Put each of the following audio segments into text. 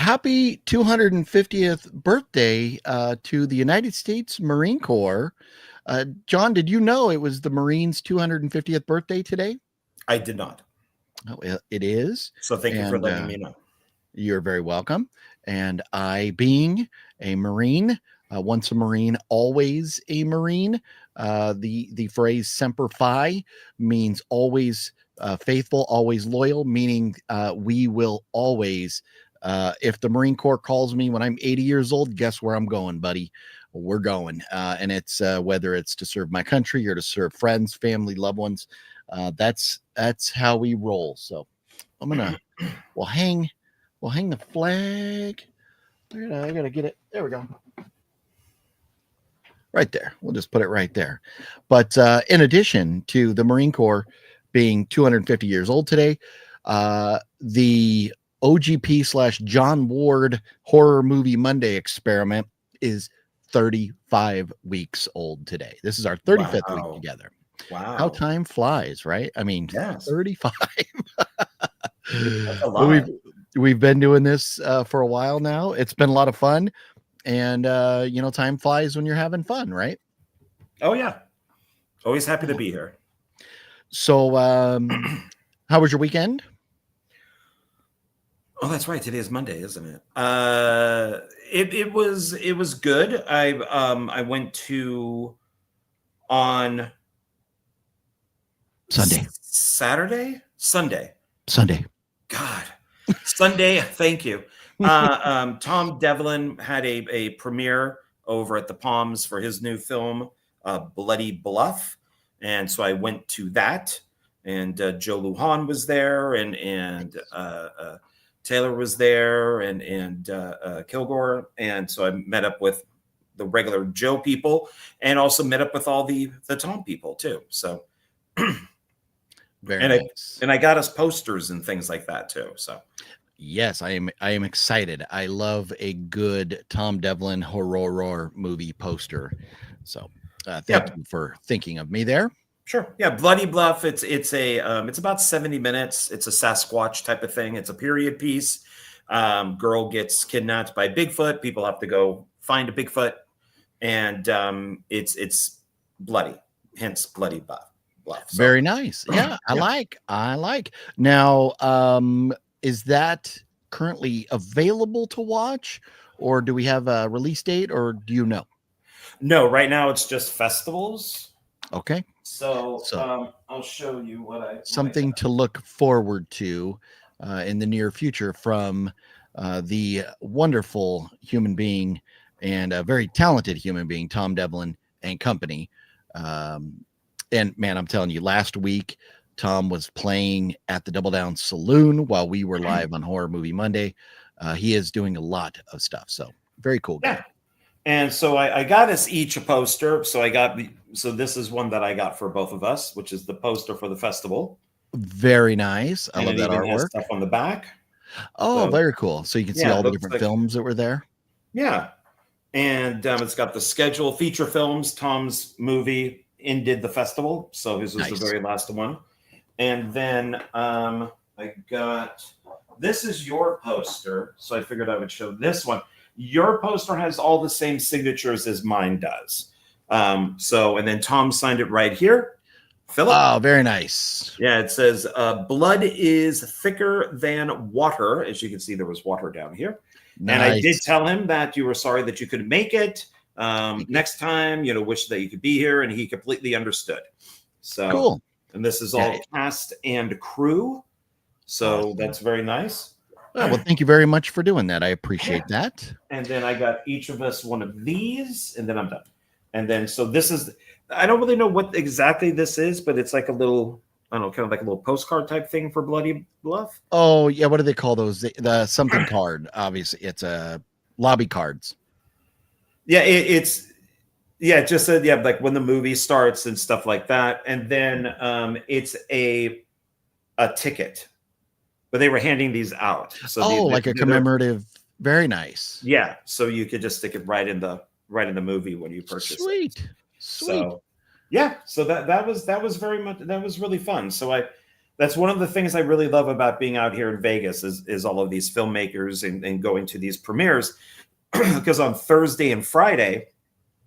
happy 250th birthday to the United States Marine Corps. John, did you know it was the Marines' 250th birthday today? I did not. Oh, it is. So thank you for letting me know. You're very welcome. And I, being a Marine, once a Marine, always a Marine. The phrase "Semper Fi" means always faithful, always loyal, meaning we will always. If the Marine Corps calls me when I'm 80 years old, guess where I'm going, buddy? We're going, and it's whether it's to serve my country or to serve friends, family, loved ones. That's how we roll. So I'm gonna we'll hang the flag. I gotta get it. There we go. Right there. We'll just put it right there. But in addition to the Marine Corps being 250 years old today, the OGP / John Ward Horror Movie Monday experiment is 35 weeks old today. This is our 35th week together. Wow. How time flies, right? I mean, yes. 35. That's a lot. We've been doing this for a while now. It's been a lot of fun. And, time flies when you're having fun, right? Oh, yeah. Always happy to be here. So how was your weekend? Oh, that's right. Today is Monday, isn't it? It was good. I went to on Sunday. Sunday. God. Sunday. Thank you. Tom Devlin had a premiere over at the Palms for his new film, Bloody Bluff. And so I went to that, and Joe Lujan was there, and Taylor was there, and Kilgore. And so I met up with the regular Joe people and also met up with all the Tom people too. So nice. I got us posters and things like that too. So yes, I am excited. I love a good Tom Devlin horror movie poster. So thank you for thinking of me there. Sure. Yeah. Bloody Bluff. It's about 70 minutes. It's a Sasquatch type of thing. It's a period piece. Girl gets kidnapped by Bigfoot. People have to go find a Bigfoot, and it's bloody, hence Bloody Bluff. So, very nice. Yeah. I like. Now, is that currently available to watch, or do we have a release date, or do you know? No, right now it's just festivals. Okay. So I'll show you something to look forward to in the near future from the wonderful human being and a very talented human being, Tom Devlin and company. And man, I'm telling you, last week, Tom was playing at the Double Down Saloon while we were live on Horror Movie Monday. He is doing a lot of stuff. So very cool guy. Yeah. And so I got us each a poster. So this is one that I got for both of us, which is the poster for the festival. Very nice. I love that artwork. Stuff on the back. Oh, very cool. So you can see all the different films that were there. Yeah. And it's got the schedule, feature films. Tom's movie ended the festival. So his was the very last one. And then I got, this is your poster. So I figured I would show this one. Your poster has all the same signatures as mine does. And then Tom signed it right here. Philip. Oh, very nice. Yeah, it says, blood is thicker than water. As you can see, there was water down here. Nice. And I did tell him that you were sorry that you couldn't make it. Next time, wish that you could be here. And he completely understood. So cool. And this is all cast and crew. So that's very nice. Well, thank you very much for doing that. I appreciate that. And then I got each of us one of these, and then I'm done. And then, so this is, I don't really know what exactly this is, but it's like a little, I don't know, kind of like a little postcard type thing for Bloody Bluff. Oh, yeah. What do they call those? The something card. Obviously, it's lobby cards. Yeah, it just said, like when the movie starts and stuff like that. And then it's a ticket. But they were handing these out. So like a commemorative. Very nice. Yeah. So you could just stick it right in the movie when you purchase it. Sweet. So yeah. So that was really fun. So That's one of the things I really love about being out here in Vegas is all of these filmmakers and going to these premieres. Because on Thursday and Friday,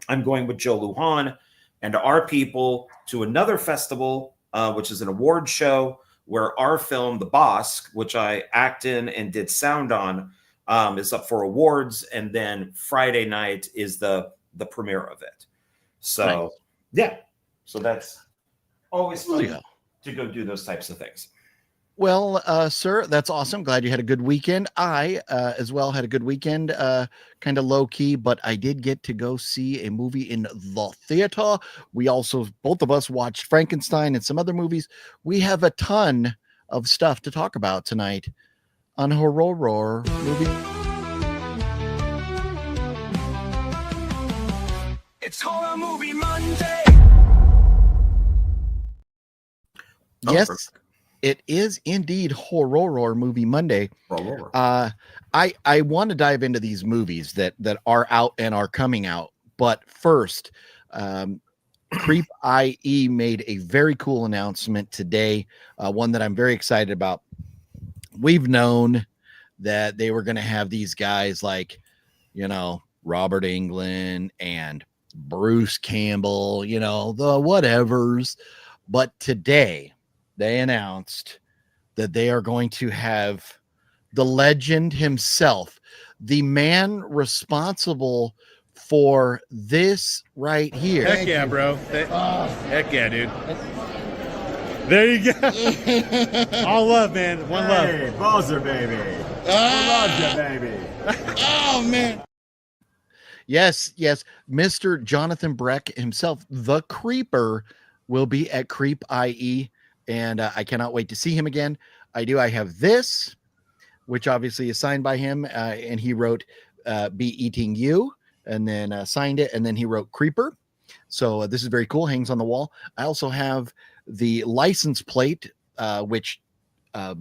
I'm going with Joe Lujan and our people to another festival, which is an award show where our film, The Bosk, which I act in and did sound on, is up for awards. And then Friday night is the premiere of it. So, Nice. yeah. So that's always fun Yeah. to go do those types of things. Well, sir, that's awesome. Glad you had a good weekend. I, as well, had a good weekend, kind of low key, but I did get to go see a movie in the theater. We also, both of us, watched Frankenstein and some other movies. We have a ton of stuff to talk about tonight on Horror Movie. It's Horror Movie Monday. Yes. Perfect. It is indeed Horror Movie Monday. Roll. I want to dive into these movies that are out and are coming out, but first, Creep IE made a very cool announcement today, one that I'm very excited about. We've known that they were going to have these guys like, Robert Englund and Bruce Campbell, the whatevers, but today they announced that they are going to have the legend himself, the man responsible for this right here. Heck yeah, bro. Heck yeah, dude. There you go. All love, man. One love. Hey, Bowser, baby. Roger, baby. Oh, man. Yes. Mr. Jonathan Breck himself, the Creeper, will be at Creep IE. And I cannot wait to see him again. I have this, which obviously is signed by him. And he wrote, Be Eating You, and then signed it. And then he wrote Creeper. So this is very cool. Hangs on the wall. I also have the license plate, which, I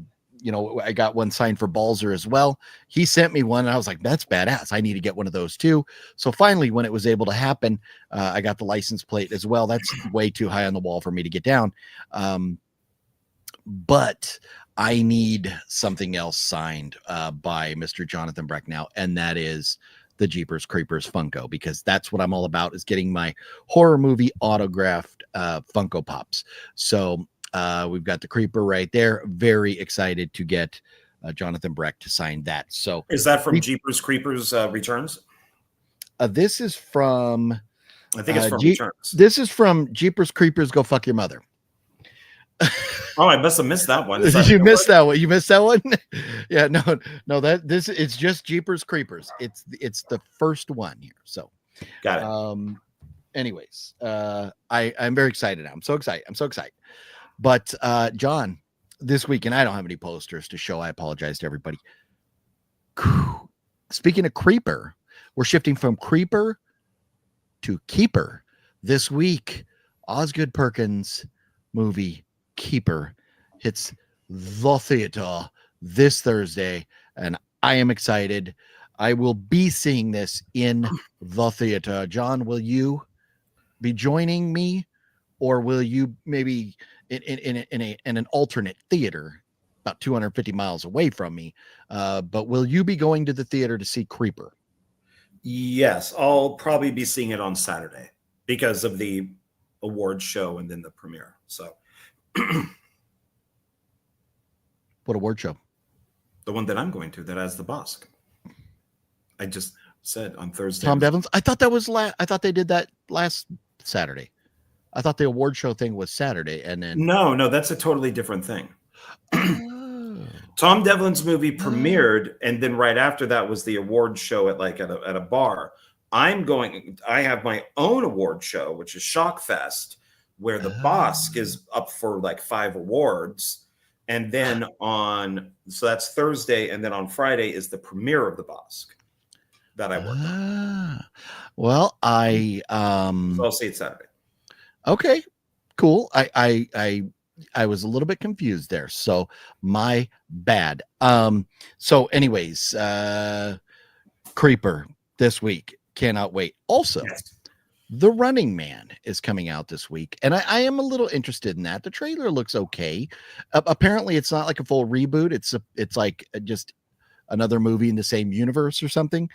got one signed for Balzer as well. He sent me one and I was like, that's badass. I need to get one of those too. So finally, when it was able to happen, I got the license plate as well. That's way too high on the wall for me to get down. But I need something else signed by Mr. Jonathan Breck now, and that is the Jeepers Creepers Funko, because that's what I'm all about, is getting my horror movie autographed Funko Pops. So we've got the Creeper right there. Very excited to get Jonathan Breck to sign that. So is that from Jeepers Creepers Returns? This is from, I think it's from Returns. This is from Jeepers Creepers Go Fuck Your Mother. Oh, I must have missed that one. You missed that one. You missed that one. Yeah, no. It's just Jeepers Creepers. It's the first one here. So, got it. Anyways, I'm very excited now. I'm so excited. But John, this weekend I don't have any posters to show. I apologize to everybody. Speaking of Creeper, we're shifting from Creeper to Keeper this week. Osgood Perkins movie Keeper hits the theater this Thursday, and I am excited. I will be seeing this in the theater. John, will you be joining me, or will you maybe in an alternate theater about 250 miles away from me? But will you be going to the theater to see Creeper? Yes, I'll probably be seeing it on Saturday because of the award show and then the premiere. So What award show? the one that I'm going to that has the Bosk. I just said on Thursday. Tom Devlin's. I thought that was I thought they did that last Saturday. I thought the award show thing was Saturday, and then no, that's a totally different thing. Tom Devlin's movie premiered, and then right after that was the award show at a bar. I have my own award show, which is Shockfest, where the Bosk is up for like 5 awards. And then so that's Thursday, and then on Friday is the premiere of the Bosk that I worked on. Well, So I'll see it Saturday. Okay, cool. I was a little bit confused there, so my bad. So anyways, Creeper this week. Cannot wait. Also, Yes. The Running Man is coming out this week, and I am a little interested in that. The trailer looks okay. Apparently, it's not like a full reboot. It's like just another movie in the same universe or something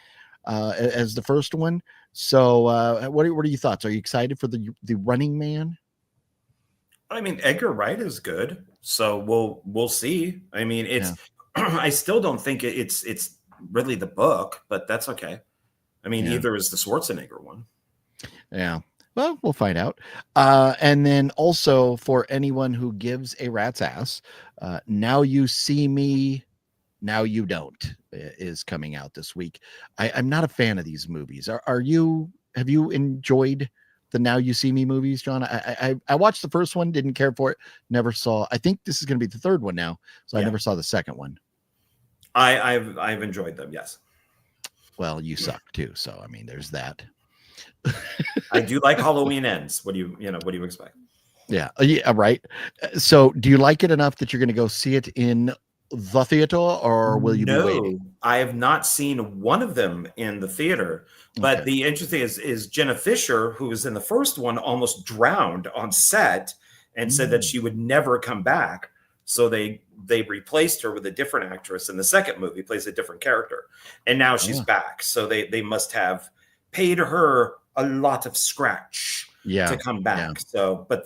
as the first one. So, what are your thoughts? Are you excited for the Running Man? I mean, Edgar Wright is good, so we'll see. I mean, it's Yeah. I still don't think it's really the book, but that's okay. I mean, Yeah. either is the Schwarzenegger one. Yeah. Well, we'll find out. And then also for anyone who gives a rat's ass, Now You See Me, Now You Don't is coming out this week. I'm not a fan of these movies. Are you? Have you enjoyed the Now You See Me movies, John? I watched the first one, didn't care for it, never saw. I think this is going to be the third one now, so I Yeah. never saw the second one. I've enjoyed them. Yes, Well, you suck too, so I mean, there's that. I do like Halloween Ends. What do you expect? Yeah, right. So, do you like it enough that you're going to go see it in the theater, or will you be waiting? No, I have not seen one of them in the theater. But Okay. the interesting is Jenna Fisher, who was in the first one, almost drowned on set and said that she would never come back. So they replaced her with a different actress in the second movie, plays a different character, and now she's back. So they must have paid her a lot of scratch to come back. Yeah. So, but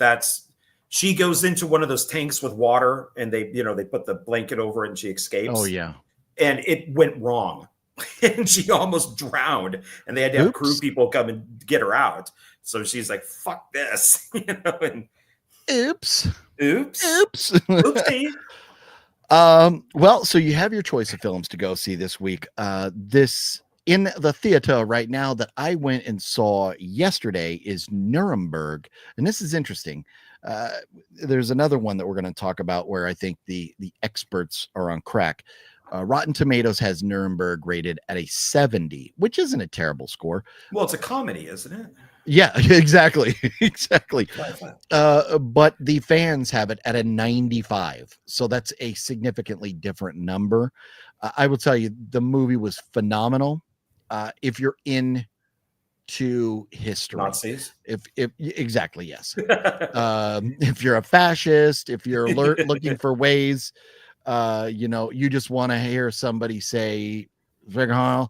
she goes into one of those tanks with water, and they put the blanket over it, and she escapes. Oh yeah. And it went wrong, and she almost drowned, and they had to have crew Oops. people come and get her out. So she's like, "Fuck this," and Oops. oops, Oopsie. oopsie. Well, so you have your choice of films to go see this week. This in the theater right now that I went and saw yesterday is Nuremberg, and this is interesting. There's another one that we're going to talk about where I think the experts are on crack. Rotten Tomatoes has Nuremberg rated at a 70, which isn't a terrible score. Well, it's a comedy, isn't it? Yeah, exactly. Exactly. Flat. But the fans have it at a 95. So that's a significantly different number. I will tell you, the movie was phenomenal. If you're into history, Nazis. if exactly, yes. If you're a fascist, if you're looking for ways, you just want to hear somebody say, so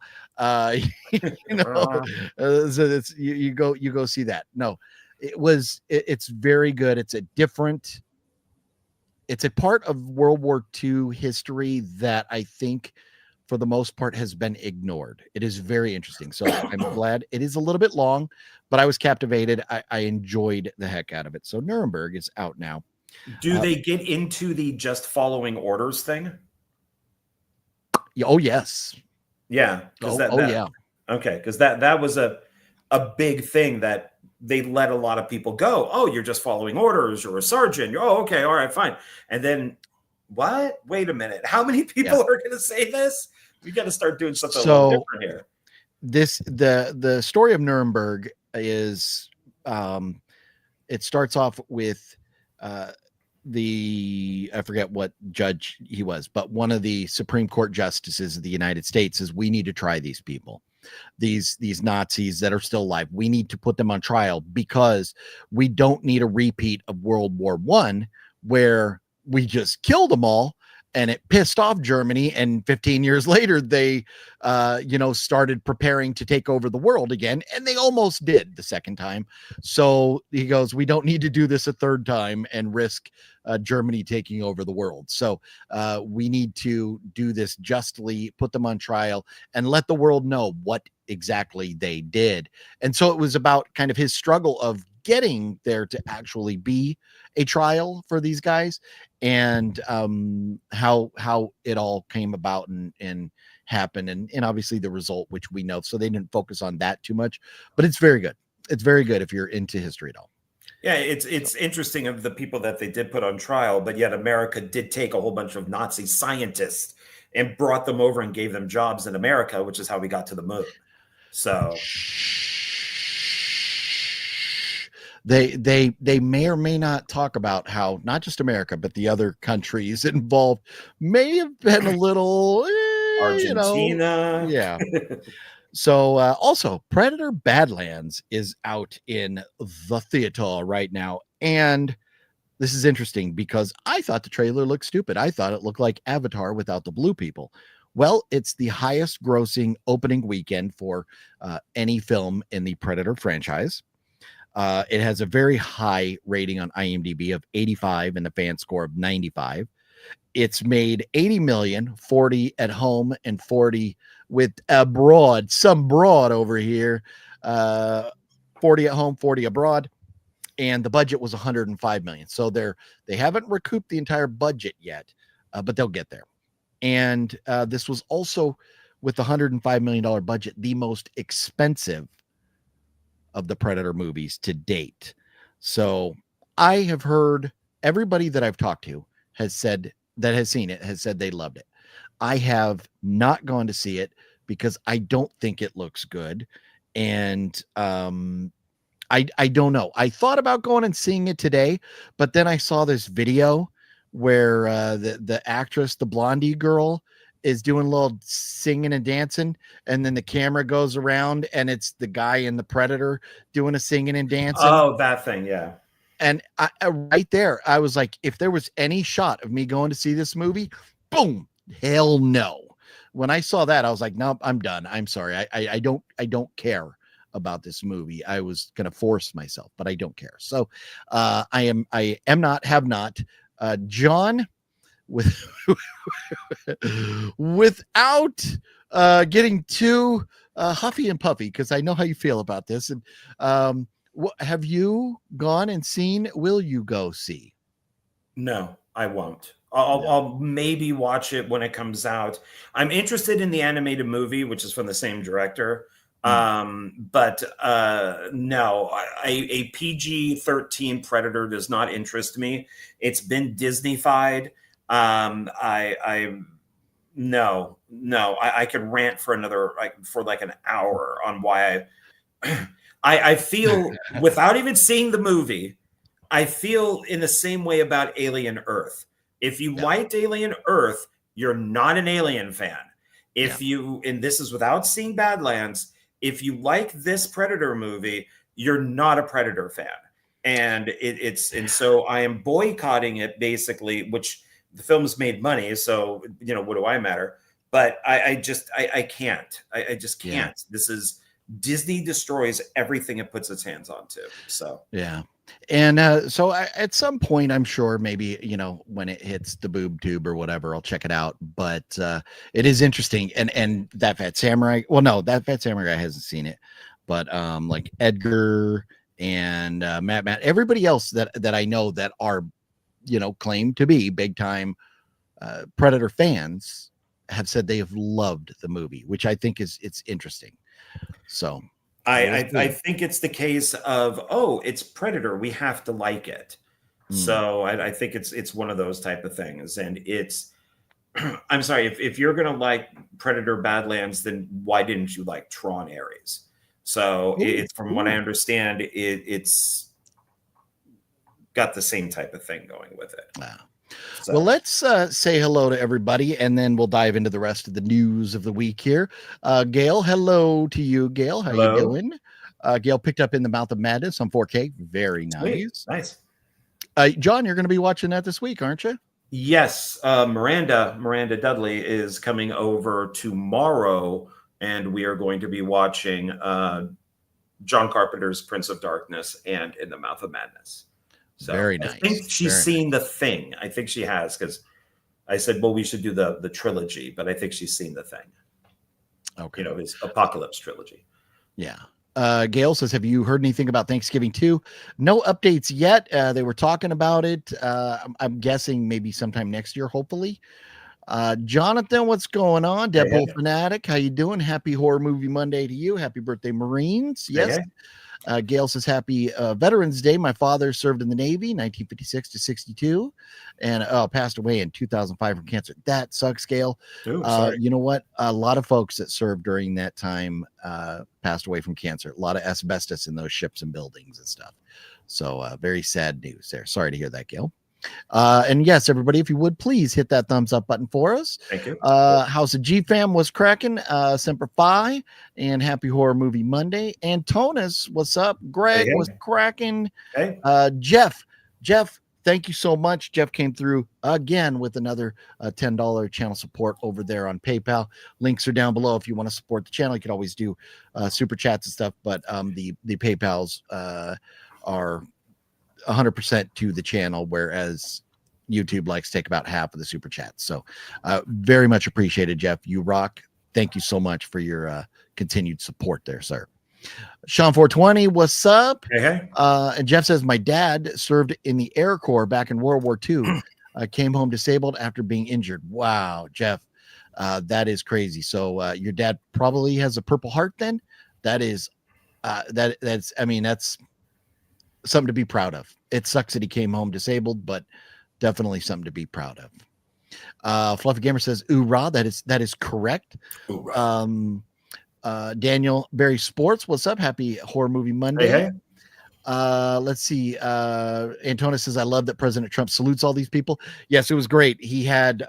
it's you go see that. No, it's very good. It's a part of World War II history that I think for the most part has been ignored. It is very interesting. So I'm glad. It is a little bit long, but I was captivated. I enjoyed the heck out of it. So Nuremberg is out now. Do they get into the just following orders thing? Oh yes. Yeah. Yeah. Okay, because that was a big thing that they let a lot of people go. Oh, you're just following orders. You're a sergeant. Oh, okay, all right, fine. And then what? Wait a minute. How many people are going to say this? We got to start doing something a little different here. The story of Nuremberg is it starts off with I forget what judge he was, but one of the Supreme Court justices of the United States says we need to try these people, these Nazis that are still alive. We need to put them on trial because we don't need a repeat of World War I, where we just killed them all and it pissed off Germany. And 15 years later, they, started preparing to take over the world again. And they almost did the second time. So he goes, we don't need to do this a third time and risk Germany taking over the world. So we need to do this justly, put them on trial, and let the world know what exactly they did. And so it was about kind of his struggle of getting there to actually be a trial for these guys, and how it all came about and happened, and obviously the result, which we know. So they didn't focus on that too much, but it's very good. It's very good if you're into history at all. Yeah, it's interesting of the people that they did put on trial, but yet America did take a whole bunch of Nazi scientists and brought them over and gave them jobs in America, which is how we got to the moon. So they may or may not talk about how not just America, but the other countries involved may have been a little Argentina. Yeah. So also Predator Badlands is out in the theater right now. And this is interesting because I thought the trailer looked stupid. I thought it looked like Avatar without the blue people. Well, it's the highest grossing opening weekend for any film in the Predator franchise. It has a very high rating on IMDb of 85 and a fan score of 95. It's made 80 million, 40 at home and 40 with abroad, some broad over here. 40 at home, 40 abroad. And the budget was 105 million. So they haven't recouped the entire budget yet, but they'll get there. And this was also, with the $105 million budget, the most expensive of the Predator movies to date. So I have heard everybody that I've talked to has said that has seen it has said they loved it. I have not gone to see it because I don't think it looks good. And I don't know. I thought about going and seeing it today, but then I saw this video where the actress, the blondie girl, is doing a little singing and dancing, and then the camera goes around and it's the guy in the Predator doing a singing and dancing. Oh, that thing, yeah. And right there, I was like, if there was any shot of me going to see this movie, boom, hell no. When I saw that, I was like, no, I'm done. I'm sorry. I don't care about this movie. I was going to force myself, but I don't care. So I am not, have not. John, without getting too huffy and puffy, because I know how you feel about this. And have you gone and seen? Will you go see? No, I won't. I'll maybe watch it when it comes out. I'm interested in the animated movie, which is from the same director. But no, a PG-13 Predator does not interest me. It's been Disney-fied. I could rant for like an hour on why I feel without even seeing the movie, I feel in the same way about Alien Earth. If you liked Alien Earth, you're not an Alien fan. If you, and this is without seeing Badlands, if you like this Predator movie, you're not a Predator fan. And and so I am boycotting it basically, which the film's made money. So, what do I matter? But I just can't. I just can't. Yeah. This is Disney destroys everything it puts its hands onto. So, yeah. And so at some point, I'm sure maybe, when it hits the boob tube or whatever, I'll check it out. But it is interesting. And That Fat Samurai, well, no, That Fat Samurai hasn't seen it. But like Edgar and Matt, everybody else that I know that are, claim to be big time Predator fans have said they have loved the movie, which I think it's interesting. So I think it's the case of, it's Predator, we have to like it. So I think it's one of those type of things. And it's, I'm sorry, if you're going to like Predator Badlands, then why didn't you like Tron Ares? So it's, from what I understand, it's got the same type of thing going with it. Wow. So. Well, let's say hello to everybody, and then we'll dive into the rest of the news of the week here. Gail, hello to you, Gail. How you doing? Gail picked up In the Mouth of Madness on 4K. Very nice. Nice. John, you're going to be watching that this week, aren't you? Yes. Miranda Dudley is coming over tomorrow, and we are going to be watching John Carpenter's Prince of Darkness and In the Mouth of Madness. So very nice. I think she's seen The Thing. I think she has, because I said, well, we should do the trilogy, but I think she's seen The Thing. Okay. His Apocalypse trilogy. Yeah. Gail says, have you heard anything about Thanksgiving 2? No updates yet. They were talking about it. I'm guessing maybe sometime next year, hopefully. Jonathan, what's going on? Deadpool Fanatic, how you doing? Happy Horror Movie Monday to you. Happy birthday, Marines. Yes. Gail says, happy Veterans Day. My father served in the Navy, 1956 to 62, and passed away in 2005 from cancer. That sucks, Gail. Ooh, you know what? A lot of folks that served during that time passed away from cancer. A lot of asbestos in those ships and buildings and stuff. So very sad news there. Sorry to hear that, Gail. And yes, everybody, if you would please hit that thumbs up button for us. Thank you. House of G Fam was cracking. Semper Fi and Happy Horror Movie Monday. Antonis, what's up? Greg Hey, hey. was cracking. Hey, Jeff, thank you so much. Jeff came through again with another $10 channel support over there on PayPal. Links are down below if you want to support the channel. You can always do super chats and stuff, but the PayPals are 100% to the channel, whereas YouTube likes to take about half of the super chats. So very much appreciated, Jeff. You rock. Thank you so much for your continued support there, sir. Sean 420, what's up? hey, hey. And Jeff says, my dad served in the Air Corps back in World War II. Came home disabled after being injured. Wow, Jeff, that is crazy. So your dad probably has a Purple Heart then? That is, that's something to be proud of. It sucks that he came home disabled, but definitely something to be proud of. Fluffy Gamer says, "Oorah!" That is correct. Hoorah. Daniel Barry Sports, what's up? Happy Horror Movie Monday. Hey, Let's see. Antonis says, "I love that President Trump salutes all these people." Yes, it was great. He had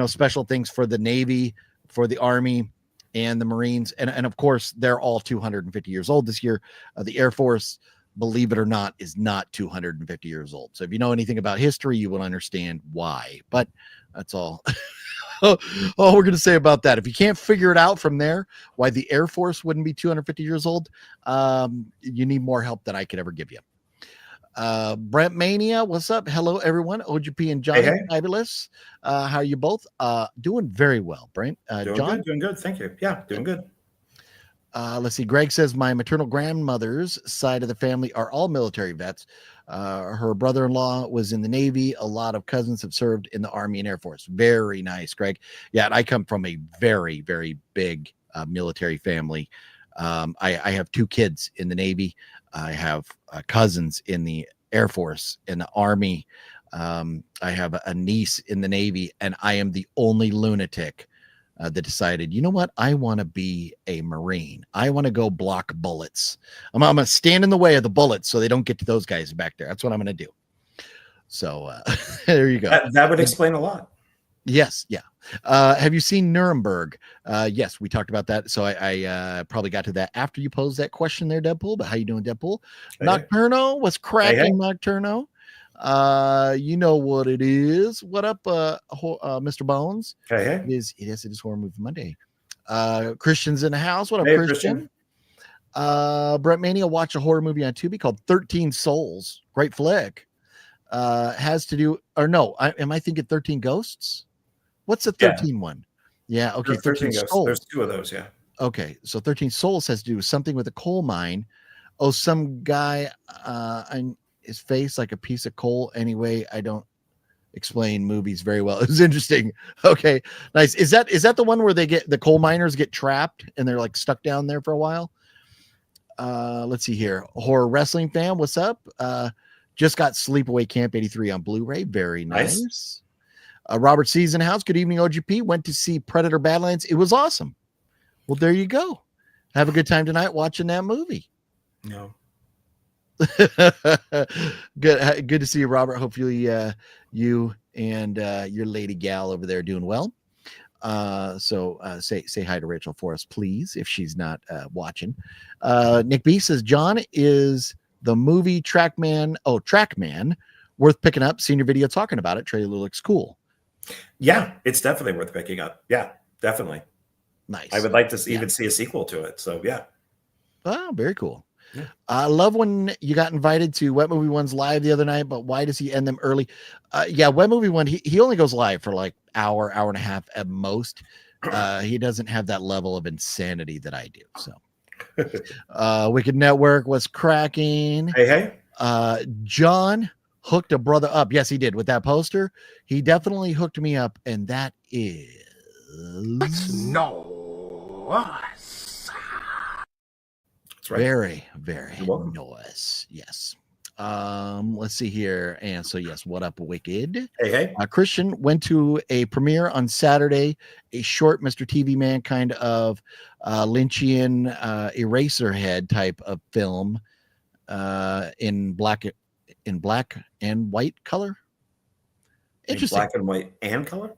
special things for the Navy, for the Army, and the Marines, and of course they're all 250 years old this year. The Air Force, believe it or not, is not 250 years old. So if you know anything about history, you will understand why. But that's all. All we're going to say about that. If you can't figure it out from there, why the Air Force wouldn't be 250 years old, you need more help than I could ever give you. Brent Mania, what's up? Hello, everyone. OGP and Johnny, Hey. fabulous. How are you both? Doing very well, Brent. John? Doing good. Thank you. Yeah, doing good. Let's see. Greg says, my maternal grandmother's side of the family are all military vets. Her brother-in-law was in the Navy. A lot of cousins have served in the Army and Air Force. Very nice, Greg. Yeah, and I come from a very, very big military family. I have 2 kids in the Navy. I have cousins in the Air Force, in the Army. I have a niece in the Navy, and I am the only lunatic that decided, you know what? I want to be a Marine. I want to go block bullets. I'm going to stand in the way of the bullets so they don't get to those guys back there. That's what I'm going to do. So there you go. That would explain a lot. Yes. Yeah. Have you seen Nuremberg? Yes, we talked about that. So I probably got to that after you posed that question there, Deadpool. But how you doing, Deadpool? Hey. Nocturno, what's cracking, Hey. Nocturno? You know what it is. What up, Mr. Bones? Hey. It is Horror Movie Monday. Christian's in the house. What up, Hey, Christian? Brent Mania watched a horror movie on Tubi called 13 Souls. Great flick. Has to do, or no, am I thinking 13 Ghosts? What's the 13 one? Yeah, okay, 13 Souls. There's 2 of those, yeah. Okay, so 13 Souls has to do with something with a coal mine. Oh, some guy on his face like a piece of coal. Anyway, I don't explain movies very well. It was interesting. Okay, nice. Is that the one where the coal miners get trapped and they're like stuck down there for a while? Let's see here. Horror Wrestling Fan, what's up? Just got Sleepaway Camp 83 on Blu-ray. Very nice. Robert C's in the house. Good evening, OGP. Went to see Predator Badlands. It was awesome. Well, there you go. Have a good time tonight watching that movie. No. Good to see you, Robert. Hopefully you and your lady gal over there doing well. So say hi to Rachel for us, please, if she's not watching. Nick B says, John, is the movie Trackman worth picking up? Seen your video talking about it. Trailer looks cool. Yeah, it's definitely worth picking up. Yeah, definitely. Nice. I would like to even see a sequel to it. So yeah. Oh, very cool. Yeah. I love when you got invited to Wet Movie One's live the other night, but why does he end them early? Yeah, Wet Movie One, he only goes live for like hour and a half at most. He doesn't have that level of insanity that I do. So Wicked Network was cracking. Hey. John hooked a brother up. Yes, he did with that poster. He definitely hooked me up, and that is That's right. very, very You're welcome. nice. Yes. Let's see here. And so, yes, what up, Wicked? Hey. Christian went to a premiere on Saturday, a short Mr. TV Man kind of Lynchian Eraserhead type of film in black and white color. Interesting. Black and white and color.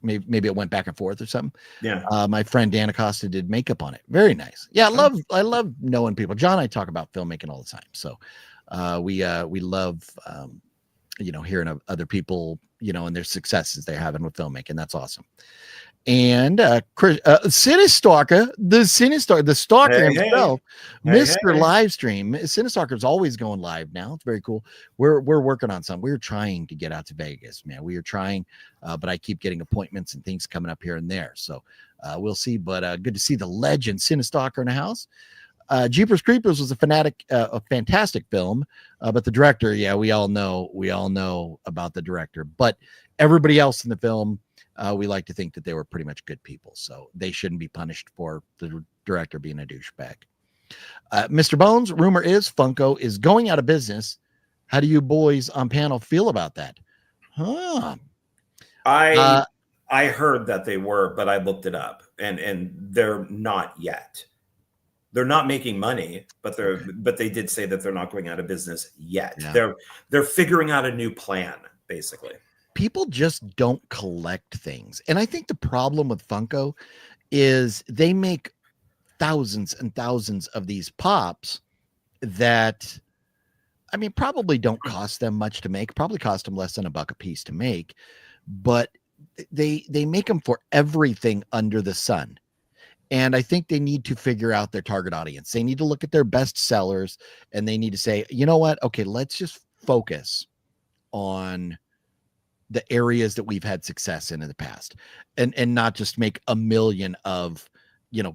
Maybe it went back and forth or something. Yeah. My friend Dan Acosta did makeup on it. Very nice. Yeah, I love knowing people. John and I talk about filmmaking all the time. So we love hearing of other people, and their successes they're having with filmmaking. That's awesome. And Cinestalker, the stalker himself, Mr. Livestream. Cinestalker is always going live now. It's very cool. We're working on something. We're trying to get out to Vegas, man. We are trying, but I keep getting appointments and things coming up here and there. So we'll see. But good to see the legend Cinestalker in the house. Jeepers Creepers was a fantastic film, but the director, we all know about the director. But everybody else in the film, we like to think that they were pretty much good people, so they shouldn't be punished for the director being a douchebag. Mr. Bones, rumor is Funko is going out of business. How do you boys on panel feel about that? I heard that they were, but I looked it up, and they're not yet. They're not making money, but they did say that they're not going out of business yet. Yeah. They're figuring out a new plan, basically. People just don't collect things. And I think the problem with Funko is they make thousands and thousands of these pops that, probably don't cost them much to make, probably cost them less than $1 a piece to make, but they make them for everything under the sun. And I think they need to figure out their target audience. They need to look at their best sellers and they need to say, you know what? Okay, let's just focus on the areas that we've had success in the past and not just make a million of,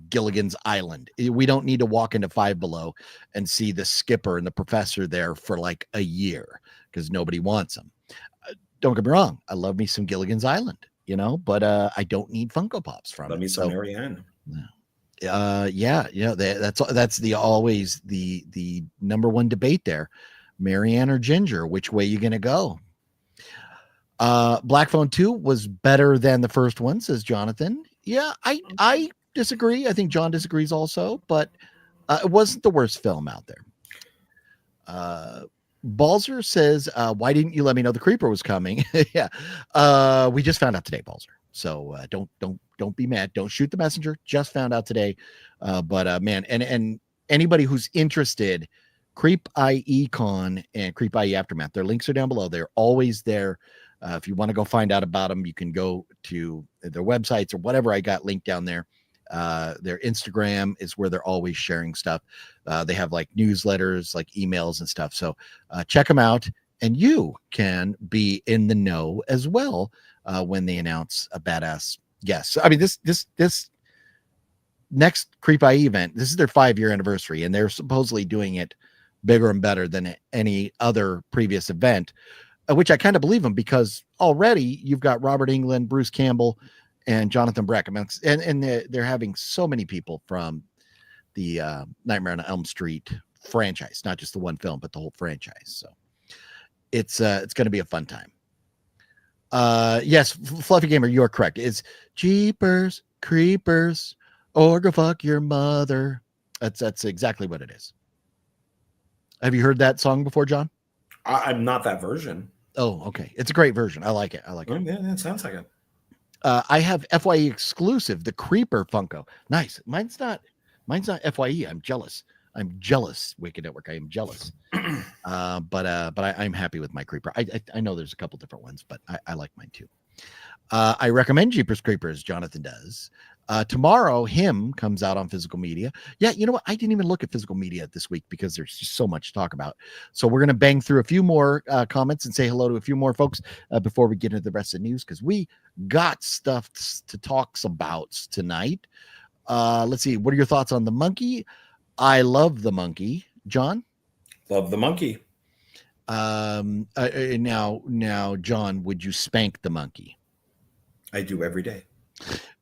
Gilligan's Island. We don't need to walk into Five Below and see the skipper and the professor there for like a year because nobody wants them. Don't get me wrong. I love me some Gilligan's Island, but I don't need Funko Pops from Love it. me some Marianne. That's always the number one debate there. Marianne or Ginger, which way you going to go? Black Phone 2 was better than the first one, says Jonathan. Yeah, I disagree. I think John disagrees also, but it wasn't the worst film out there. Balzer says, why didn't you let me know the Creeper was coming? Yeah. We just found out today, Balzer. So don't be mad. Don't shoot the messenger. Just found out today. Man, and anybody who's interested, Creep IE Con and Creep IE Aftermath, their links are down below. They're always there. If you want to go find out about them, you can go to their websites or whatever I got linked down there. Their Instagram is where they're always sharing stuff. They have like newsletters, like emails and stuff. So check them out and you can be in the know as well when they announce a badass guest. This next Creep IE event, this is their 5-year anniversary and they're supposedly doing it bigger and better than any other previous event. Which I kind of believe them because already you've got Robert Englund, Bruce Campbell, and Jonathan Breck. And they're having so many people from the Nightmare on Elm Street franchise, not just the one film, but the whole franchise. So it's going to be a fun time. Yes, Fluffy Gamer, you're correct. It's Jeepers Creepers or go fuck your mother. That's exactly what it is. Have you heard that song before, John? I'm not that version. Oh, okay. It's a great version. I like it. Yeah, that sounds like it. I have FYE exclusive, the Creeper Funko. Nice. Mine's not FYE. I'm jealous. Wicked Network. I am jealous. But I'm happy with my Creeper. I know there's a couple different ones, but I like mine too. I recommend Jeepers Creepers. Jonathan does. Tomorrow, Him comes out on physical media. Yeah, you know what? I didn't even look at physical media this week because there's just so much to talk about. So we're going to bang through a few more comments and say hello to a few more folks before we get into the rest of the news because we got stuff to talk about tonight. Let's see. What are your thoughts on the monkey? I love the monkey. John? Love the monkey. Now, John, would you spank the monkey? I do every day.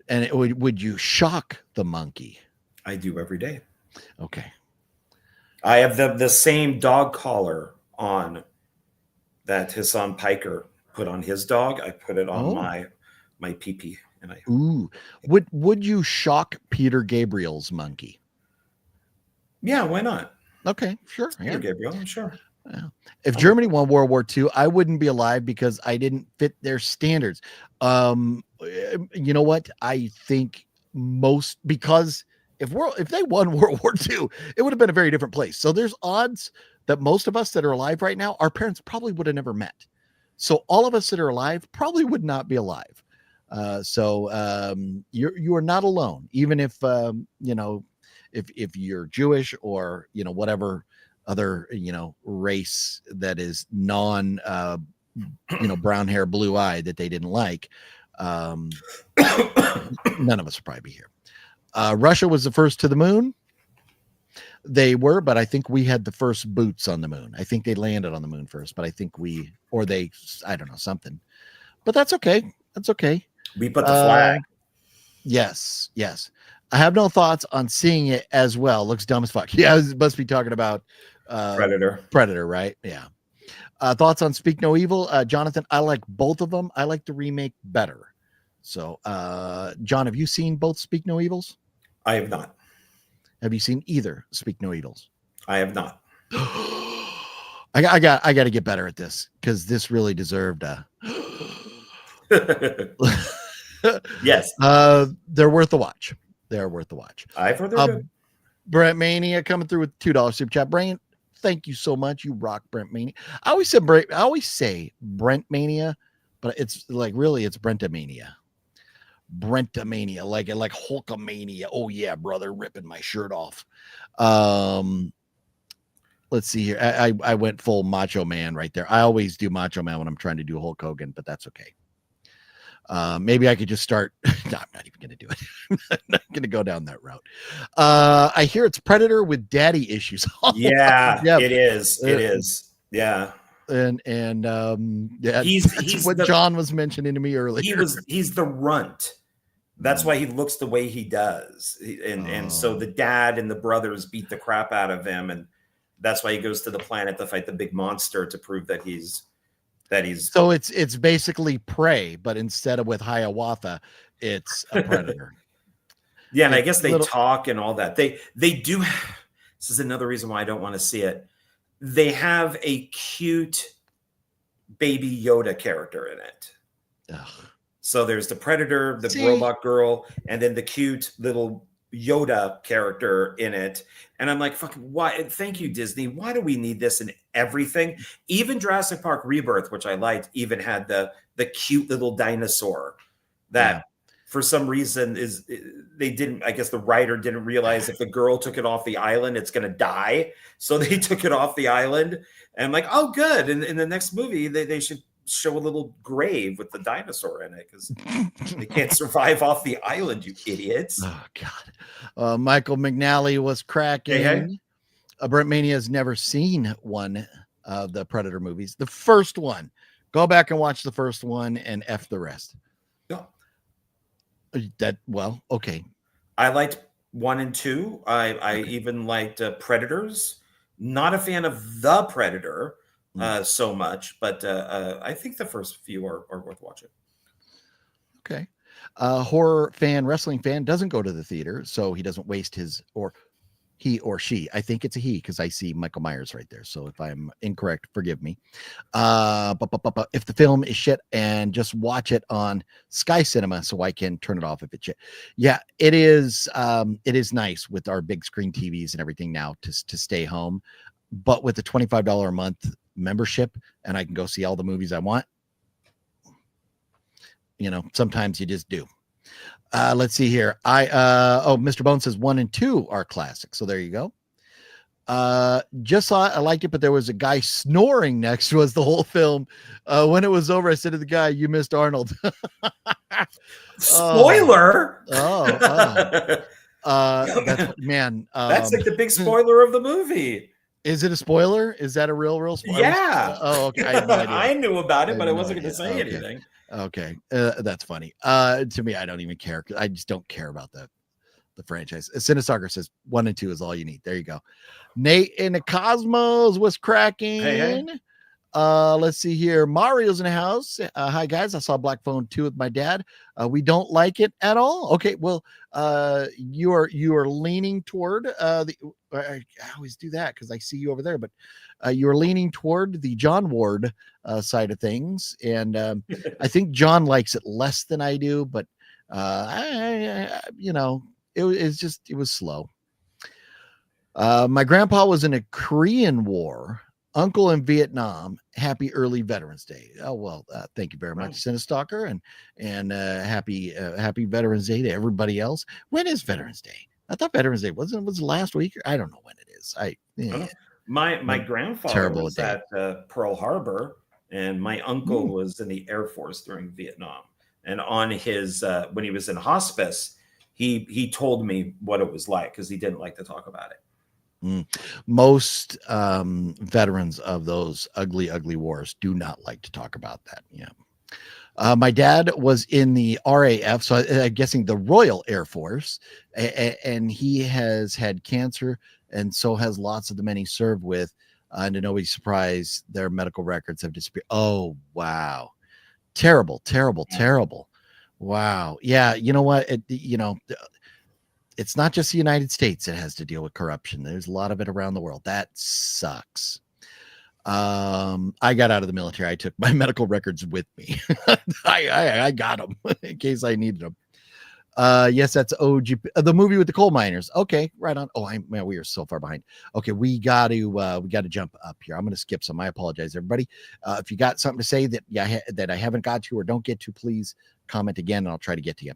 And would you shock the monkey? I do every day. Okay. I have the same dog collar on that Hassan Piker put on his dog. I put it on my pee-pee. Ooh. Would you shock Peter Gabriel's monkey? Yeah, why not? Okay, sure. Peter Gabriel, I'm sure. If Germany won World War II, I wouldn't be alive because I didn't fit their standards. You know what? I think because if they won World War II, it would have been a very different place. So there's odds that most of us that are alive right now, our parents probably would have never met. So all of us that are alive probably would not be alive. You are not alone, even if if you're Jewish or whatever other race that is non brown hair, blue eye that they didn't like. None of us will probably be here. Russia was the first to the moon. They were, but I think we had the first boots on the moon. I think they landed on the moon first, but I think I don't know, something. But that's okay. That's okay. We put the flag. Yes. I have no thoughts on seeing it as well. Looks dumb as fuck. Yeah, it must be talking about Predator, right? Yeah. Thoughts on Speak No Evil? Jonathan, I like both of them. I like the remake better. So, John, have you seen both Speak No Evils? I have not. Have you seen either Speak No Evils? I have not. I got to get better at this because this really deserved a. Yes. They're worth the watch. They're worth the watch. I've heard they're good. Brent Mania coming through with $2 super chat. Brent, thank you so much. You rock, Brent Mania. I always say Brent Mania, but it's like really it's Brentamania. Brentamania, like Hulkamania. Oh yeah, brother, ripping my shirt off. Let's see here. I went full Macho Man right there. I always do Macho Man when I'm trying to do Hulk Hogan, but that's okay. Maybe I could just start. No, I'm not even going to do it. I'm not going to go down that route. I hear it's Predator with daddy issues. Yeah, it is. It is. Yeah. And yeah, he's what John was mentioning to me earlier. He's the runt. That's why he looks the way he does. And so the dad and the brothers beat the crap out of him. And that's why he goes to the planet to fight the big monster to prove that he's so it's basically Prey, but instead of with Hiawatha, it's a Predator. Yeah, and I guess they talk and all that. They do. This is another reason why I don't want to see it. They have a cute baby Yoda character in it. Ugh. So there's the Predator, the robot girl, and then the cute little Yoda character in it. And I'm like, fucking why? Thank you, Disney. Why do we need this in everything? Even Jurassic Park Rebirth, which I liked, even had the cute little dinosaur that for some reason they didn't, I guess the writer didn't realize if the girl took it off the island, it's going to die. So they took it off the island. And I'm like, oh, good. And in the next movie, they should show a little grave with the dinosaur in it because they can't survive off the island, you idiots. Oh God. Michael McNally was cracking. Hey. Brent Mania has never seen one of the Predator movies. The first one. Go back and watch the first one and F the rest. No. Okay. I liked 1 and 2. I even liked Predators. Not a fan of the Predator so much, but I think the first few are worth watching. Okay. Horror fan, wrestling fan doesn't go to the theater, so he doesn't waste he or she. I think it's a he because I see Michael Myers right there. So if I'm incorrect, forgive me. But if the film is shit, and just watch it on Sky Cinema so I can turn it off if it's shit. Yeah, it is. It is nice with our big screen TVs and everything now to stay home. But with the $25 a month membership, and I can go see all the movies I want. Sometimes you just do. Let's see here. Mr. Bone says 1 and 2 are classic. So there you go. Just saw it. I liked it, but there was a guy snoring next to us the whole film. When it was over, I said to the guy, "You missed Arnold." Spoiler. That's like the big spoiler of the movie. Is it a spoiler? Is that a real spoiler? Yeah. Okay. I, I knew about it, but I wasn't going to say anything. Okay. That's funny. To me, I don't even care. I just don't care about the franchise. Cinesoccer says 1 and 2 is all you need. There you go. Nate in the Cosmos was cracking. Hey. Let's see here. Mario's in the house. Hi guys. I saw Black Phone 2 with my dad. We don't like it at all. Okay, well, you are leaning toward I always do that because I see you over there, but you are leaning toward the John Ward side of things, and I think John likes it less than I do, but it was slow. My grandpa was in a Korean War, uncle in Vietnam. Happy early Veterans Day. Oh well, thank you very much, Cinestalker, and happy Veterans Day to everybody else. When is Veterans Day? I thought Veterans Day was last week. I don't know when it is. My grandfather terrible was at at Pearl Harbor, and my uncle was in the Air Force during Vietnam. And on his when he was in hospice, he told me what it was like because he didn't like to talk about it. Most veterans of those ugly wars do not like to talk about that. Yeah. My dad was in the RAF, so I'm guessing the Royal Air Force, and he has had cancer, and so has lots of the men he served with. And to nobody's surprise, their medical records have disappeared. Oh, wow. Terrible. Wow. Yeah. You know what? It's not just the United States that has to deal with corruption. There's a lot of it around the world. That sucks. I got out of the military. I took my medical records with me. I got them in case I needed them. Yes, that's OGP, the movie with the coal miners. Okay, right on. Oh, man, we are so far behind. Okay, we got to jump up here. I'm going to skip some. I apologize, everybody. If you got something to say that I haven't got to or don't get to, please comment again, and I'll try to get to you.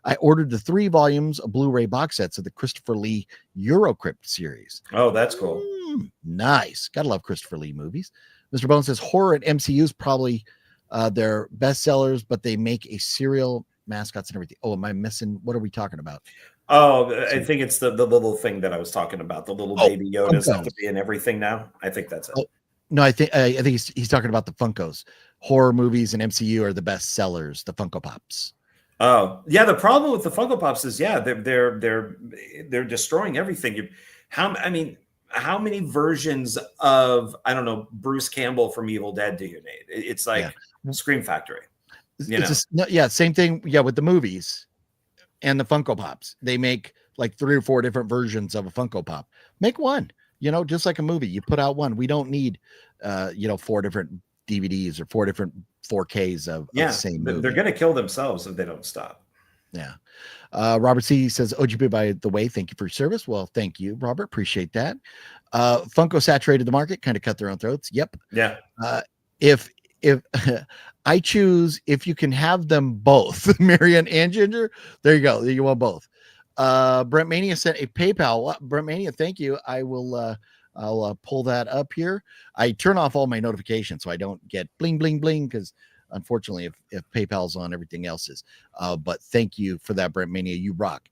I ordered the 3 volumes of Blu-ray box sets of the Christopher Lee Eurocrypt series. Oh, that's cool. Nice. Gotta love Christopher Lee movies. Mr. Bone says horror at MCU is probably their best sellers, but they make a serial mascots and everything. Oh, am I missing? What are we talking about? Oh, I think it's the little thing that I was talking about. The little baby Yodas have to be in everything now. I think that's it. Oh, no, I think he's talking about the Funkos. Horror movies and MCU are the best sellers. The Funko Pops. Oh, yeah. The problem with the Funko Pops is, they're destroying everything. How many versions of, I don't know, Bruce Campbell from Evil Dead do you need? It's like Scream Factory. Same thing. Yeah, with the movies and the Funko Pops, they make like 3 or 4 different versions of a Funko Pop. Make one, just like a movie. You put out one. We don't need, 4 different DVDs or 4 different 4Ks of the same movie. They're going to kill themselves if they don't stop. Yeah. Robert C says, OGP, by the way, thank you for your service. Well, thank you, Robert. Appreciate that. Funko saturated the market, kind of cut their own throats. Yep. Yeah. If I choose, if you can have them both, Marion and Ginger, there you go. You want both. Brent Mania sent a PayPal. Brent Mania, thank you. I will I'll pull that up here. I turn off all my notifications so I don't get bling bling bling, because unfortunately if PayPal's on, everything else is. But thank you for that, Brent Mania. You rock.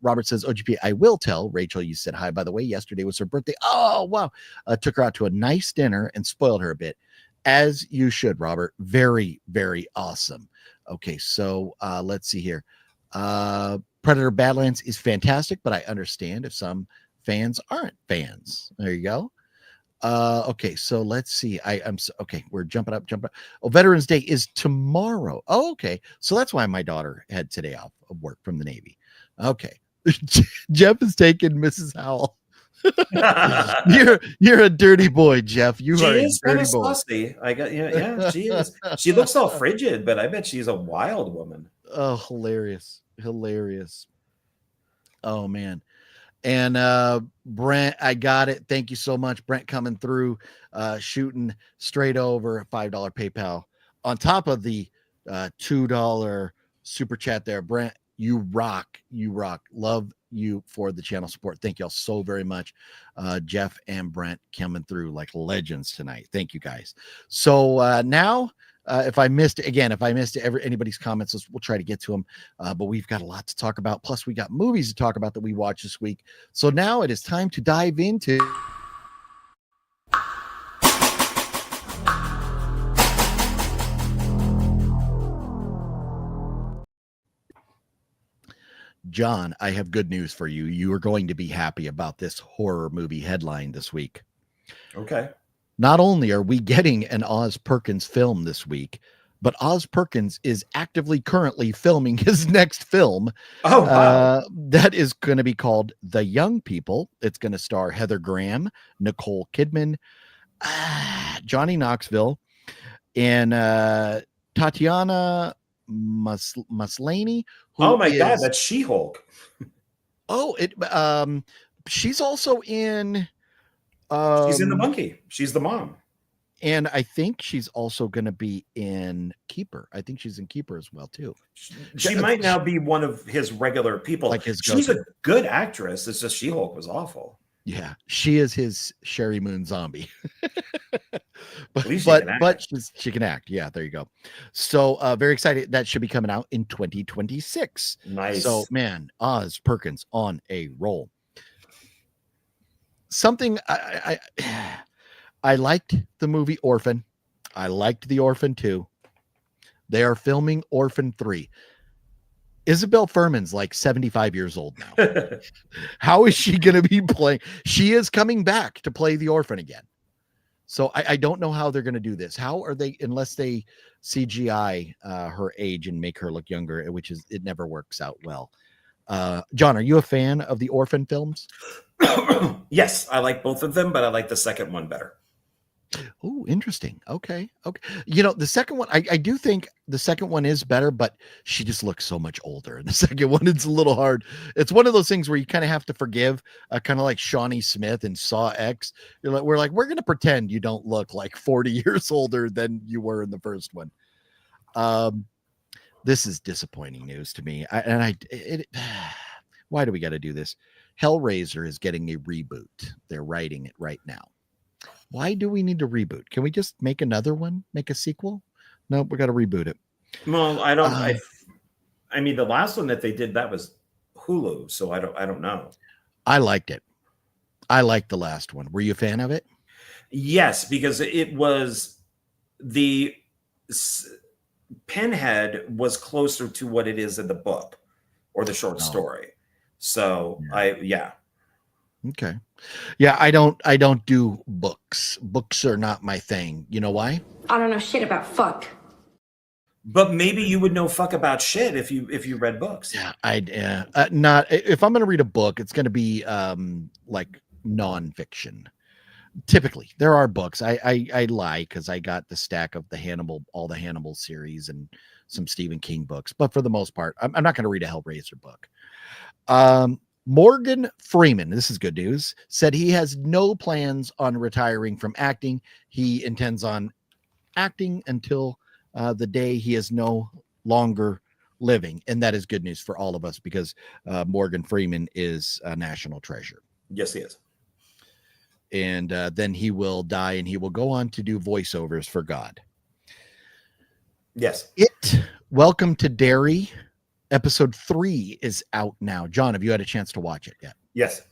Robert says, OGP, I will tell Rachel you said hi, by the way. Yesterday was her birthday. Oh, wow. Took her out to a nice dinner and spoiled her a bit. As you should, Robert. Very, very awesome. Okay, so let's see here. Predator Badlands is fantastic, but I understand if some fans aren't fans. There you go. Okay, so let's see. Okay, we're jumping up. Oh, Veterans Day is tomorrow. Oh, okay. So that's why my daughter had today off of work from the Navy. Okay. Jeff is taking Mrs. Howell. You're a dirty boy, Jeff. You are a dirty boy. Saucy. I got she is. She looks all frigid, but I bet she's a wild woman. Oh, hilarious. Oh man. And Brent, I got it. Thank you so much, Brent, coming through, shooting straight over $5 PayPal on top of the $2 super chat there. Brent, you rock. Love you for the channel support. Thank you all so very much. Jeff and Brent coming through like legends tonight. Thank you guys. So now, if I missed anybody's comments, we'll try to get to them. But we've got a lot to talk about. Plus, we got movies to talk about that we watched this week. So now it is time to dive into John. I have good news for you. You are going to be happy about this horror movie headline this week. Okay. Not only are we getting an Oz Perkins film this week, but Oz Perkins is actively currently filming his next film. Oh, wow. That is going to be called The Young People. It's going to star Heather Graham, Nicole Kidman, Johnny Knoxville, and Tatiana Maslany, Oh who my God, is that's She-Hulk. she's also in She's in The Monkey. She's the mom. and I think she's also going to be in Keeper. I think she's in Keeper as well too. She might now be one of his regular people. Like his She's a go-to. good actress. It's just She-Hulk was awful. Yeah, she is his Sherry Moon zombie. At least she can act. She can act. Yeah, there you go. So very excited. That should be coming out in 2026. Nice. So man, Oz Perkins on a roll. Something I liked the movie Orphan. I liked the Orphan 2. They are filming Orphan 3. Isabel Furman's like 75 years old now. How is she going to be playing? She is coming back to play the orphan again. So I don't know how they're going to do this. How are they, unless they CGI her age and make her look younger, which is, it never works out well. John, are you a fan of the Orphan films? Yes, I like both of them, but I like the second one better. Oh, interesting. Okay. You know, the second one, I do think the second one is better, but she just looks so much older. And the second one, it's a little hard. It's one of those things where you kind of have to forgive, kind of like Shawnee Smith in Saw X. We're going to pretend you don't look like 40 years older than you were in the first one. This is disappointing news to me. Why do we got to do this? Hellraiser is getting a reboot. They're writing it right now. Why do we need to reboot? Can we just make another one? Make a sequel? No, we got to reboot it. Well, I don't. I mean, the last one that they did, that was Hulu, so I don't know. I liked it. I liked the last one. Were you a fan of it? Yes, because it was the Pinhead was closer to what it is in the book or the short story. So yeah. Okay. Yeah, I don't do books. Books are not my thing. You know why? I don't know shit about fuck. But maybe you would know fuck about shit if you read books. Yeah, not if I'm going to read a book, it's going to be like nonfiction. Typically, there are books I like because I got the stack of all the Hannibal series and some Stephen King books. But for the most part, I'm not going to read a Hellraiser book. Morgan Freeman, this is good news, said he has no plans on retiring from acting. He intends on acting until the day he is no longer living. And that is good news for all of us because Morgan Freeman is a national treasure. Yes, he is. And then he will die and he will go on to do voiceovers for God. Yes. Welcome to Derry. Episode 3 is out now. John, have you had a chance to watch it yet? Yes.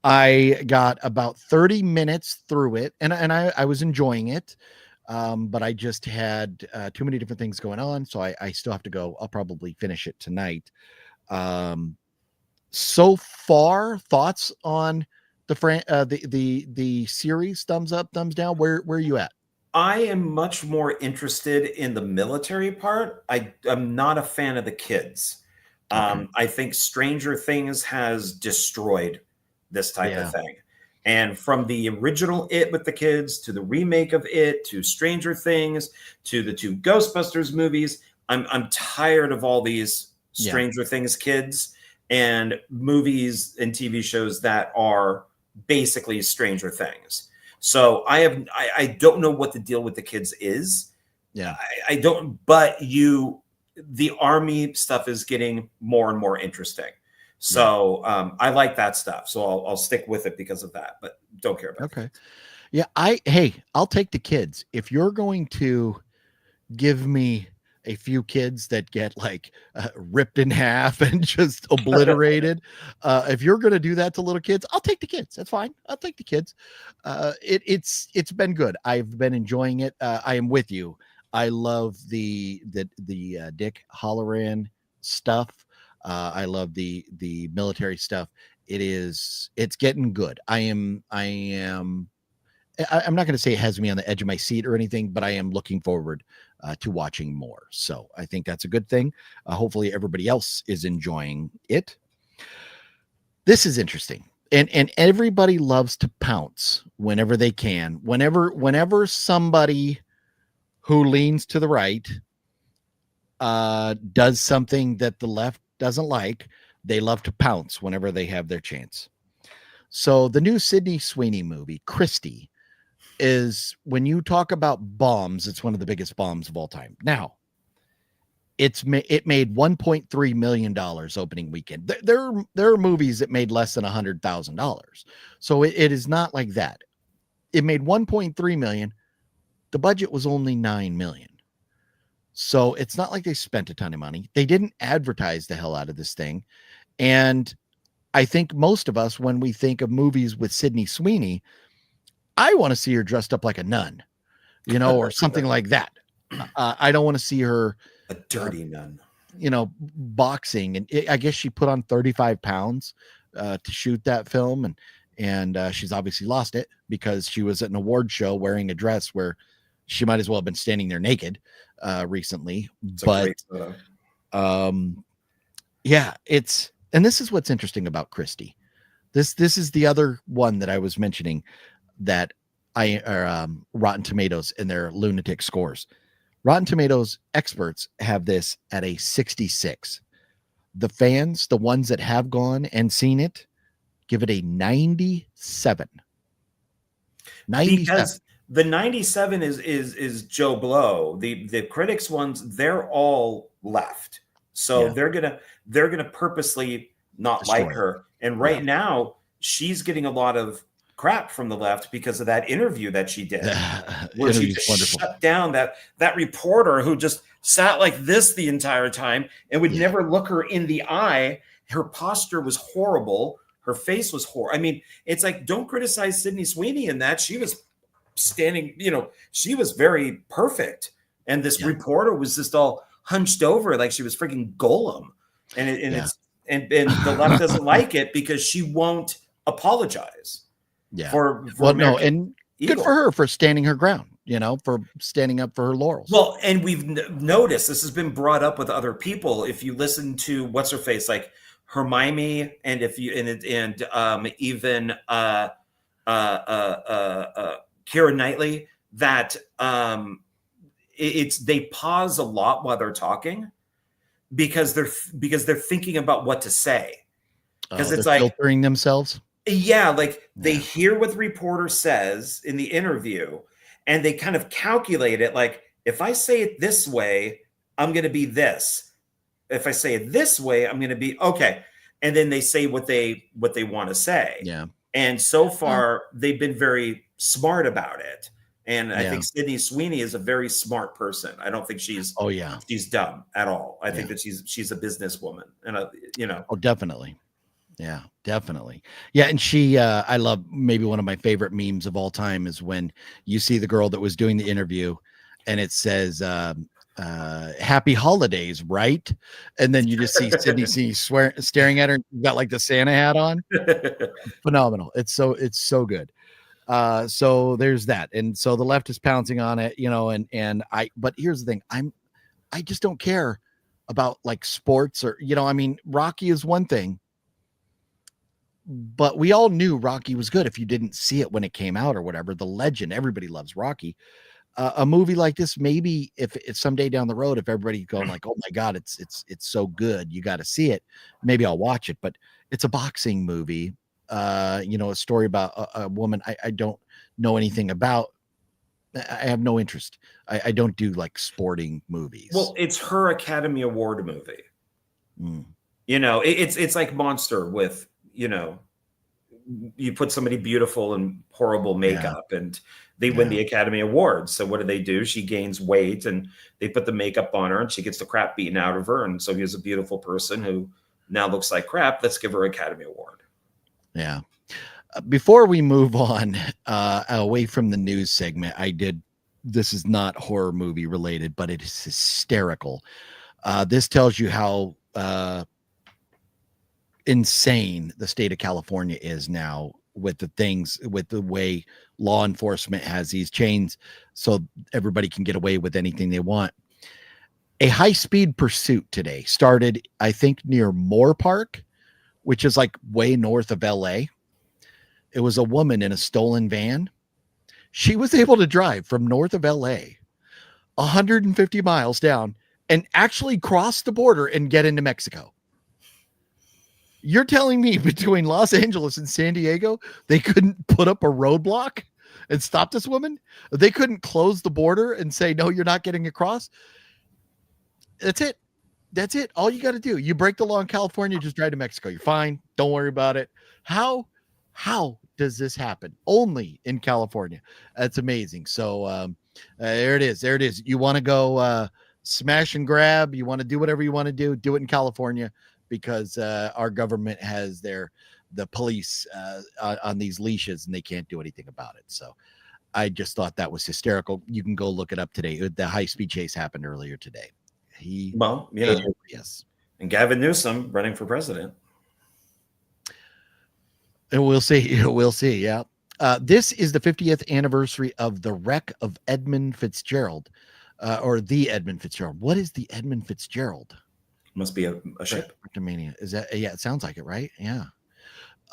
I got about 30 minutes through it and I was enjoying it. But I just had too many different things going on. So I still have to go. I'll probably finish it tonight. So far, thoughts on the series? Thumbs up, thumbs down. Where are you at? I am much more interested in the military part. I'm not a fan of the kids. Okay. I think Stranger Things has destroyed this type of thing. And from the original It with the kids to the remake of It to Stranger Things to the 2 Ghostbusters movies, I'm tired of all these Stranger Things kids and movies and TV shows that are basically Stranger Things. So I don't know what the deal with the kids is. Yeah, I don't. But the army stuff is getting more and more interesting. So I like that stuff. So I'll stick with it because of that. But don't care about. Okay. Yeah. I'll take the kids if you're going to give me a few kids that get like ripped in half and just obliterated. If you're going to do that to little kids, I'll take the kids. That's fine. I'll take the kids. It's been good. I've been enjoying it. I am with you. I love the Dick Halloran stuff. I love the military stuff. It's getting good. I am I'm not going to say it has me on the edge of my seat or anything, but I am looking forward to watching more. So I think that's a good thing. Hopefully everybody else is enjoying it. This is interesting. And everybody loves to pounce whenever they can. Whenever somebody who leans to the right does something that the left doesn't like, they love to pounce whenever they have their chance. So the new Sydney Sweeney movie, Christie, is, when you talk about bombs, it's one of the biggest bombs of all time. Now, it made $1.3 million opening weekend. There are movies that made less than $100,000. So it is not like that. It made 1.3 million. The budget was only 9 million. So it's not like they spent a ton of money. They didn't advertise the hell out of this thing. And I think most of us, when we think of movies with Sydney Sweeney, I want to see her dressed up like a nun, or something like that. I don't want to see her a dirty nun, boxing. And I guess she put on 35 pounds to shoot that film. And she's obviously lost it because she was at an award show wearing a dress where she might as well have been standing there naked recently. But yeah, and this is what's interesting about Christie. This is the other one that I was mentioning, that Rotten Tomatoes and their lunatic scores. Rotten Tomatoes experts have this at a 66. The fans, the ones that have gone and seen it, give it a 97. 97. Because the 97 is Joe Blow. The critics ones, they're all left. So they're gonna purposely not Destroy like her. And right now, she's getting a lot of crap from the left because of that interview that she did, where she shut down that reporter who just sat like this the entire time and would never look her in the eye. Her posture was horrible. Her face was horrible. I mean, it's like, don't criticize Sydney Sweeney in that. She was standing, she was very perfect. And this reporter was just all hunched over like she was freaking Golem. And the left doesn't like it because she won't apologize. Yeah. For no, and good for her for standing her ground, for standing up for her laurels. Well, and we've noticed this has been brought up with other people. If you listen to what's her face, like Hermione, and even Keira Knightley, that they pause a lot while they're talking because they're thinking about what to say, because it's like filtering themselves. Yeah, like they hear what the reporter says in the interview and they kind of calculate it. Like, if I say it this way, I'm going to be this. If I say it this way, I'm going to be okay. And then they say what they want to say. Yeah. And so far, they've been very smart about it. And I think Sydney Sweeney is a very smart person. I don't think she's she's dumb at all. I think that she's a businesswoman, and Oh, definitely. Yeah, definitely. Yeah. And she, I love, maybe one of my favorite memes of all time is when you see the girl that was doing the interview and it says, happy holidays, right? And then you just see Sydney staring at her and got like the Santa hat on. Phenomenal. It's so good. So there's that. And so the left is pouncing on it, but here's the thing. I just don't care about like sports or, Rocky is one thing. But we all knew Rocky was good if you didn't see it when it came out or whatever. The legend, everybody loves Rocky. A movie like this, maybe if it's someday down the road, if everybody's going like, oh my God, it's so good, you got to see it, maybe I'll watch it. But it's a boxing movie, a story about a woman I don't know anything about. I have no interest. I don't do like sporting movies. Well, it's her Academy Award movie. It's like Monster with, you put somebody beautiful in horrible makeup and they win the Academy Award. So what do? She gains weight and they put the makeup on her and she gets the crap beaten out of her. And so here's a beautiful person who now looks like crap. Let's give her Academy Award. Yeah. Before we move on away from the news segment, this is not horror movie related, but it is hysterical. This tells you how insane the state of California is now with the way law enforcement has these chains so everybody can get away with anything they want. A high-speed pursuit today started, I think, near Moore Park, which is like way north of LA. It was a woman in a stolen van. She was able to drive from north of LA 150 miles down and actually cross the border and get into Mexico. You're telling me between Los Angeles and San Diego, they couldn't put up a roadblock and stop this woman? They couldn't close the border and say, no, you're not getting across? That's it. That's it. All you got to do. You break the law in California, just drive to Mexico. You're fine. Don't worry about it. How does this happen? Only in California. That's amazing. So there it is. There it is. You want to go smash and grab. You want to do whatever you want to do it in California, because our government has the police on these leashes and they can't do anything about it. So I just thought that was hysterical. You can go look it up today. The high-speed chase happened earlier today. Yes. And Gavin Newsom running for president. And we'll see. We'll see. Yeah. This is the 50th anniversary of the wreck of Edmund Fitzgerald, or the Edmund Fitzgerald. What is the Edmund Fitzgerald? Must be a ship. Cryptomania. Is that? Yeah, it sounds like it, right? Yeah.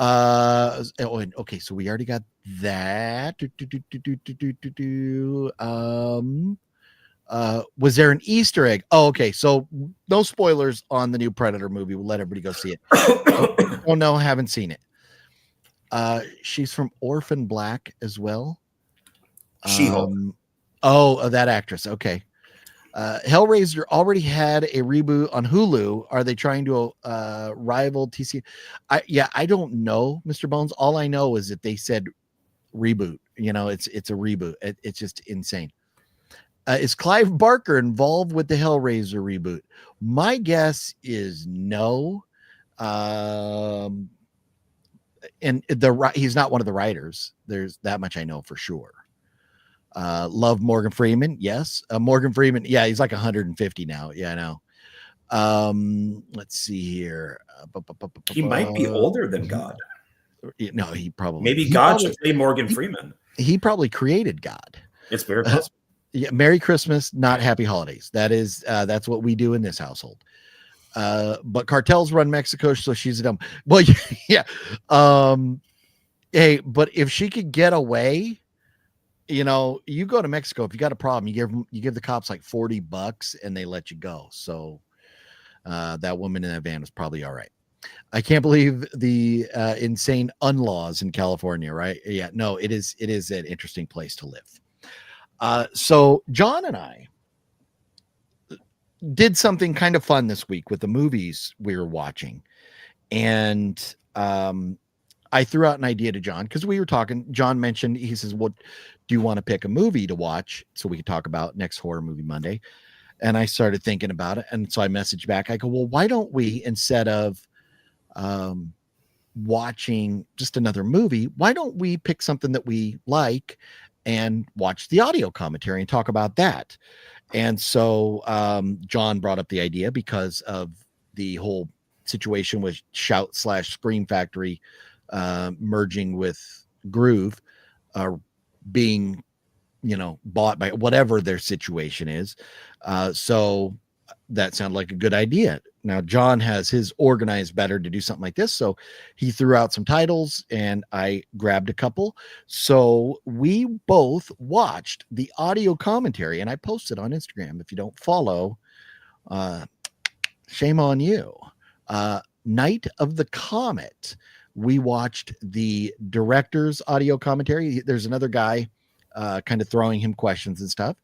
Okay, so we already got that. Was there an Easter egg? Oh, okay. So no spoilers on the new Predator movie. We'll let everybody go see it. Oh no, haven't seen it. She's from Orphan Black as well. She-Hulk. That actress. Okay. Hellraiser already had a reboot on Hulu. Are they trying to rival TC? I don't know, Mr. Bones. All I know is that they said reboot. You know, it's a reboot. It's just insane. Is Clive Barker involved with the Hellraiser reboot? My guess is no. And he's not one of the writers. There's that much I know for sure. Love Morgan Freeman. Yes. Morgan Freeman. Yeah. He's like 150 now. Yeah, I know. Let's see here. He might be older than God. No, he probably. Maybe God should play Morgan Freeman. He probably created God. It's very possible. Yeah. Merry Christmas, not Happy Holidays. That's what we do in this household. But cartels run Mexico, so she's a dumb. Well, yeah. Hey, but if she could get away, you go to Mexico. If you got a problem, you give the cops like $40 and they let you go. So that woman in that van was probably all right. I can't believe the insane unlaws in California, right? Yeah, no, it is an interesting place to live. So John and I did something kind of fun this week with the movies we were watching. And I threw out an idea to John because we were talking. John mentioned, he says, "What do you want to pick a movie to watch so we can talk about next Horror Movie Monday?" And I started thinking about it. And so I messaged back. I go, "Well, why don't we, instead of watching just another movie, why don't we pick something that we like and watch the audio commentary and talk about that?" And so John brought up the idea because of the whole situation with Shout/Scream Factory merging with Groove, being, bought by whatever their situation is. So that sounded like a good idea. Now, John has his organized better to do something like this. So he threw out some titles and I grabbed a couple. So we both watched the audio commentary and I posted on Instagram. If you don't follow, shame on you. Night of the Comet. We watched the director's audio commentary. There's another guy kind of throwing him questions and stuff.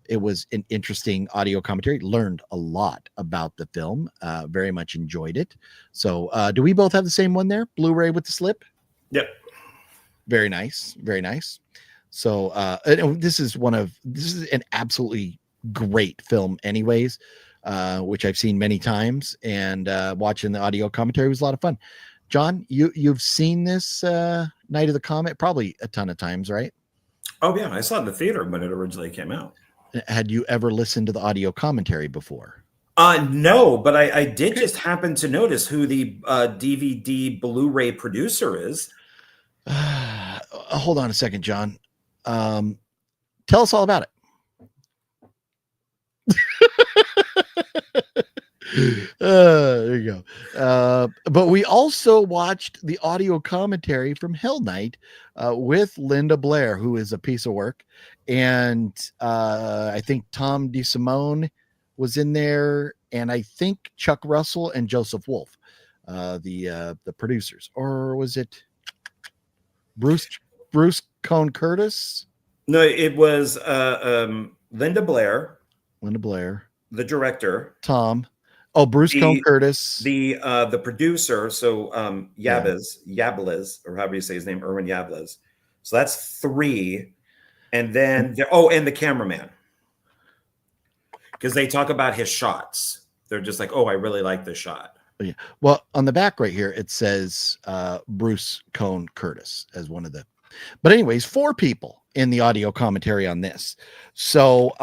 It was an interesting audio commentary. Learned a lot about the film. Very much enjoyed it. So do we both have the same one there? Blu-ray with the slip? Yep. Very nice. Very nice. So this is an absolutely great film anyways, which I've seen many times, and watching the audio commentary was a lot of fun. John, you've seen this Night of the Comet probably a ton of times, right? Oh yeah, I saw it in the theater when it originally came out. Had you ever listened to the audio commentary before? No, but I did just happen to notice who the DVD Blu-ray producer is. Hold on a second, John. Tell us all about it. There you go. But we also watched the audio commentary from Hell Night with Linda Blair, who is a piece of work, and I think Tom DeSimone was in there, and I think Chuck Russell and Joseph Wolf, the producers, or was it Bruce Cone Curtis? No, it was Linda Blair, the director, Tom. Oh, Bruce Cone Curtis, the producer. So Yeah. Yablez, or however you say his name, Erwin Yablez. So that's 3, and then and the cameraman, because they talk about his shots. They're just like, oh, I really like this shot. Yeah. Well, on the back right here, it says Bruce Cone Curtis as one of the. But anyways, 4 people in the audio commentary on this. So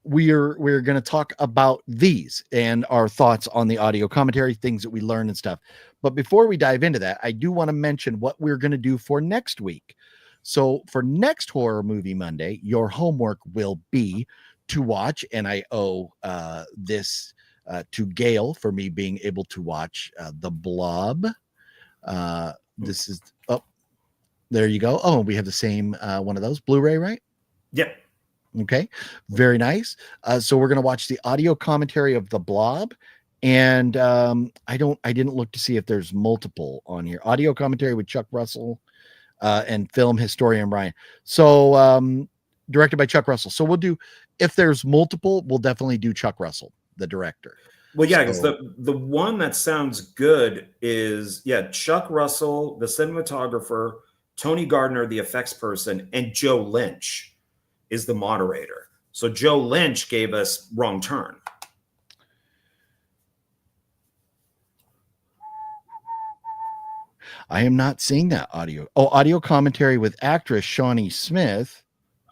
we're going to talk about these and our thoughts on the audio commentary, things that we learned and stuff. But before we dive into that, I do want to mention what we're going to do for next week. So for next Horror Movie Monday, your homework will be to watch, and I owe this to Gail for me being able to watch The Blob. This is, there you go. Oh, we have the same one of those, Blu-ray, right? Yep. Okay, very nice. So we're going to watch the audio commentary of The Blob, and I didn't look to see if there's multiple on here. Audio commentary with Chuck Russell and film historian Brian. So directed by Chuck Russell. So we'll do, if there's multiple, we'll definitely do Chuck Russell, the director. Well, yeah, because the one that sounds good is Chuck Russell, the cinematographer, Tony Gardner, the effects person, and Joe Lynch is the moderator. So Joe Lynch gave us Wrong Turn. I am not seeing that audio. Oh, audio commentary with actress Shawnee Smith.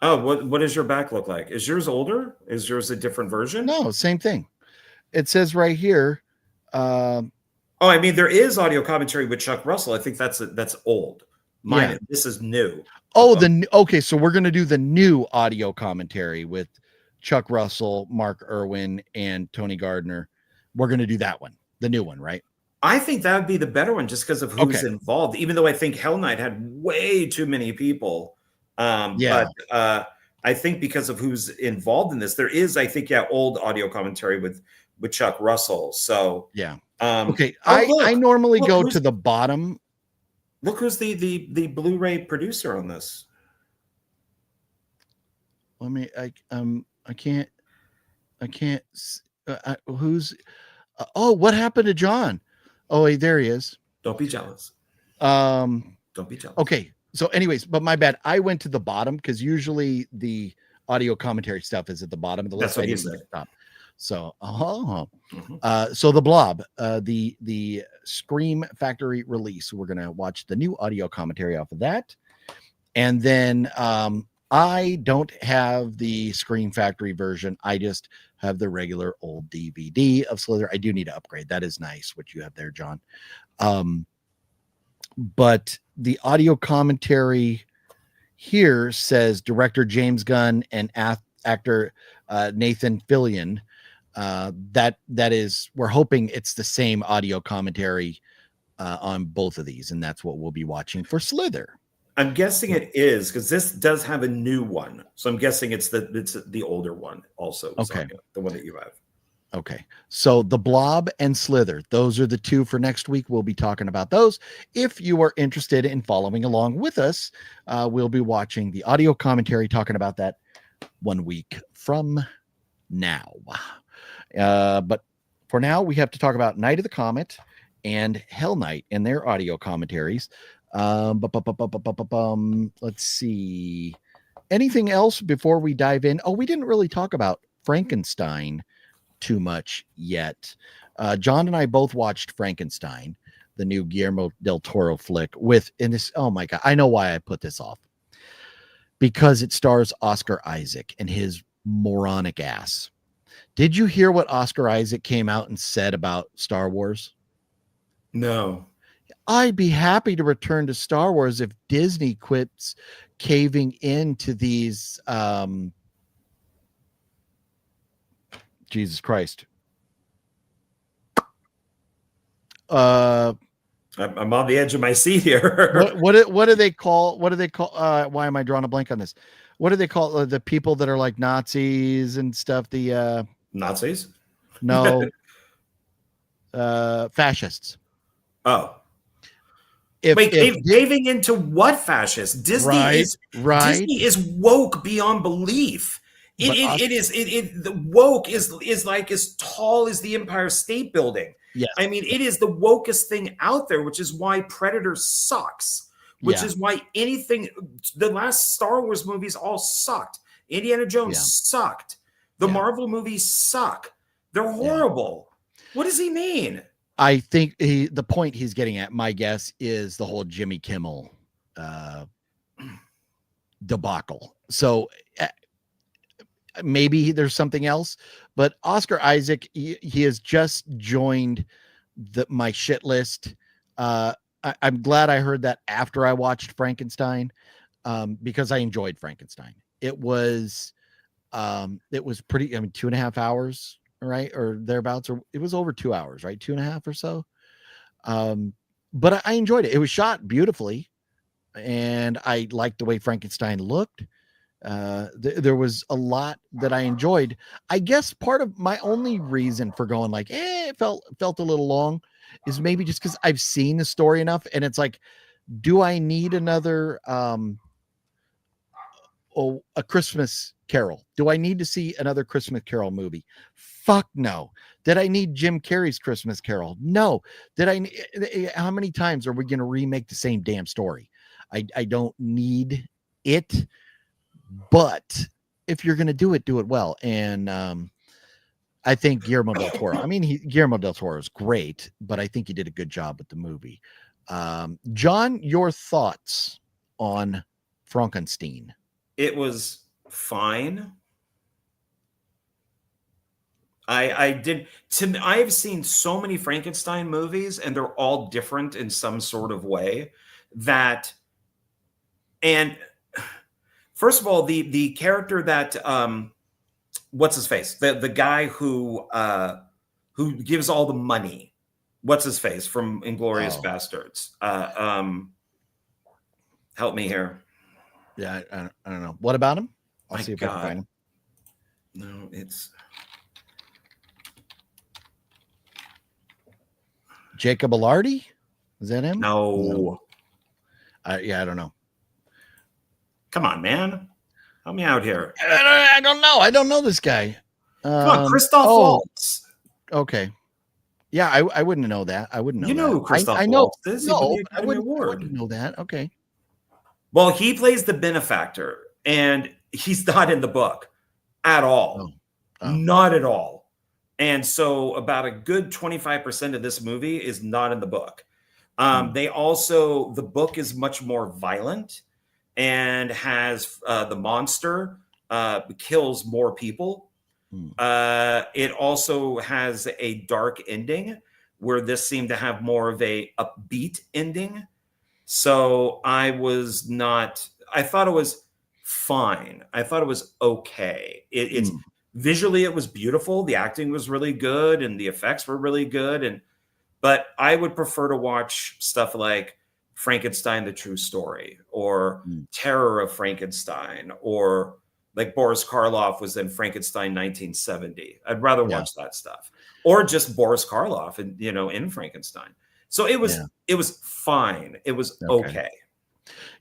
Oh, what does your back look like? Is yours older? Is yours a different version? No, same thing. It says right here. I mean, there is audio commentary with Chuck Russell. I think that's old. Mine, this is new. Oh, okay. So we're going to do the new audio commentary with Chuck Russell, Mark Irwin, and Tony Gardner. We're going to do that one, the new one, right? I think that would be the better one, just because of who's involved. Even though I think Hell Night had way too many people. But I think because of who's involved in this, there is, I think, old audio commentary with Chuck Russell. So okay. I normally go to the bottom. Look who's the Blu-ray producer on this. Let me. I can't. Who's? What happened to John? Oh, wait, there he is. Don't be jealous. Don't be jealous. Okay. So, anyways, but my bad. I went to the bottom because usually the audio commentary stuff is at the bottom of the list. That's what he said. Top. So, so The Blob, the Scream Factory release. We're gonna watch the new audio commentary off of that, and then I don't have the Scream Factory version. I just have the regular old DVD of Slither. I do need to upgrade. That is nice what you have there, John. But the audio commentary here says director James Gunn and actor Nathan Fillion. That is, we're hoping it's the same audio commentary on both of these, and that's what we'll be watching for Slither. I'm guessing it is, because this does have a new one, so I'm guessing it's the older one also. Okay, the one that you have. Okay, so The Blob and Slither, those are the two for next week. We'll be talking about those. If you are interested in following along with us, we'll be watching the audio commentary, talking about that 1 week from now. But for now, we have to talk about Night of the Comet and Hell Night and their audio commentaries. Let's see. Anything else before we dive in? Oh, we didn't really talk about Frankenstein too much yet. John and I both watched Frankenstein, the new Guillermo del Toro flick in this. Oh my God. I know why I put this off, because it stars Oscar Isaac and his moronic ass. Did you hear what Oscar Isaac came out and said about Star Wars? No. I'd be happy to return to Star Wars if Disney quits caving into these Jesus Christ. I'm on the edge of my seat here. What do they call why am I drawing a blank on this? What do they call the people that are like Nazis and stuff? The Nazis? no fascists. Oh. If Caving into what fascist? right. Disney is woke beyond belief. The woke is like as tall as the Empire State Building. Yes. I mean, it is the wokest thing out there, which is why Predator sucks. Which is why the last Star Wars movies all sucked. Indiana Jones sucked. The Marvel movies suck. They're horrible. What does he mean? I think the point he's getting at, my guess, is the whole Jimmy Kimmel debacle. So maybe there's something else, but Oscar Isaac, he has just joined my shit list. I'm glad I heard that after I watched Frankenstein, because I enjoyed Frankenstein. It was pretty, 2.5 hours, right? Or thereabouts, or it was over 2 hours, right? 2.5 or so. But I enjoyed it. It was shot beautifully, and I liked the way Frankenstein looked. There was a lot that I enjoyed. I guess part of my only reason for going like, it felt a little long is maybe just because I've seen the story enough, and it's like, do I need another a Christmas Carol? Do I need to see another Christmas Carol movie? Fuck no. Did I need Jim Carrey's Christmas Carol? No. How many times are we going to remake the same damn story? I don't need it, but if you're going to do it well. And I think Guillermo del Toro, Guillermo del Toro is great, but I think he did a good job with the movie. John, your thoughts on Frankenstein? It was fine. I've seen so many Frankenstein movies, and they're all different in some sort of way. And first of all, the character that what's his face? The guy who gives all the money. What's his face from Inglourious Bastards? Help me here. Yeah, I don't know. What about him? I'll see if I can find him. No, it's Jacob Elordi. Is that him? No. I don't know. Come on, man. Help me out here. I don't know. I don't know this guy. Come on, Christoph Waltz. Okay. Yeah, I wouldn't know that. I wouldn't know. You know who Christoph Waltz is? No, I wouldn't know that. Okay. Well, he plays the benefactor, and he's not in the book at all. Not at all. And so about a good 25% of this movie is not in the book. The book is much more violent and has the monster kills more people. It also has a dark ending, where this seemed to have more of a upbeat ending. So I thought it was fine. I thought it was okay. It's visually, it was beautiful. The acting was really good, and the effects were really good. But I would prefer to watch stuff like Frankenstein, the True Story, or Terror of Frankenstein, or like Boris Karloff was in Frankenstein 1970. I'd rather watch that stuff, or just Boris Karloff in Frankenstein. So it was fine. It was okay.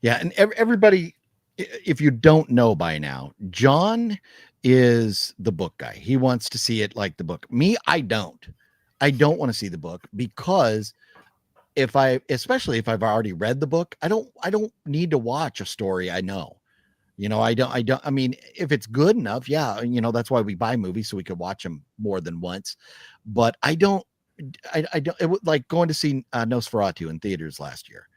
Yeah, and everybody, if you don't know by now, John is the book guy. He wants to see it like the book. Me, I don't want to see the book, because especially if I've already read the book, I don't need to watch a story I know. I mean, if it's good enough, that's why we buy movies, so we could watch them more than once. But I don't, it was like going to see Nosferatu in theaters last year.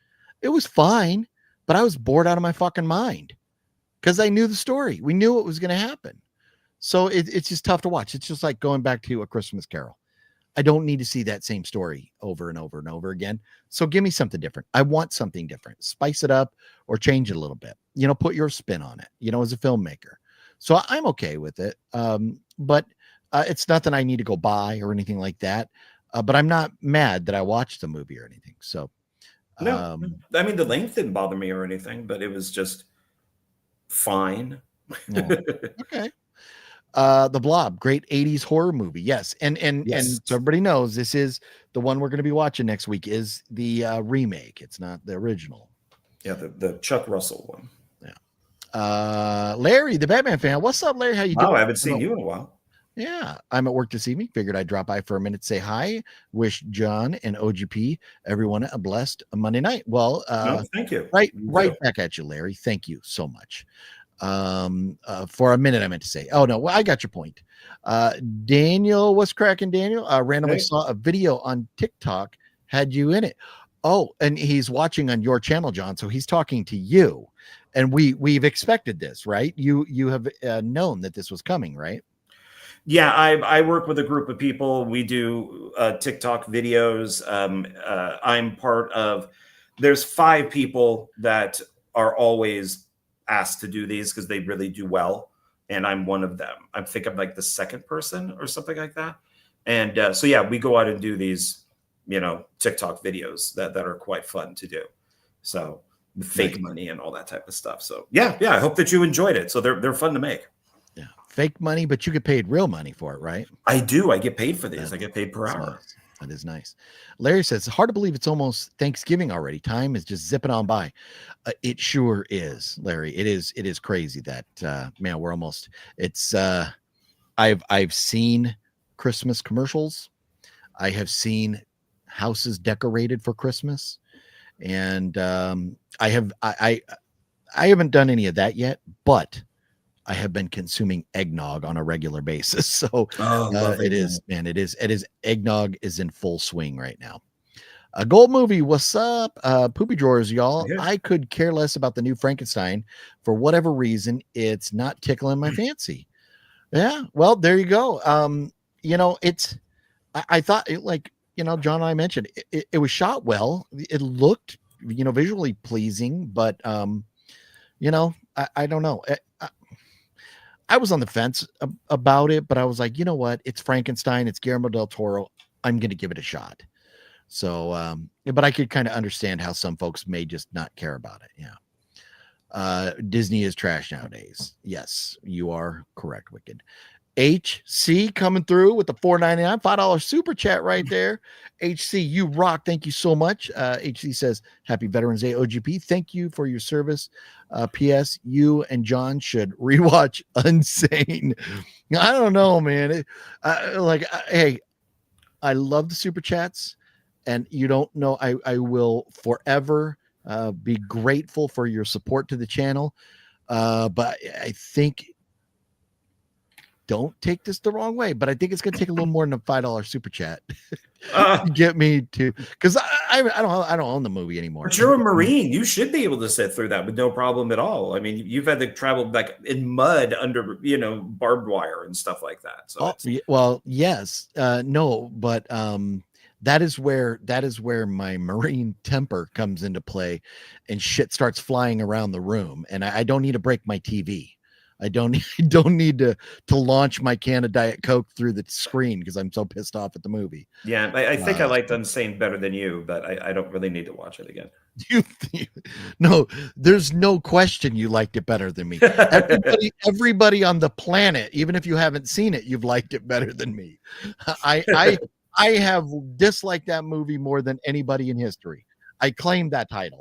It was fine, but I was bored out of my fucking mind because I knew the story. We knew what was going to happen. So it's just tough to watch. It's just like going back to A Christmas Carol. I don't need to see that same story over and over and over again. So give me something different. I want something different. Spice it up or change it a little bit. Put your spin on it, as a filmmaker. So I'm okay with it. But it's nothing I need to go buy or anything like that. But I'm not mad that I watched the movie or anything. So No, I mean, the length didn't bother me or anything, but it was just fine. no. Okay. The Blob, great 80s horror movie. Yes. And Yes. so everybody knows this is the one we're going to be watching next week is the remake. It's not the original. Yeah, the Chuck Russell one. Yeah. Larry, the Batman fan. What's up, Larry? How you doing? Wow, I haven't seen you in a while. Yeah, I'm at work this evening. Figured I'd drop by for a minute, say hi, wish John and OGP, everyone a blessed Monday night. Well, No, thank you. right You too. back at you, Larry. Thank you so much. For a minute I meant to say, oh no, well, I got your point. Daniel, what's cracking, Daniel? Randomly Hey. saw a video on TikTok had you in it. Oh, and he's watching on your channel, John, so he's talking to you, and we've expected this, right? You have known that this was coming, right? Yeah, I work with a group of people. We do TikTok videos. I'm part of. There's 5 people that are always asked to do these because they really do well, and I'm one of them. I think I'm like the second person or something like that. And so yeah, we go out and do these, TikTok videos that are quite fun to do. So fake money and all that type of stuff. So yeah, I hope that you enjoyed it. So they're fun to make. Yeah, fake money, but you get paid real money for it, right? I do. I get paid for these. I get paid per hour. Nice. That is nice. Larry says it's hard to believe it's almost Thanksgiving already. Time is just zipping on by. It sure is, Larry. It is crazy that man, we're almost. It's I've seen Christmas commercials. I have seen houses decorated for Christmas, and I haven't done any of that yet, but I have been consuming eggnog on a regular basis. So it is, man, it is eggnog is in full swing right now. A Gold Movie, what's up? Poopy drawers, y'all. Yeah. I could care less about the new Frankenstein for whatever reason. It's not tickling my fancy. Yeah, well, there you go. I thought John and I mentioned it was shot well. It looked, visually pleasing, but I don't know. I was on the fence about it, but I was like, you know what? It's Frankenstein. It's Guillermo del Toro. I'm going to give it a shot. So, but I could kind of understand how some folks may just not care about it. Yeah. Disney is trash nowadays. Yes, you are correct, Wicked. HC coming through with the $4.99 $5 super chat right there. HC, you rock. Thank you so much. HC says, Happy Veterans Day, OGP. Thank you for your service. P.S. You and John should rewatch Unsane. I don't know, man. Hey, I love the super chats, and you don't know. I will forever be grateful for your support to the channel. But I think. Don't take this the wrong way, but I think it's going to take a little more than a $5 super chat to get me to, because I don't own the movie anymore. But you're a Marine. You should be able to sit through that with no problem at all. I mean, you've had to travel like in mud under, barbed wire and stuff like that. So well, yes, no, but that is where my Marine temper comes into play, and shit starts flying around the room, and I don't need to break my TV. I don't need to launch my can of Diet Coke through the screen because I'm so pissed off at the movie. Yeah, I think I liked Unsane better than you, but I don't really need to watch it again. No, there's no question you liked it better than me. Everybody on the planet, even if you haven't seen it, you've liked it better than me. I have disliked that movie more than anybody in history. I claim that title.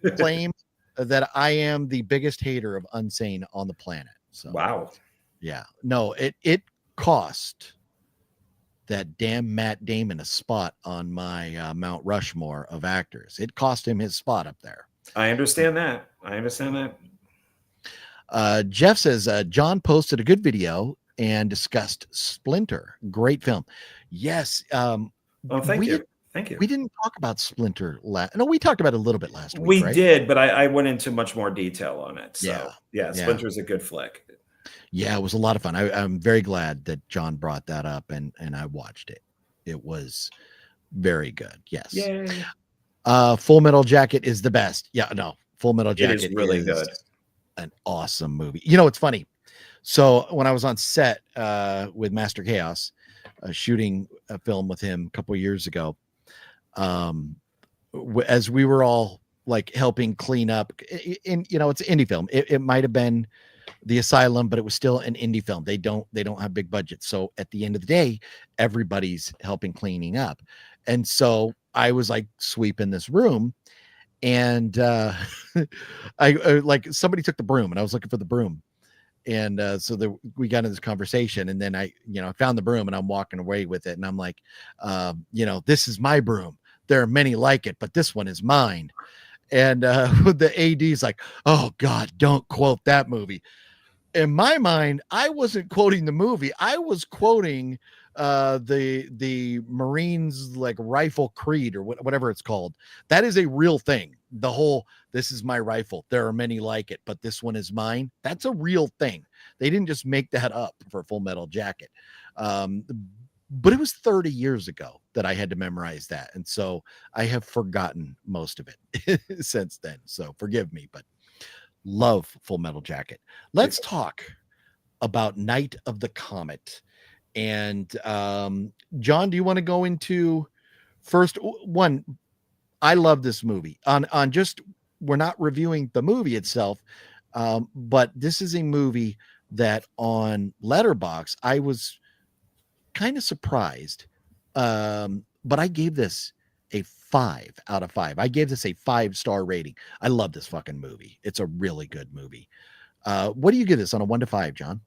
I claim that I am the biggest hater of Unsane on the planet. So wow. Yeah. No, it cost that damn Matt Damon a spot on my Mount Rushmore of actors. It cost him his spot up there. I understand that. Jeff says John posted a good video and discussed Splinter. Great film. Yes. Thank you. Thank you. We didn't talk about Splinter No, we talked about it a little bit last week. We right? did, but I went into much more detail on it. So yeah, Splinter's a good flick. Yeah, it was a lot of fun. I'm very glad that John brought that up and I watched it. It was very good. Yes. Yay. Full Metal Jacket is the best. Yeah, no. Full Metal It is Jacket really is good. an awesome movie. You know, it's funny. So when I was on set with Master Chaos, shooting a film with him a couple of years ago, as we were all like helping clean up, in you know, it's an indie film. It might have been The Asylum, but it was still an indie film. They don't have big budgets. So at the end of the day, everybody's helping cleaning up. And so I was like sweeping this room, and I like somebody took the broom, and I was looking for the broom. And we got into this conversation, and then I found the broom, and I'm walking away with it, and I'm like, this is my broom. There are many like it, but this one is mine. And the AD's like, oh God, don't quote that movie. In my mind, I wasn't quoting the movie. I was quoting the Marines like rifle creed or whatever it's called. That is a real thing. The whole "this is my rifle. There are many like it, but this one is mine." That's a real thing. They didn't just make that up for Full Metal Jacket. But it was 30 years ago that I had to memorize that, and so I have forgotten most of it since then. So forgive me, but love Full Metal Jacket. Let's talk about Night of the Comet. And John, do you want to go into first one? I love this movie. On just, we're not reviewing the movie itself, but this is a movie that on Letterboxd I was kind of surprised, but I gave this a 5 out of 5. I gave this a 5-star rating. I love this fucking movie. It's a really good movie. What do you give this on a 1 to 5, John?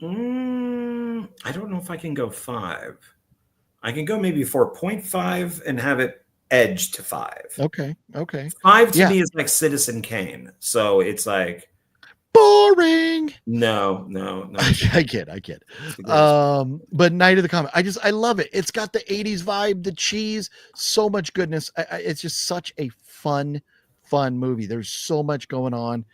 I don't know if I can go 5. I can go maybe 4.5 and have it edge to 5. Okay. 5 to me is like Citizen Kane. So it's like boring. No. I get. But Night of the Comet, I love it. It's got the 80s vibe, the cheese, so much goodness. It's just such a fun movie. There's so much going on.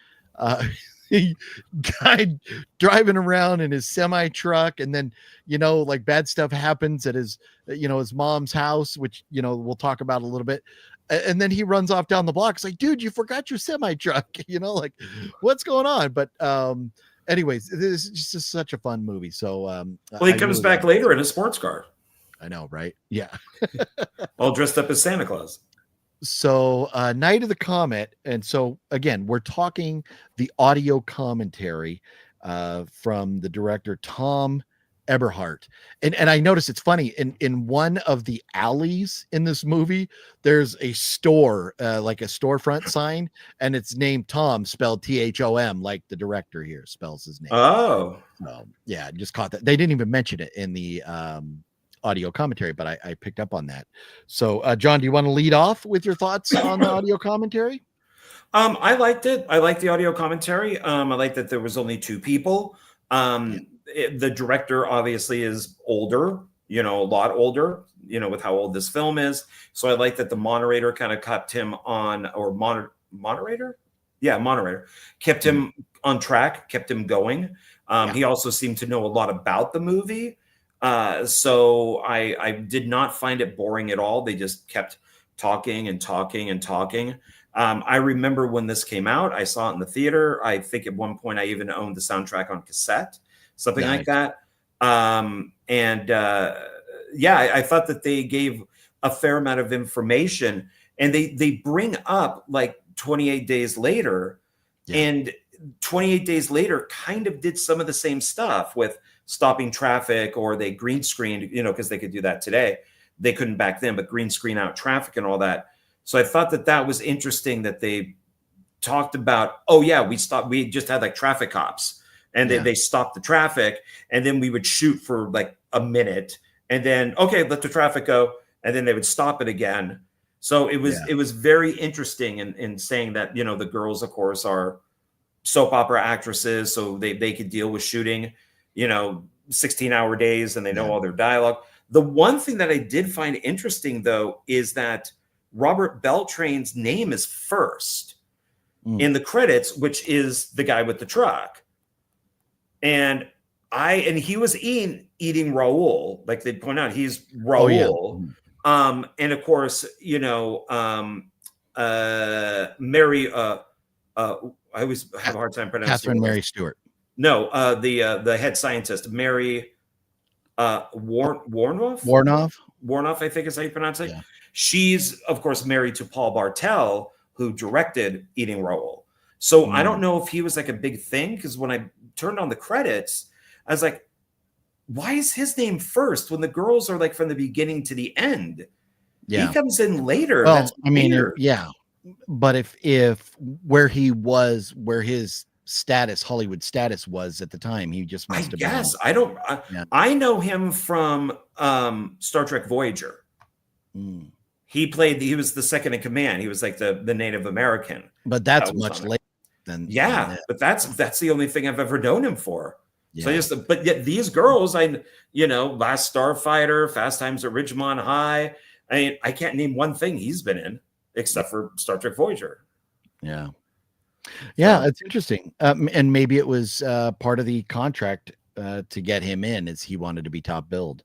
Guy driving around in his semi truck, and then like bad stuff happens at his his mom's house, which we'll talk about a little bit. And then he runs off down the block. It's like, dude, you forgot your semi truck. Like, what's going on? But anyways, this is just such a fun movie. So he comes back later in a sports car. I know, right? Yeah. All dressed up as Santa Claus. So Night of the Comet. And so again, we're talking the audio commentary from the director Tom Eberhardt. And I noticed it's funny, in one of the alleys in this movie, there's a store, like a storefront sign, and it's named Tom, spelled THOM, like the director here spells his name. Oh, yeah, just caught that. They didn't even mention it in the audio commentary, but I picked up on that. So John, do you want to lead off with your thoughts on the audio commentary? I liked it. I liked the audio commentary. I liked that there was only 2 people. The director obviously is older, a lot older, with how old this film is. So I like that the moderator kind of kept him on, or moderator? Yeah, moderator. Kept him on track, kept him going. He also seemed to know a lot about the movie. So I did not find it boring at all. They just kept talking and talking and talking. I remember when this came out, I saw it in the theater. I think at one point I even owned the soundtrack on cassette, something like that. I thought that they gave a fair amount of information, and they bring up like 28 Days Later, and 28 Days Later kind of did some of the same stuff with stopping traffic, or they green screened, because they could do that today. They couldn't back then, but green screen out traffic and all that. So I thought that was interesting that they talked about, we just had like traffic cops, and they stopped the traffic, and then we would shoot for like a minute, and then, okay, let the traffic go. And then they would stop it again. So it was very interesting in saying that, the girls, of course, are soap opera actresses. So they could deal with shooting, 16-hour days, and they know all their dialogue. The one thing that I did find interesting, though, is that Robert Beltrane's name is first in the credits, which is the guy with the truck. And and he was eating Raul, like they point out, he's Oh yeah. Raul. And of course, Mary, I always have a hard time pronouncing Catherine her. Mary Stewart. No, the head scientist, Mary Warnoff. Warnoff. I think is how you pronounce it. Yeah. She's of course married to Paul Bartel, who directed Eating Raoul. So I don't know if he was like a big thing, because when I turned on the credits, I was like, why is his name first when the girls are like from the beginning to the end? Yeah. He comes in later. Well, That's weird. yeah. But if where his status, Hollywood status was at the time, he just must have guess been. I know him from Star Trek Voyager. He was the second in command. He was like the Native American. But that's much later than but that's the only thing I've ever known him for. Yeah. So but yet these girls, Last Starfighter, Fast Times at Ridgemont High. I mean, I can't name one thing he's been in except for Star Trek Voyager. Yeah. Yeah, it's interesting. And maybe it was part of the contract to get him in, as he wanted to be top billed.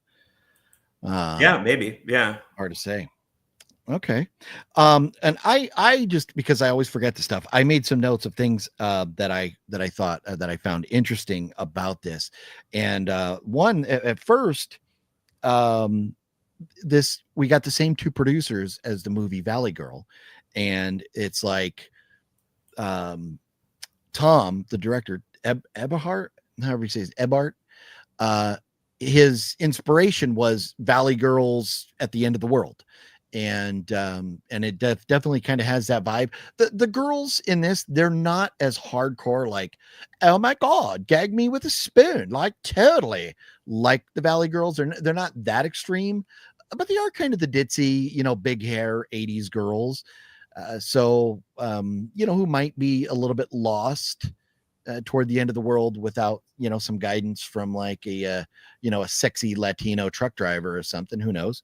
Yeah, maybe. Yeah. Hard to say. Okay. And I just, because I always forget the stuff, I made some notes of things that I thought that I found interesting about this. And one, at first, we got the same two producers as the movie Valley Girl, and it's like Tom, the director, Eberhard, however he says Ebart, his inspiration was Valley Girls at the End of the World. And it definitely kind of has that vibe. The girls in this, they're not as hardcore, like, oh my God, gag me with a spoon, like totally like the Valley Girls. They're not that extreme, but they are kind of the ditzy, big hair 80s girls. Who might be a little bit lost toward the end of the world without, some guidance from like a sexy Latino truck driver or something, who knows?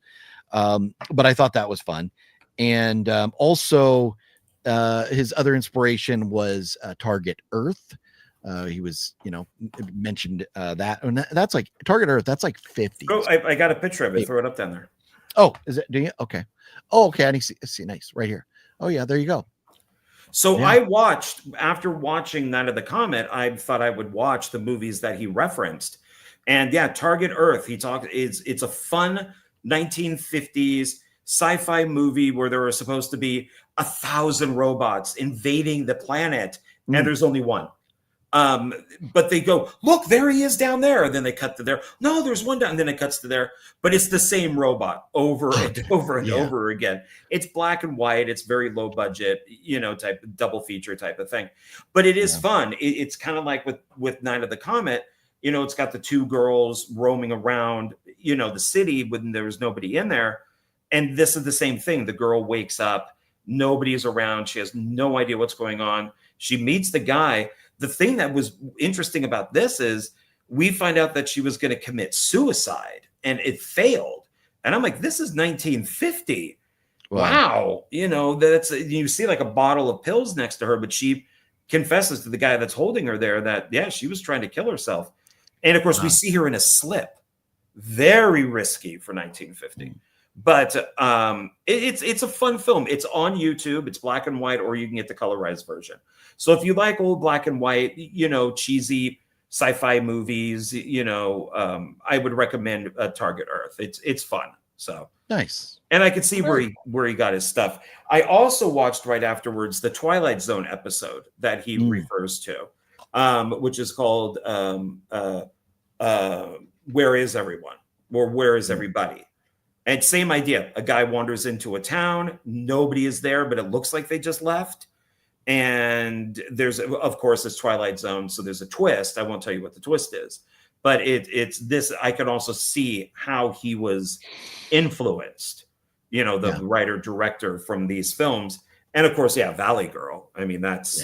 But I thought that was fun. And also his other inspiration was Target Earth. He was, mentioned that. And that's like Target Earth. That's like 50. Oh, I got a picture of it. Throw it up down there. Oh, is it? Do you? Okay. Oh, okay. I see. Nice. Right here. Oh, yeah. There you go. So I after watching Night of the Comet, I thought I would watch the movies that he referenced. And yeah, Target Earth, it's a fun 1950s sci-fi movie where there are supposed to be 1,000 robots invading the planet, and there's only one. But they go, look, there he is down there. And then they cut to there. No, there's one down. And then it cuts to there. But it's the same robot over and over and over again. It's black and white. It's very low budget, type double feature type of thing. But it is fun. It's kind of like with Night of the Comet. It's got the two girls roaming around, the city when there was nobody in there. And this is the same thing. The girl wakes up. Nobody is around. She has no idea what's going on. She meets the guy. The thing that was interesting about this is we find out that she was going to commit suicide, and it failed. And I'm like, this is 1950. Wow. You see like a bottle of pills next to her, but she confesses to the guy that's holding her there that, yeah, she was trying to kill herself. And of course, we see her in a slip. Very risky for 1950. But it's a fun film. It's on YouTube. It's black and white, or you can get the colorized version. So if you like old black and white, cheesy sci-fi movies, I would recommend Target Earth. It's fun. So nice. And I could see where he got his stuff. I also watched right afterwards the Twilight Zone episode that he refers to, which is called Where Is Everyone? Or Where Is Everybody? And same idea. A guy wanders into a town. Nobody is there, but it looks like they just left. And there's, of course, this Twilight Zone. So there's a twist. I won't tell you what the twist is. But it's this. I can also see how he was influenced, the writer-director from these films. And, of course, Valley Girl. I mean, that's,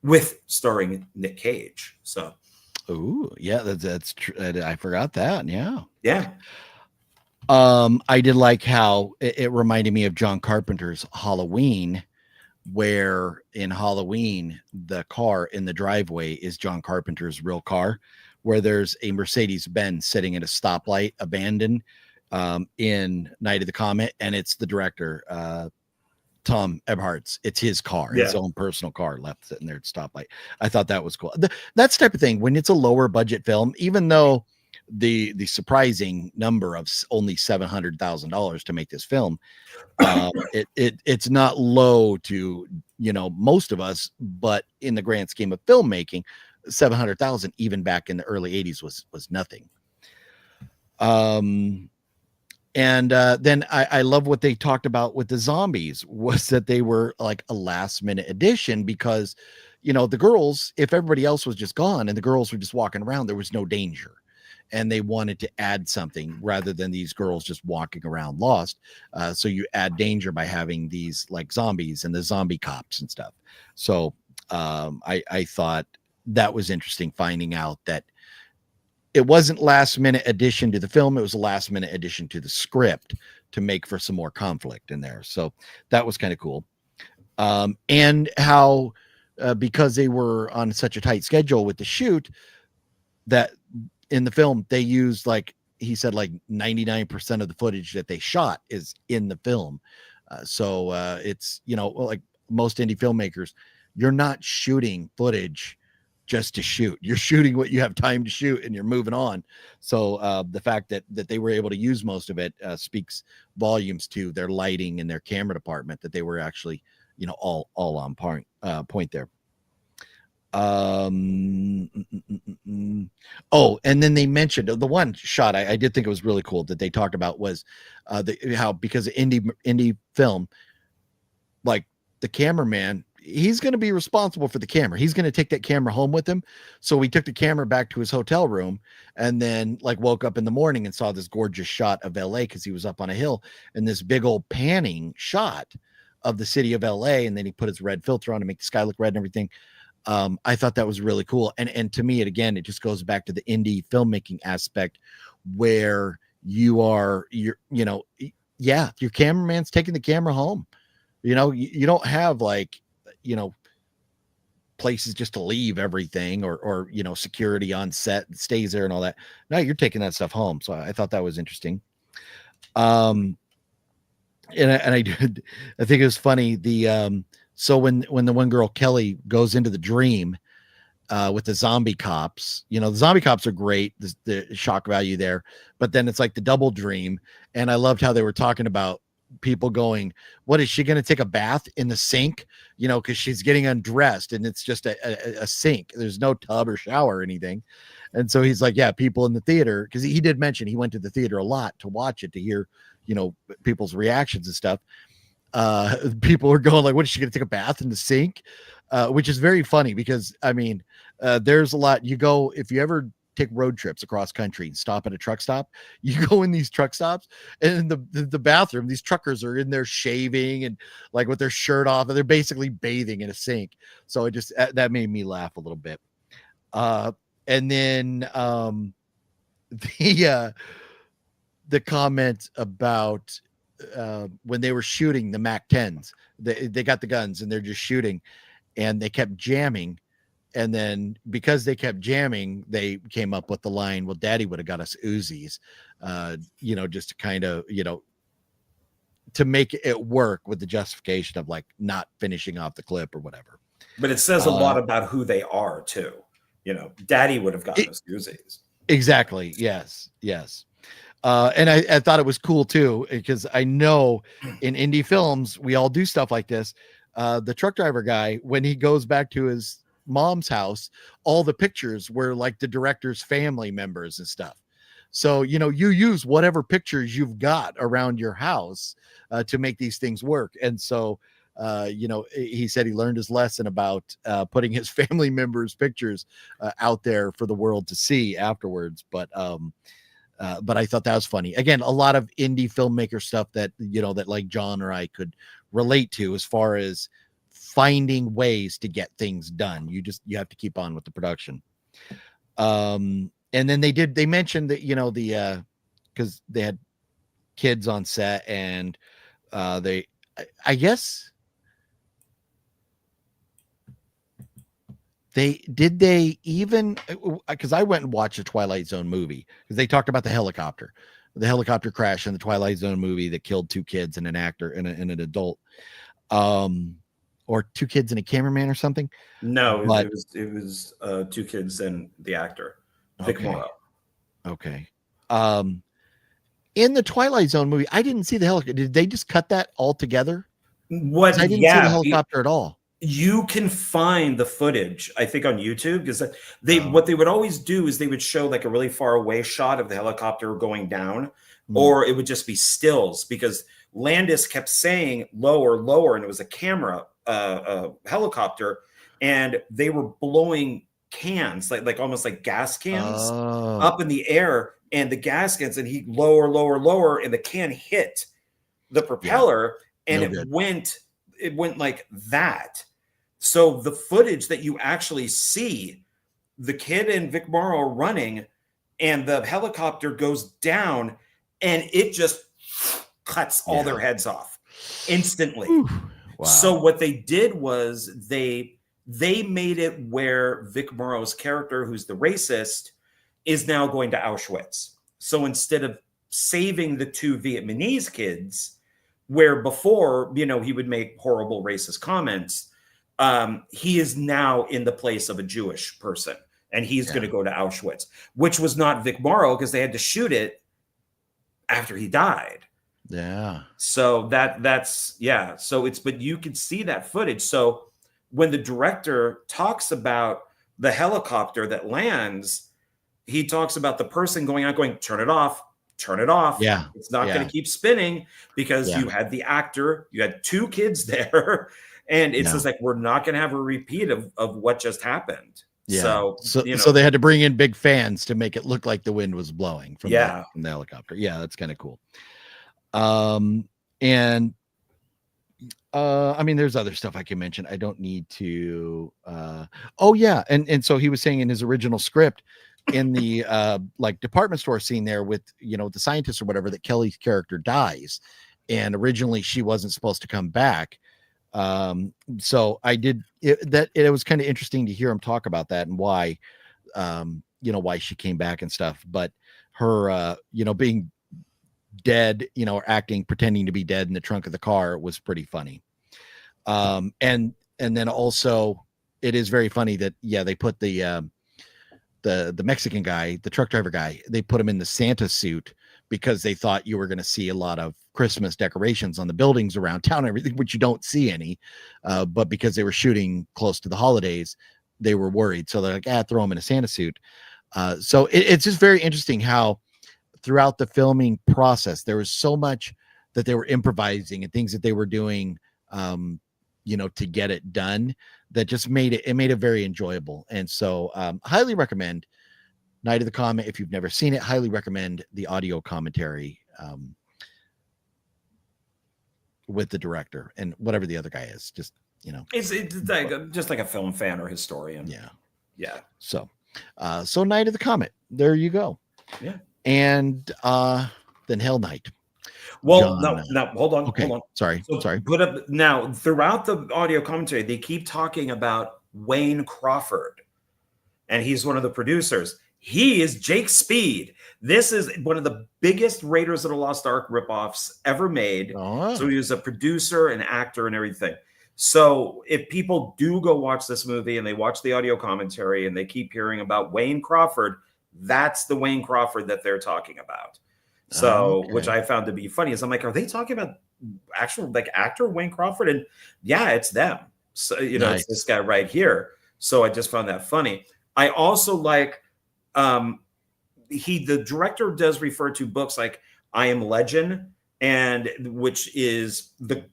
with starring Nick Cage. So. Oh, yeah, that's true. I forgot that. Yeah. Yeah. I did like how it reminded me of John Carpenter's Halloween, where in Halloween, the car in the driveway is John Carpenter's real car, where there's a Mercedes-Benz sitting at a stoplight, abandoned, in Night of the Comet, and it's the director, Tom Ebhart's. It's his car, his own personal car, left sitting there at stoplight. I thought that was cool. That's the type of thing when it's a lower budget film, even though the surprising number of only $700,000 to make this film, it's not low to, you know, most of us, but in the grand scheme of filmmaking, 700,000 even back in the early 80s was nothing. And then I love what they talked about with the zombies was that they were like a last minute addition because, you know, the girls, if everybody else was just gone and the girls were just walking around, there was no danger. And they wanted to add something rather than these girls just walking around lost. So you add danger by having these like zombies and the zombie cops and stuff. So I thought that was interesting, finding out that it wasn't last minute addition to the film. It was a last minute addition to the script to make for some more conflict in there. So that was kind of cool. And how, because they were on such a tight schedule with the shoot, that in the film, they used, like he said, like 99% of the footage that they shot is in the film. So it's, you know, like most indie filmmakers, you're not shooting footage just to shoot. You're shooting what you have time to shoot and you're moving on. So the fact that they were able to use most of it speaks volumes to their lighting and their camera department, that they were actually, you know, all on point there. Oh, and then they mentioned the one shot I did think it was really cool that they talked about was how, because of indie film, like the cameraman, he's going to be responsible for the camera. He's going to take that camera home with him. So we took the camera back to his hotel room and then like woke up in the morning and saw this gorgeous shot of LA because he was up on a hill, and this big old panning shot of the city of LA. And then he put his red filter on to make the sky look red and everything. I thought that was really cool. And to me, it just goes back to the indie filmmaking aspect where your cameraman's taking the camera home. You know, you don't have like, you know, places just to leave everything or, you know, security on set stays there and all that. No, you're taking that stuff home. So I thought that was interesting. And I think it was funny. So when the one girl, Kelly, goes into the dream with the zombie cops, you know, the zombie cops are great, the shock value there, but then it's like the double dream. And I loved how they were talking about people going, what is she going to take a bath in the sink? You know, because she's getting undressed and it's just a sink. There's no tub or shower or anything. And so he's like, yeah, people in the theater, because he did mention he went to the theater a lot to watch it, to hear, you know, people's reactions and stuff. People were going like, what is she going to take a bath in the sink? Which is very funny because, I mean, there's a lot. You go, if you ever take road trips across country and stop at a truck stop, you go in these truck stops and in the bathroom, these truckers are in there shaving and like with their shirt off, and they're basically bathing in a sink. So it just, that made me laugh a little bit. And then the comment about when they were shooting the Mac 10s, they got the guns and they're just shooting and they kept jamming. And then because they kept jamming, they came up with the line, well, Daddy would have got us Uzis, you know, just to kind of, you know, to make it work with the justification of like not finishing off the clip or whatever. But it says a lot about who they are too. You know, Daddy would have gotten us Uzis. Exactly. Yes. And I thought it was cool too, because I know in indie films, we all do stuff like this. The truck driver guy, when he goes back to his mom's house, all the pictures were like the director's family members and stuff. So, you know, you use whatever pictures you've got around your house to make these things work. And so, you know, he said he learned his lesson about putting his family members' pictures out there for the world to see afterwards. But I thought that was funny. Again, a lot of indie filmmaker stuff that, you know, that like John or I could relate to as far as finding ways to get things done. You have to keep on with the production. And then they mentioned that, you know, because they had kids on set and I guess They even, because I went and watched a Twilight Zone movie because they talked about the helicopter crash in the Twilight Zone movie that killed 2 kids and an actor and an adult, or 2 kids and a cameraman or something. No, But it was 2 kids and the actor, Vic okay, Morrow. okay. In the Twilight Zone movie, I didn't see the helicopter. Did they just cut that all together? What? I didn't see the helicopter at all. You can find the footage, I think, on YouTube, because Oh. what they would always do is they would show like a really far away shot of the helicopter going down, Mm. or it would just be stills because Landis kept saying lower, lower, and it was a camera helicopter, and they were blowing cans like almost like gas cans Oh. up in the air, and the gas cans, and he lower, lower, lower, and the can hit the propeller, and No it good. went like that. So the footage that you actually see, the kid and Vic Morrow are running, and the helicopter goes down, and it just cuts all their heads off instantly. Whew. Wow. So what they did was they made it where Vic Morrow's character, who's the racist, is now going to Auschwitz. So instead of saving the 2 Vietnamese kids, where before, he would make horrible racist comments, he is now in the place of a Jewish person, and he's going to go to Auschwitz, which was not Vic Morrow because they had to shoot it after he died. Yeah. So that's So but you can see that footage. So when the director talks about the helicopter that lands, he talks about the person going out, going, turn it off. Yeah. It's not going to keep spinning because you had the actor, you had 2 kids there. And it's just like, we're not going to have a repeat of what just happened. Yeah. So they had to bring in big fans to make it look like the wind was blowing from the helicopter. Yeah, that's kind of cool. And I mean, there's other stuff I can mention. I don't need to. And so he was saying in his original script, in the like department store scene there with the scientist or whatever, that Kelly's character dies, and originally she wasn't supposed to come back. So it was kind of interesting to hear him talk about that and why why she came back and stuff. But her being dead, or pretending to be dead in the trunk of the car was pretty funny. And then also it is very funny that they put the Mexican guy, the truck driver guy, they put him in the Santa suit because they thought you were going to see a lot of Christmas decorations on the buildings around town and everything, which you don't see any. But because they were shooting close to the holidays, they were worried. So they're like, throw him in a Santa suit. So it's just very interesting how throughout the filming process, there was so much that they were improvising and things that they were doing, to get it done, that just made it very enjoyable. And so highly recommend Night of the Comet. If you've never seen it, highly recommend the audio commentary with the director and whatever the other guy is. Just, it's like, just like a film fan or historian. Yeah. So Night of the Comet, there you go. Yeah. And then Hell Night. Well, John, no, hold on. Okay. Hold on. Sorry. Put up now throughout the audio commentary, they keep talking about Wayne Crawford, and he's one of the producers. He is Jake Speed. This is one of the biggest Raiders of the Lost Ark ripoffs ever made. Oh. So he was a producer and actor and everything. So if people do go watch this movie and they watch the audio commentary and they keep hearing about Wayne Crawford, that's the Wayne Crawford that they're talking about. So, which I found to be funny is I'm like, are they talking about actual like actor Wayne Crawford? And yeah, it's them. So, Nice. It's this guy right here. So I just found that funny. I also like, the director does refer to books like I Am Legend, and which is the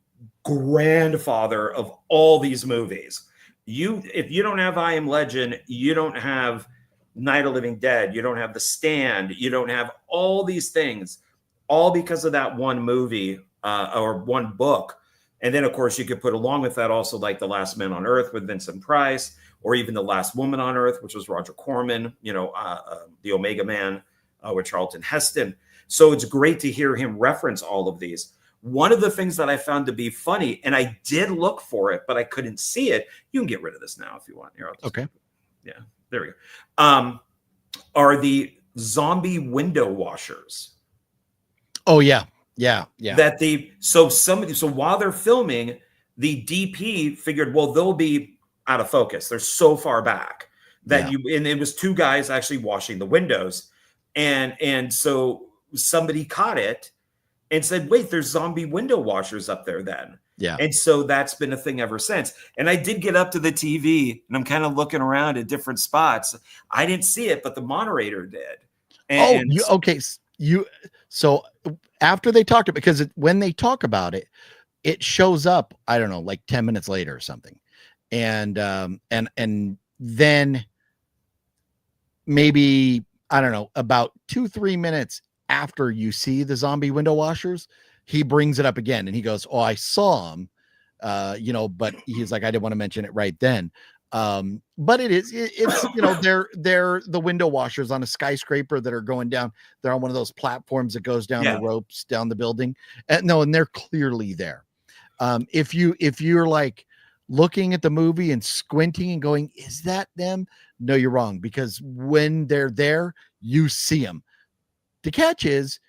grandfather of all these movies. If you don't have I Am Legend, you don't have Night of Living Dead, you don't have The Stand, you don't have all these things, all because of that one movie or one book. And then, of course, you could put along with that also like The Last Man on Earth with Vincent Price, or even The Last Woman on Earth, which was Roger Corman, The Omega Man with Charlton Heston. So it's great to hear him reference all of these. One of the things that I found to be funny, and I did look for it, but I couldn't see it. You can get rid of this now if you want. Here, Okay. Yeah, there we go. Are the zombie window washers. Oh yeah, yeah, yeah, That they so while they're filming, the DP figured, well, they'll be out of focus. They're so far back that yeah. and it was two guys actually washing the windows, and so somebody caught it and said, wait, there's zombie window washers up there then. Yeah. And so that's been a thing ever since. And I did get up to the TV and I'm kind of looking around at different spots. I didn't see it, but the moderator did. And Okay. So after they talked it, because when they talk about it, it shows up, I don't know, like 10 minutes later or something. And then maybe, I don't know, about 2-3 minutes after you see the zombie window washers, he brings it up again and he goes, oh, I saw him, but he's like, I didn't want to mention it right then. But it's they're the window washers on a skyscraper that are going down. They're on one of those platforms that goes down the ropes down the building. And they're clearly there. If you're like looking at the movie and squinting and going, is that them? No, you're wrong, because when they're there, you see them. The catch is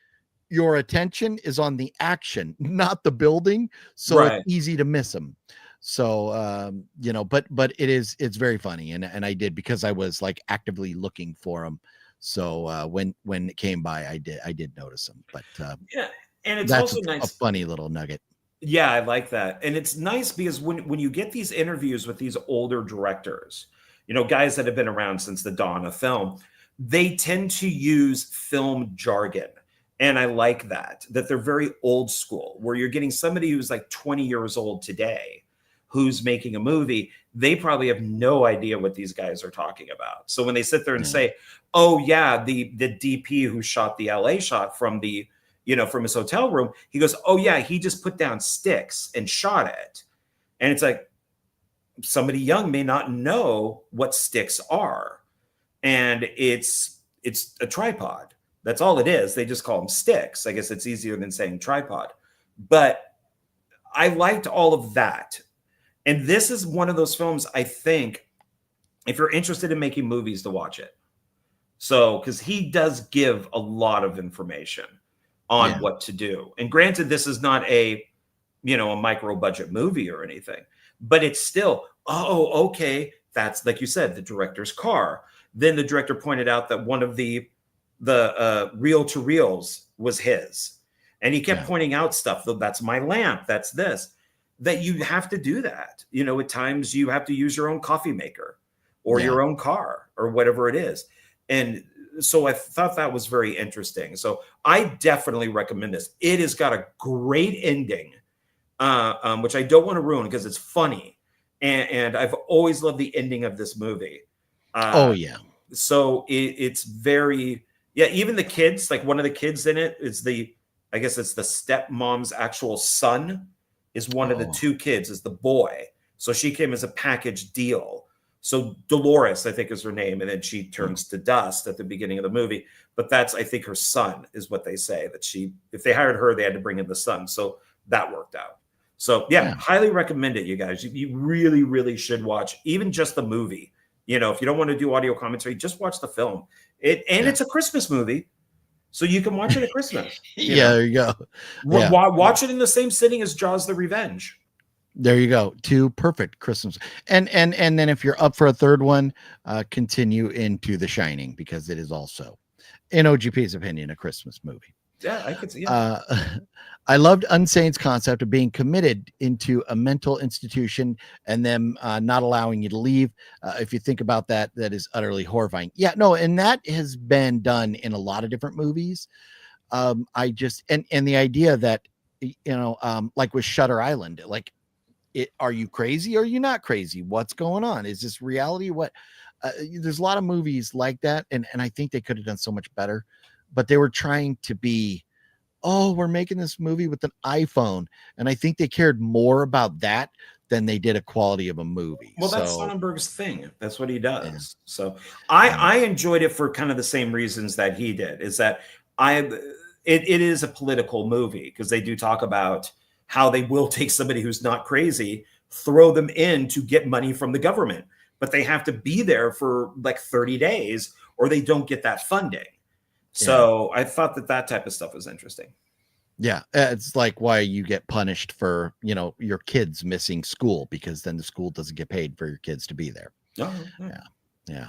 your attention is on the action, not the building. So It's easy to miss them. So, but it's very funny. And I did, because I was like actively looking for them. So, when it came by, I did notice them, but, and it's that's also nice. A funny little nugget. Yeah, I like that. And it's nice because when you get these interviews with these older directors, guys that have been around since the dawn of film, they tend to use film jargon. And I like that they're very old school, where you're getting somebody who's like 20 years old today, who's making a movie. They probably have no idea what these guys are talking about. So when they sit there and say, oh yeah, the DP who shot the LA shot from the, from his hotel room, he goes, oh yeah, he just put down sticks and shot it. And it's like, somebody young may not know what sticks are. And it's a tripod. That's all it is. They just call them sticks. I guess it's easier than saying tripod. But I liked all of that. And this is one of those films, I think, if you're interested in making movies, to watch it. So, because he does give a lot of information on what to do. And granted, this is not a micro budget movie or anything, but it's still, oh, okay, that's, like you said, the director's car. Then the director pointed out that one of the reel-to-reels was his. And he kept pointing out stuff. That's my lamp. That's this. That you have to do that. At times you have to use your own coffee maker or your own car or whatever it is. And so I thought that was very interesting. So I definitely recommend this. It has got a great ending, which I don't want to ruin because it's funny. And I've always loved the ending of this movie. So it's very, even the kids, like one of the kids in it is I guess it's the stepmom's actual son is one of the two kids, is the boy. So she came as a package deal. So Dolores, I think, is her name. And then she turns to dust at the beginning of the movie. But that's, I think, her son is what they say, that if they hired her, they had to bring in the son. So that worked out. So highly recommend it, you guys. You really, really should watch even just the movie. If you don't want to do audio commentary, just watch the film. It's a Christmas movie. So you can watch it at Christmas. There you go. Watch it in the same sitting as Jaws: The Revenge. There you go. 2 perfect Christmas. And then if you're up for a third one, continue into The Shining, because it is also, in OGP's opinion, a Christmas movie. Yeah, I could see. I loved Unsane's concept of being committed into a mental institution and them not allowing you to leave. If you think about that, that is utterly horrifying. Yeah, no, and that has been done in a lot of different movies. I just and the idea that like with Shutter Island, like, are you crazy? Or are you not crazy? What's going on? Is this reality? What? There's a lot of movies like that, and I think they could have done so much better, but they were trying to be, we're making this movie with an iPhone. And I think they cared more about that than they did a quality of a movie. Well, that's Sonnenberg's thing. That's what he does. Yeah. So I enjoyed it for kind of the same reasons that he did, is that it is a political movie, because they do talk about how they will take somebody who's not crazy, throw them in to get money from the government. but they have to be there for like 30 days or they don't get that funding. So I thought that type of stuff was interesting. Yeah, it's like why you get punished for, your kids missing school, because then the school doesn't get paid for your kids to be there. Oh, Yeah.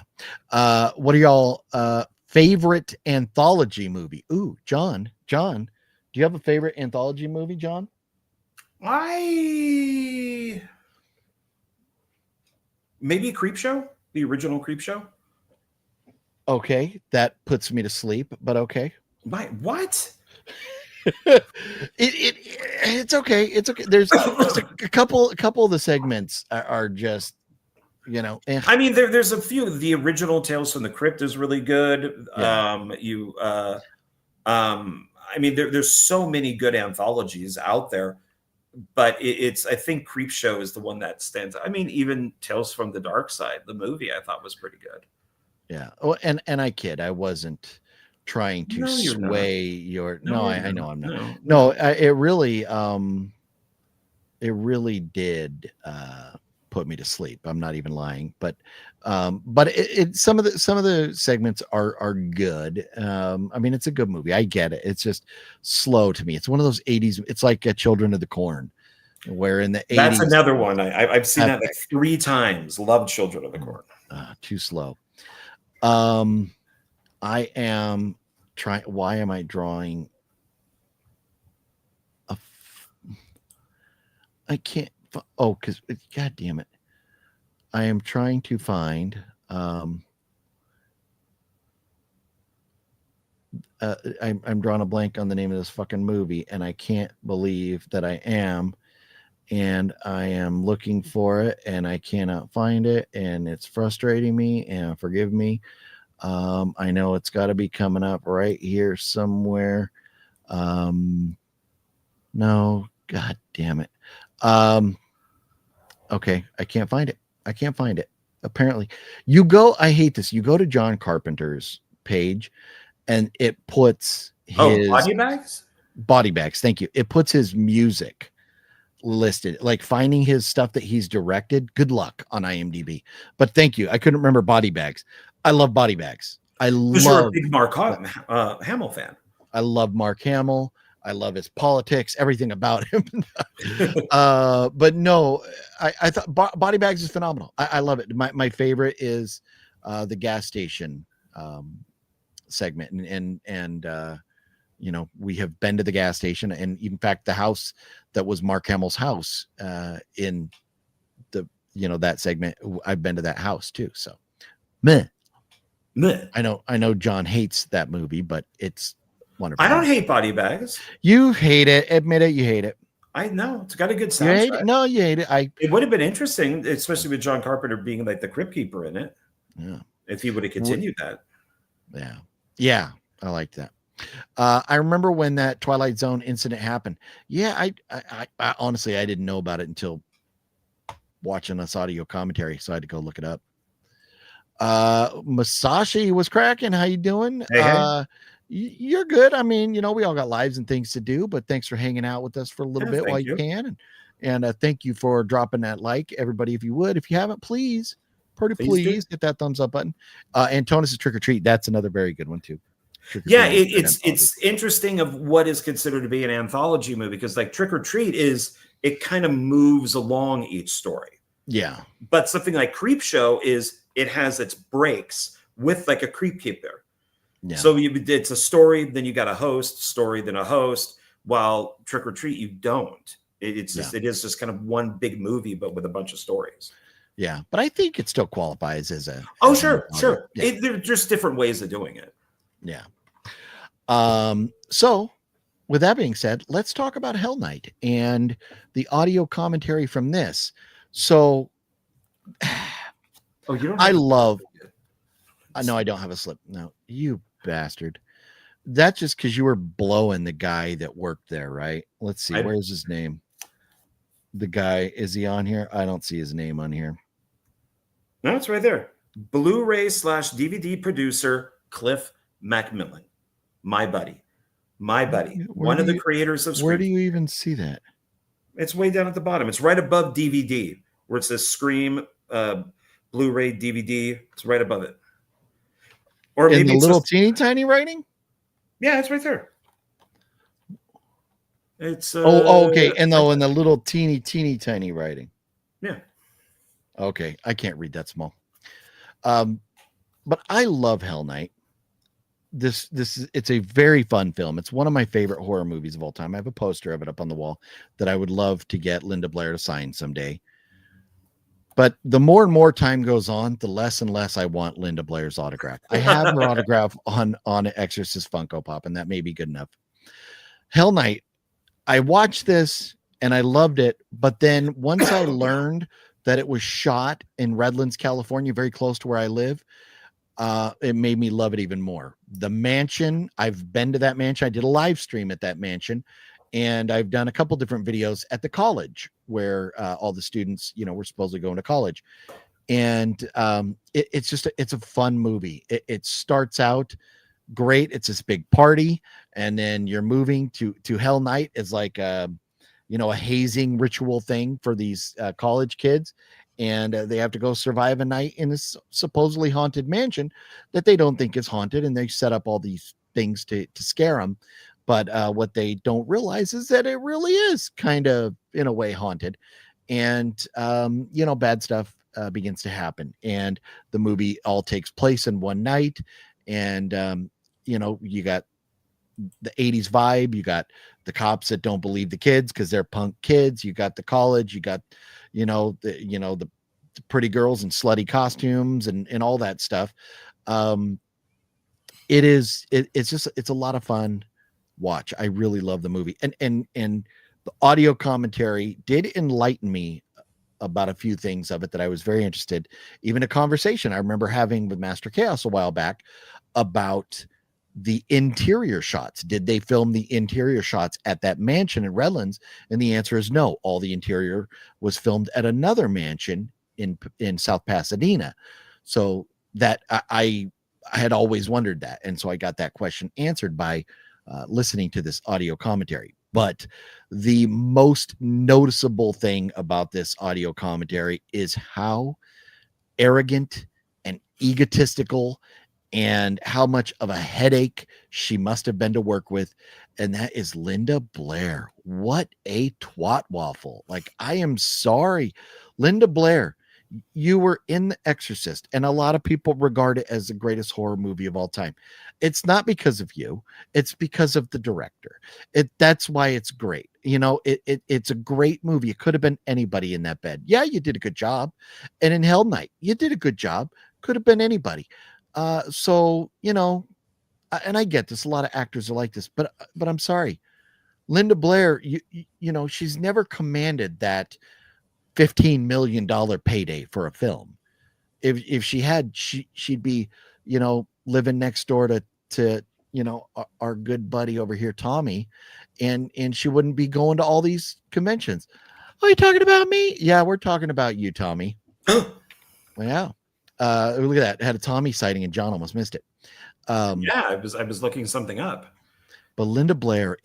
What are y'all favorite anthology movie? Ooh, John, do you have a favorite anthology movie, John? Maybe Creepshow, the original Creepshow. Okay, that puts me to sleep, but okay. What? It's okay. It's okay. There's just a couple of the segments are just, I mean, there's a few. The original Tales from the Crypt is really good. Yeah. I mean, there's so many good anthologies out there, but I think Creepshow is the one that stands out. I mean, even Tales from the Dark Side, the movie, I thought was pretty good. Yeah. Oh, and I kid. I wasn't trying to sway your. No, I know I'm not. No, it really did put me to sleep. I'm not even lying, but some of the segments are good. I mean, it's a good movie. I get it. It's just slow to me. It's one of those 80s. It's like Children of the Corn, where in the 80s. That's another one. I've seen that like 3 times. Love Children of the Corn. Too slow. I am trying. Why am I drawing? I can't. Oh, because God damn it! I am trying to find. I'm drawing a blank on the name of this fucking movie, and I can't believe that I am. And I am looking for it, and I cannot find it, and it's frustrating me. And forgive me. I know it's got to be coming up right here somewhere. No, God damn it. Okay, I can't find it. Apparently, I hate this. You go to John Carpenter's page, and it puts his body bags. Thank you. It puts his music listed, like finding his stuff that he's directed. Good luck on IMDb. But thank you. I couldn't remember Body Bags. I love Body Bags. You're a big Mark Hamill fan. I love Mark Hamill. I love his politics, everything about him. But no, I thought Body Bags is phenomenal. I love it. My favorite is the gas station segment, and we have been to the gas station, and in fact, the house that was Mark Hamill's house in the that segment, I've been to that house too. So, meh. I know John hates that movie, but it's wonderful. I don't hate Body Bags. You hate it. Admit it. You hate it. I know. It's got a good soundtrack. You hate it? No, you hate it. It would have been interesting, especially with John Carpenter being like the Crypt Keeper in it. Yeah. If he would have continued that. Yeah. Yeah. I like that. I remember when that Twilight Zone incident happened. Yeah. I honestly, I didn't know about it until watching this audio commentary. So I had to go look it up. Masashi was cracking. How you doing? Hey. You're good. I mean, we all got lives and things to do, but thanks for hanging out with us for a little bit while you can. And thank you for dropping that like, everybody. If you would, if you haven't, please hit that thumbs up button. Antonis' Trick or Treat. That's another very good one too. Yeah. It's interesting of what is considered to be an anthology movie, because like Trick or Treat it kind of moves along each story. Yeah. But something like Creepshow it has its breaks with like a creep keeper. Yeah. So it's a story, then you got a host, story, then a host. While Trick or Treat, you don't. It is just kind of one big movie, but with a bunch of stories. Yeah, but I think it still qualifies as a. Sure. Yeah. There are just different ways of doing it. Yeah. So, with that being said, let's talk about Hell Night and the audio commentary from this. So. You don't. I love. No, I don't have a slip. No, you bastard. That's just because you were blowing the guy that worked there, right? Let's see. Where's his name? The guy, is he on here? I don't see his name on here. No, it's right there. Blu-ray / DVD producer Cliff Macmillan. My buddy. One of the creators of Scream. Where do you even see that? It's way down at the bottom. It's right above DVD, where it says Scream Blu-ray DVD. It's right above it. Or In maybe the it's little just, teeny tiny writing? yeah, it's right there. It's Oh, okay. And though in the little teeny tiny writing. yeah. Okay, I can't read that small. But I love Hell Night. It's a very fun film. It's one of my favorite horror movies of all time. I have a poster of it up on the wall that I would love to get Linda Blair to sign someday. But the more and more time goes on, the less and less I want Linda Blair's autograph. I have her autograph on Exorcist Funko Pop, and that may be good enough. Hell Night, I watched this and I loved it, but then once I learned that it was shot in Redlands, California, very close to where I live, it made me love it even more. The mansion, I've been to that mansion. I did a live stream at that mansion, and I've done a couple different videos at the college where all the students, were supposedly going to college. And it's a fun movie. It starts out great. It's this big party, and then you're moving to Hell Night is like a hazing ritual thing for these college kids, and they have to go survive a night in this supposedly haunted mansion that they don't think is haunted, and they set up all these things to scare them. But what they don't realize is that it really is kind of in a way haunted, and bad stuff begins to happen, and the movie all takes place in one night. And you got the 80s vibe, you got the cops that don't believe the kids because they're punk kids, you got the college, you got the pretty girls in slutty costumes and all that stuff. It's a lot of fun watch. I really love the movie, and the audio commentary did enlighten me about a few things of it that I was very interested. Even a conversation I remember having with Master Chaos a while back about the interior shots. Did they film the interior shots at that mansion in Redlands? And the answer is no. All the interior was filmed at another mansion in South Pasadena. So that I had always wondered that, and so I got that question answered by listening to this audio commentary. But the most noticeable thing about this audio commentary is how arrogant and egotistical and how much of a headache she must have been to work with. And that is Linda Blair. What a twat waffle. Like, I am sorry, Linda Blair. You were in The Exorcist, and a lot of people regard it as the greatest horror movie of all time. It's not because of you, it's because of the director. That's why it's great. It's a great movie. It could have been anybody in that bed. Yeah, you did a good job. And in Hell Night, you did a good job. Could have been anybody. And I get this. A lot of actors are like this, but I'm sorry. Linda Blair, she's never commanded that $15 million payday for a film. If she had, she'd be, living next door to our good buddy over here, Tommy, and she wouldn't be going to all these conventions. Are you talking about me? Yeah, we're talking about you, Tommy. Yeah. Look at that. I had a Tommy sighting and John almost missed it. Yeah, I was looking something up. But Linda Blair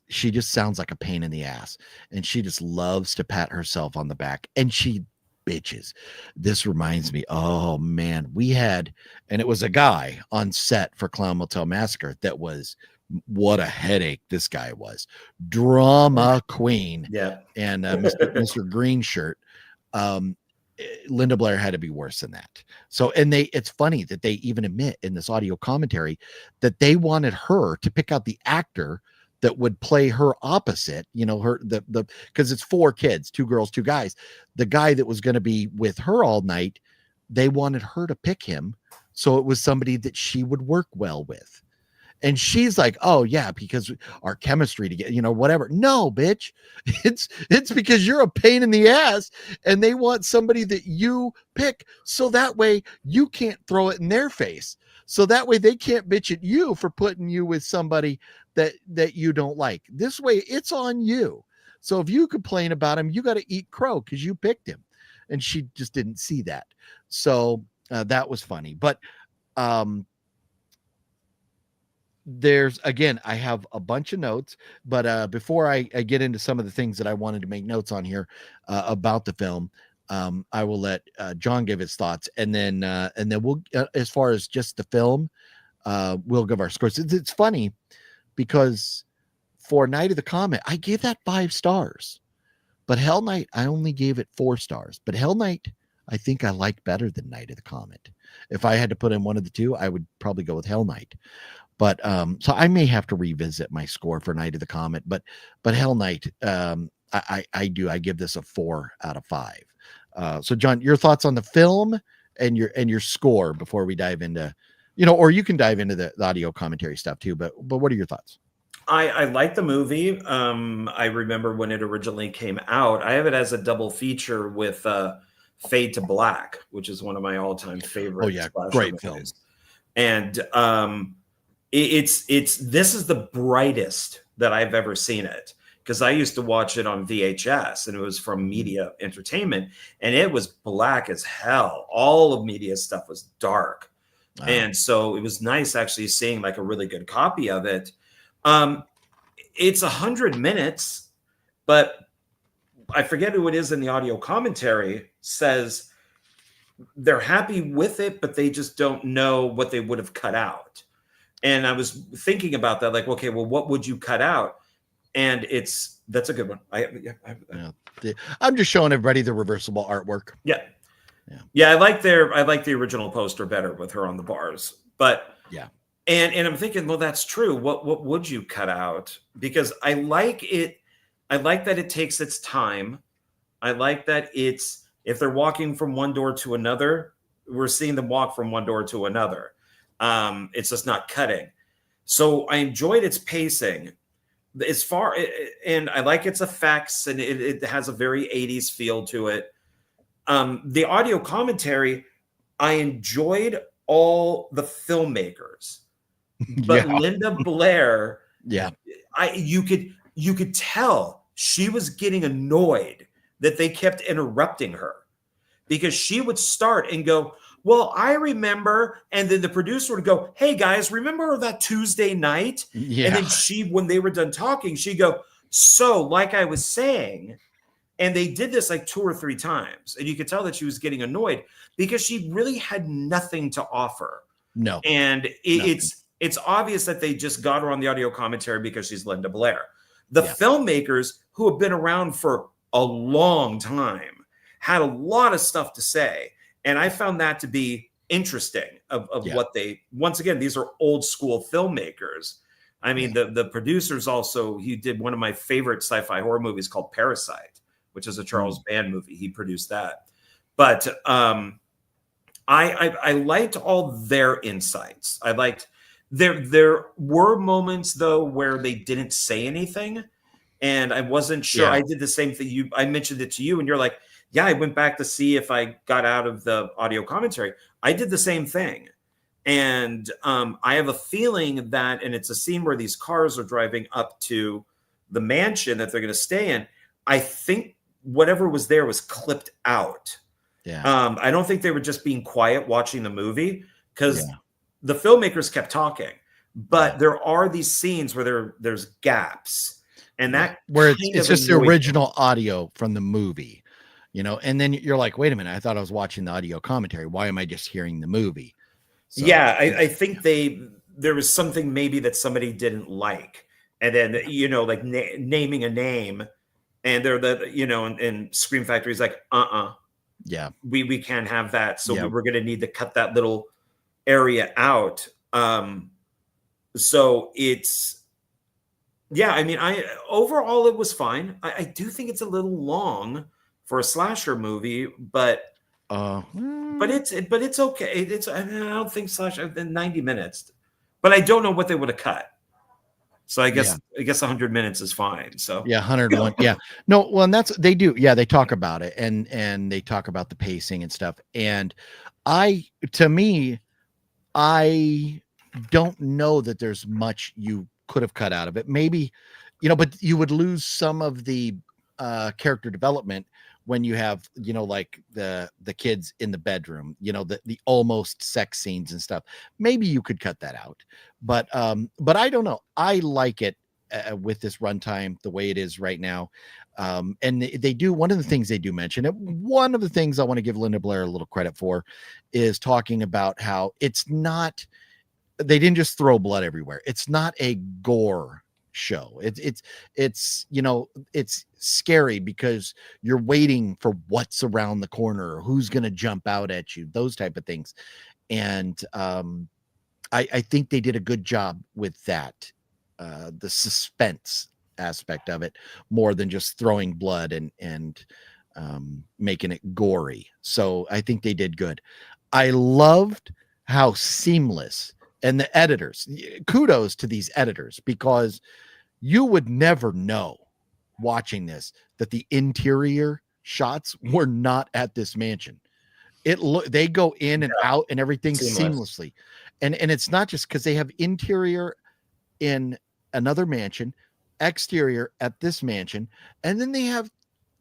she just sounds like a pain in the ass, and she just loves to pat herself on the back, and she bitches. This reminds me, oh man, and it was a guy on set for Clown Motel Massacre that was, what a headache this guy was. Drama queen. Yeah. And Mr. Green Shirt. Linda Blair had to be worse than that. So, it's funny that they even admit in this audio commentary that they wanted her to pick out the actor that would play her opposite, because it's 4 kids, 2 girls, 2 guys. The guy that was going to be with her all night, they wanted her to pick him. So it was somebody that she would work well with. And she's like, oh yeah, because our chemistry to get, whatever. No, bitch. It's because you're a pain in the ass, and they want somebody that you pick. So that way you can't throw it in their face. So that way they can't bitch at you for putting you with somebody that you don't like. This way it's on you. So if you complain about him, you got to eat crow because you picked him. And she just didn't see that. So that was funny. But there's, again, I have a bunch of notes, but before I get into some of the things that I wanted to make notes on here about the film, I will let John give his thoughts, and then we'll as far as just the film, we'll give our scores. It's funny because for Night of the Comet, I gave that 5 stars, but Hell Night, I only gave it 4 stars. But Hell Night, I think I like better than Night of the Comet. If I had to put in one of the two, I would probably go with Hell Night. But so I may have to revisit my score for Night of the Comet, but Hell Night, I give this a 4 out of 5. So John, your thoughts on the film and your score before we dive into, or you can dive into the audio commentary stuff too. But what are your thoughts? I like the movie. I remember when it originally came out. I have it as a double feature with Fade to Black, which is one of my all-time favorite. Oh yeah, great film. And this is the brightest that I've ever seen it, because I used to watch it on VHS, and it was from Media Entertainment, and it was black as hell. All of Media stuff was dark. Wow. And so it was nice actually seeing like a really good copy of it. It's 100 minutes, but I forget who it is in the audio commentary says they're happy with it, but they just don't know what they would have cut out. And I was thinking about that, like, okay, well, what would you cut out? And that's a good one. I'm just showing everybody the reversible artwork. Yeah. I like the original poster better with her on the bars, but yeah. And I'm thinking, well, that's true. What would you cut out? Because I like it. I like that it takes its time. I like that if they're walking from one door to another, we're seeing them walk from one door to another. It's just not cutting. So I enjoyed its pacing. And I like its effects, and it has a very 80s feel to it. The audio commentary, I enjoyed all the filmmakers. But yeah. Linda Blair, you could tell she was getting annoyed that they kept interrupting her, because she would start and go, well, I remember, and then the producer would go, hey guys, remember that Tuesday night? Yeah. And then when they were done talking, she'd go, so like I was saying, and they did this like 2 or 3 times, and you could tell that she was getting annoyed because she really had nothing to offer. No. And it's obvious that they just got her on the audio commentary because she's Linda Blair. The filmmakers, who have been around for a long time, had a lot of stuff to say. And I found that to be interesting of what once again, these are old school filmmakers. I mean, the producers also, he did one of my favorite sci-fi horror movies called Parasite, which is a Charles Band movie. He produced that. But I liked all their insights. I liked there were moments though where they didn't say anything, and I wasn't sure. I did the same thing. I mentioned it to you, and you're like, yeah, I went back to see if I got out of the audio commentary. I did the same thing. And I have a feeling that, and it's a scene where these cars are driving up to the mansion that they're going to stay in. I think whatever was there was clipped out. Yeah. I don't think they were just being quiet watching the movie, because the filmmakers kept talking. But there are these scenes where there's gaps. And that where it's just the original audio from the movie. And then you're like, wait a minute, I thought I was watching the audio commentary. Why am I just hearing the movie? So, I think there was something maybe that somebody didn't like. And then, like naming a name, and they're and Scream Factory's like, yeah, we can't have that. So we're going to need to cut that little area out. So it's, overall it was fine. I do think it's a little long for a slasher movie, but it's okay. I don't think slasher 90 minutes, but I don't know what they would have cut. So I guess 100 minutes is fine. So 101. Yeah. No, well, and that's, they do. Yeah. They talk about it, and they talk about the pacing and stuff. And I don't know that there's much you could have cut out of it. Maybe, but you would lose some of the character development when you have, like the kids in the bedroom, the almost sex scenes and stuff. Maybe you could cut that out, but I don't know. I like it with this runtime the way it is right now. And they do, one of the things they do mention it. One of the things I want to give Linda Blair a little credit for is talking about how it's not, they didn't just throw blood everywhere. It's not a gore show. It's you know, it's scary because you're waiting for what's around the corner or who's going to jump out at you, those type of things. And I think they did a good job with that, the suspense aspect of it, more than just throwing blood and making it gory. So I think they did good. I loved how seamless, and the editors, kudos to these editors, because you would never know watching this that the interior shots were not at this mansion. They go in and out and everything seamlessly. And it's not just because they have interior in another mansion, exterior at this mansion, and then they have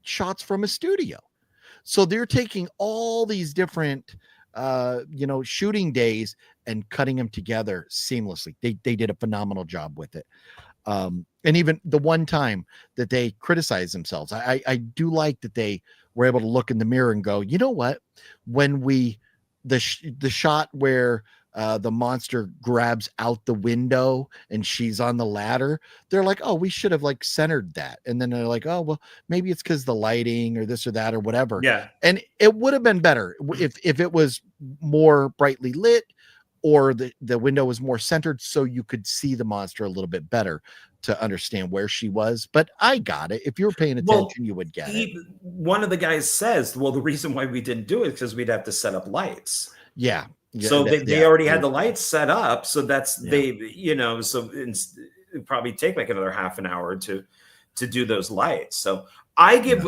shots from a studio. So they're taking all these different shooting days and cutting them together seamlessly. They did a phenomenal job with it. And even the one time that they criticize themselves, I do like that they were able to look in the mirror and go, you know what, when the shot where the monster grabs out the window and she's on the ladder, they're like, oh, we should have like centered that. And then they're like, oh, well, maybe it's because the lighting or this or that or whatever. Yeah. And it would have been better if it was more brightly lit, or the window was more centered so you could see the monster a little bit better to understand where she was. But I got it. If you were paying attention, you would get it. One of the guys says, well, the reason why we didn't do it is because we'd have to set up lights. Yeah. So they already had the lights set up. So that's so it'd probably take like another half an hour to do those lights. So I give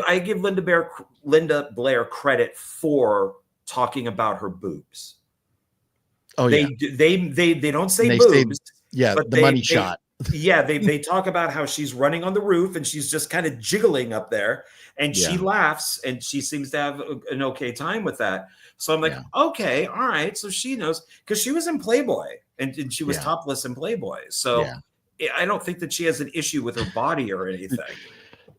Linda Blair credit for talking about her boobs. Oh, they don't say boobs. But the money shot. They talk about how she's running on the roof and she's just kind of jiggling up there, and she laughs and she seems to have an okay time with that. So I'm like, okay, all right. So she knows, because she was in Playboy and she was topless in Playboy. So I don't think that she has an issue with her body or anything.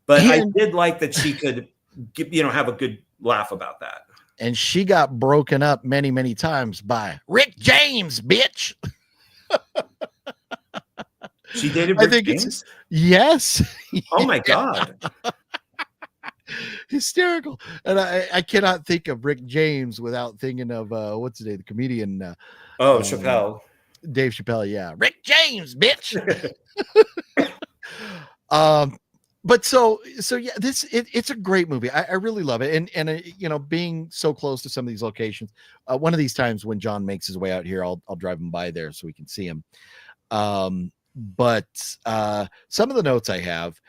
But I did like that she could, have a good laugh about that. And she got broken up many, many times by Rick James, bitch. She dated Rick James? Yes. Oh my God. Hysterical. And I cannot think of Rick James without thinking of what's his name, the comedian Chappelle. Dave Chappelle, yeah. Rick James, bitch. But so yeah, it's a great movie. I really love it. And being so close to some of these locations, one of these times when John makes his way out here, I'll drive him by there so we can see him. But some of the notes I have,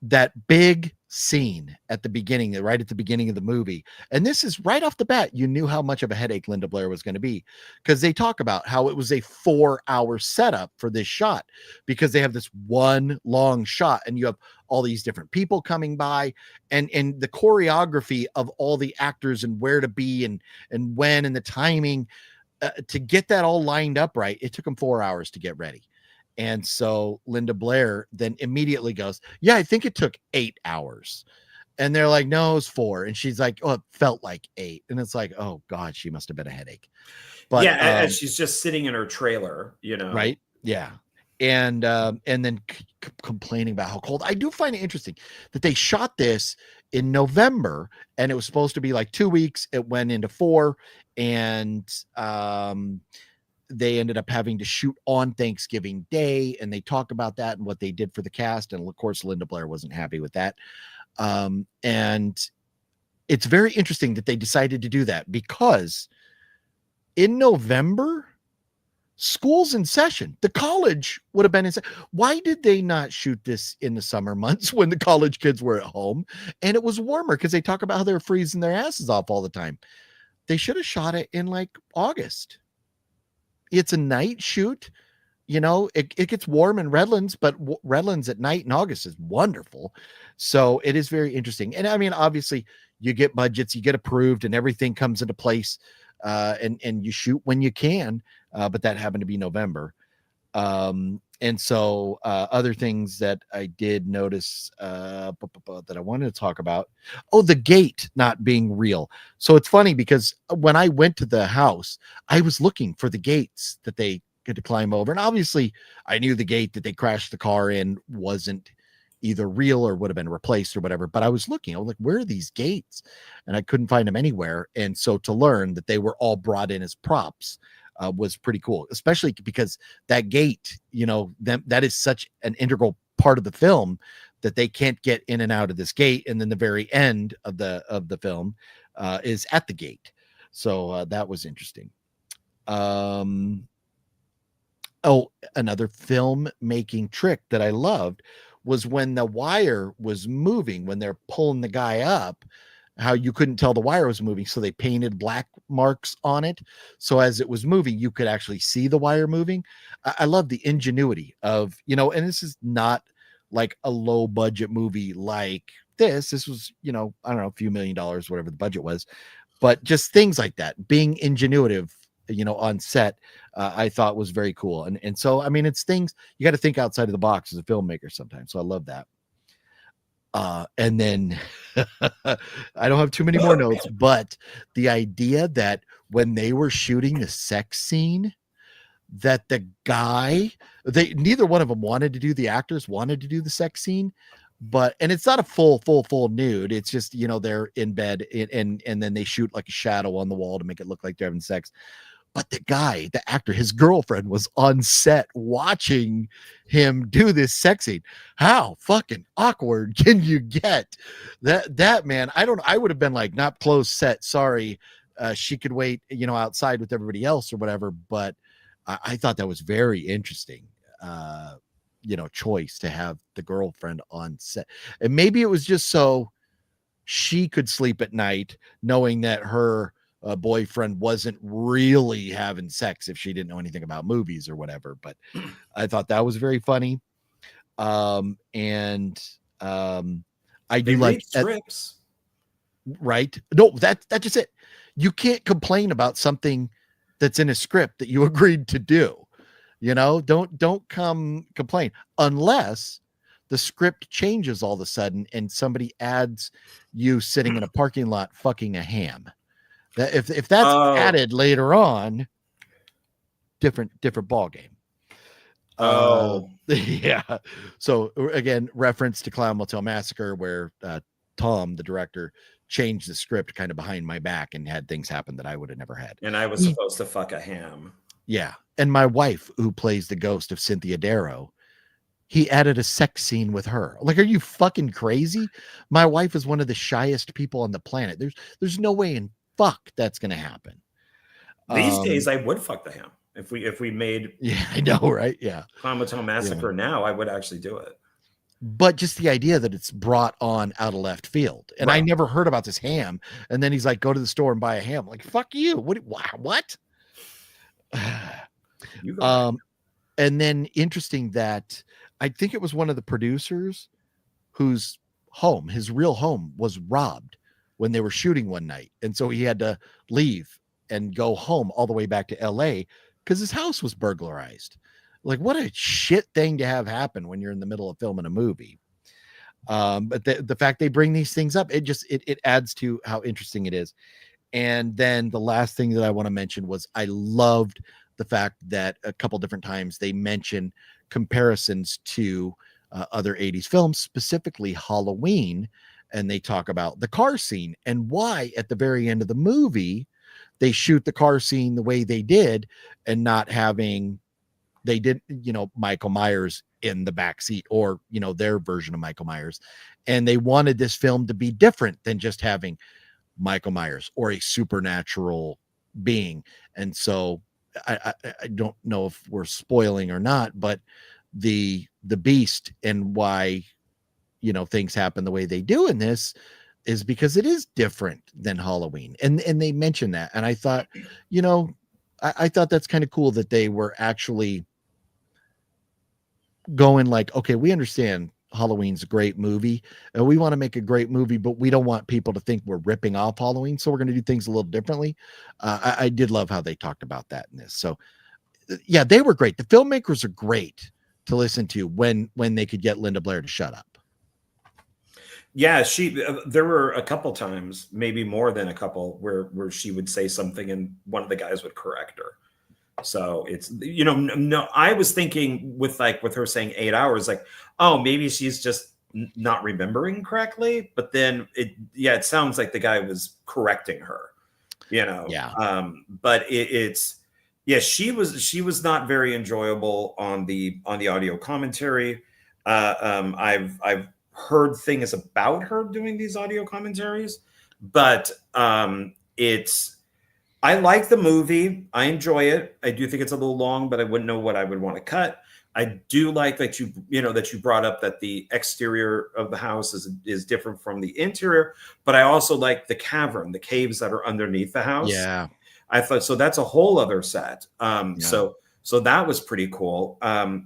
that big scene at the beginning, right at the beginning of the movie, and this is right off the bat, you knew how much of a headache Linda Blair was going to be, because they talk about how it was a 4-hour setup for this shot, because they have this one long shot and you have all these different people coming by, and the choreography of all the actors and where to be and when, and the timing to get that all lined up right. It took them 4 hours to get ready. And so Linda Blair then immediately goes, yeah, I think it took 8 hours. And they're like, no, it was 4. And she's like, oh, it felt like 8. And it's like, oh God, she must've been a headache. But as she's just sitting in her trailer, right. Yeah. And then complaining about how cold. I do find it interesting that they shot this in November and it was supposed to be like 2 weeks. It went into 4, and they ended up having to shoot on Thanksgiving Day, and they talk about that and what they did for the cast. And of course, Linda Blair wasn't happy with that. And it's very interesting that they decided to do that, because in November, school's in session. The college would have been in session. Why did they not shoot this in the summer months when the college kids were at home and it was warmer? Because they talk about how they're freezing their asses off all the time. They should have shot it in like August. It's a night shoot. It gets warm in Redlands, but Redlands at night in August is wonderful. So it is very interesting. And I mean, obviously you get budgets, you get approved, and everything comes into place, and you shoot when you can. But that happened to be November. And And so other things that I did notice that I wanted to talk about. Oh, the gate not being real. So it's funny because when I went to the house, I was looking for the gates that they could to climb over. And obviously I knew the gate that they crashed the car in wasn't either real or would have been replaced or whatever. But I was looking, I was like, where are these gates? And I couldn't find them anywhere. And so to learn that they were all brought in as props was pretty cool, especially because that gate, that is such an integral part of the film that they can't get in and out of this gate. And then the very end of the film is at the gate. So that was interesting. Another film making trick that I loved was when the wire was moving, when they're pulling the guy up, how you couldn't tell the wire was moving. So they painted black marks on it. So as it was moving, you could actually see the wire moving. I love the ingenuity of, and this is not like a low budget movie like this. This was, I don't know, a few $1 million, whatever the budget was, but just things like that, being ingenuitive, on set, I thought was very cool. And so, I mean, it's things you got to think outside of the box as a filmmaker sometimes. So I love that. And then I don't have too many more notes, but the idea that when they were shooting the sex scene, that the guy, neither one of them wanted to do, the actors wanted to do the sex scene, and it's not a full nude. It's just, they're in bed and then they shoot like a shadow on the wall to make it look like they're having sex. But the actor, his girlfriend was on set watching him do this sex scene. How fucking awkward can you get? That man, I would have been like, not close set. Sorry. She could wait, outside with everybody else or whatever. But I thought that was very interesting, choice to have the girlfriend on set. And maybe it was just so she could sleep at night knowing that her boyfriend wasn't really having sex if she didn't know anything about movies or whatever. But I thought that was very funny. I do like scripts, right? No, that's just it. You can't complain about something that's in a script that you agreed to do. Don't come complain unless the script changes all of a sudden and somebody adds you sitting in a parking lot fucking a ham. That if that's added later on, different ball game. Yeah. So again, reference to Clown Motel Massacre, where Tom, the director, changed the script kind of behind my back and had things happen that I would have never had. And I was supposed to fuck a ham. Yeah. And my wife, who plays the ghost of Cynthia Darrow, he added a sex scene with her. Like, are you fucking crazy? My wife is one of the shyest people on the planet. There's no way in fuck that's gonna happen. These days I would fuck the ham. If we made I know, right? Yeah. Clown Motel Massacre now, I would actually do it. But just the idea that it's brought on out of left field. And I never heard about this ham. And then he's like, go to the store and buy a ham. Like, fuck you. What? And then interesting that I think it was one of the producers whose his real home was robbed when they were shooting one night. And so he had to leave and go home all the way back to LA because his house was burglarized. Like, what a shit thing to have happen when you're in the middle of filming a movie. But the fact they bring these things up, it adds to how interesting it is. And then the last thing that I want to mention was I loved the fact that a couple different times they mention comparisons to other 80s films, specifically Halloween. And they talk about the car scene and why at the very end of the movie, they shoot the car scene the way they did and not having, they did, Michael Myers in the back seat or, their version of Michael Myers. And they wanted this film to be different than just having Michael Myers or a supernatural being. And so I don't know if we're spoiling or not, but the beast and why, things happen the way they do in this is because it is different than Halloween. And they mentioned that. And I thought, I thought that's kind of cool that they were actually going like, okay, we understand Halloween's a great movie and we want to make a great movie, but we don't want people to think we're ripping off Halloween. So we're going to do things a little differently. I did love how they talked about that in this. So yeah, they were great. The filmmakers are great to listen to when they could get Linda Blair to shut up. Yeah, there were a couple times, maybe more than a couple, where she would say something and one of the guys would correct her. So it's, no, I was thinking with her saying 8 hours, like, oh, maybe she's just not remembering correctly. But then it sounds like the guy was correcting her, Yeah. But she was not very enjoyable on the audio commentary. I've heard things about her doing these audio commentaries, but I like the movie. I enjoy it. I do think it's a little long, but I wouldn't know what I would want to cut. I do like that you brought up that the exterior of the house is different from the interior, but I also like the cavern, the caves that are underneath the house. Yeah. I thought so. That's a whole other set. So that was pretty cool. I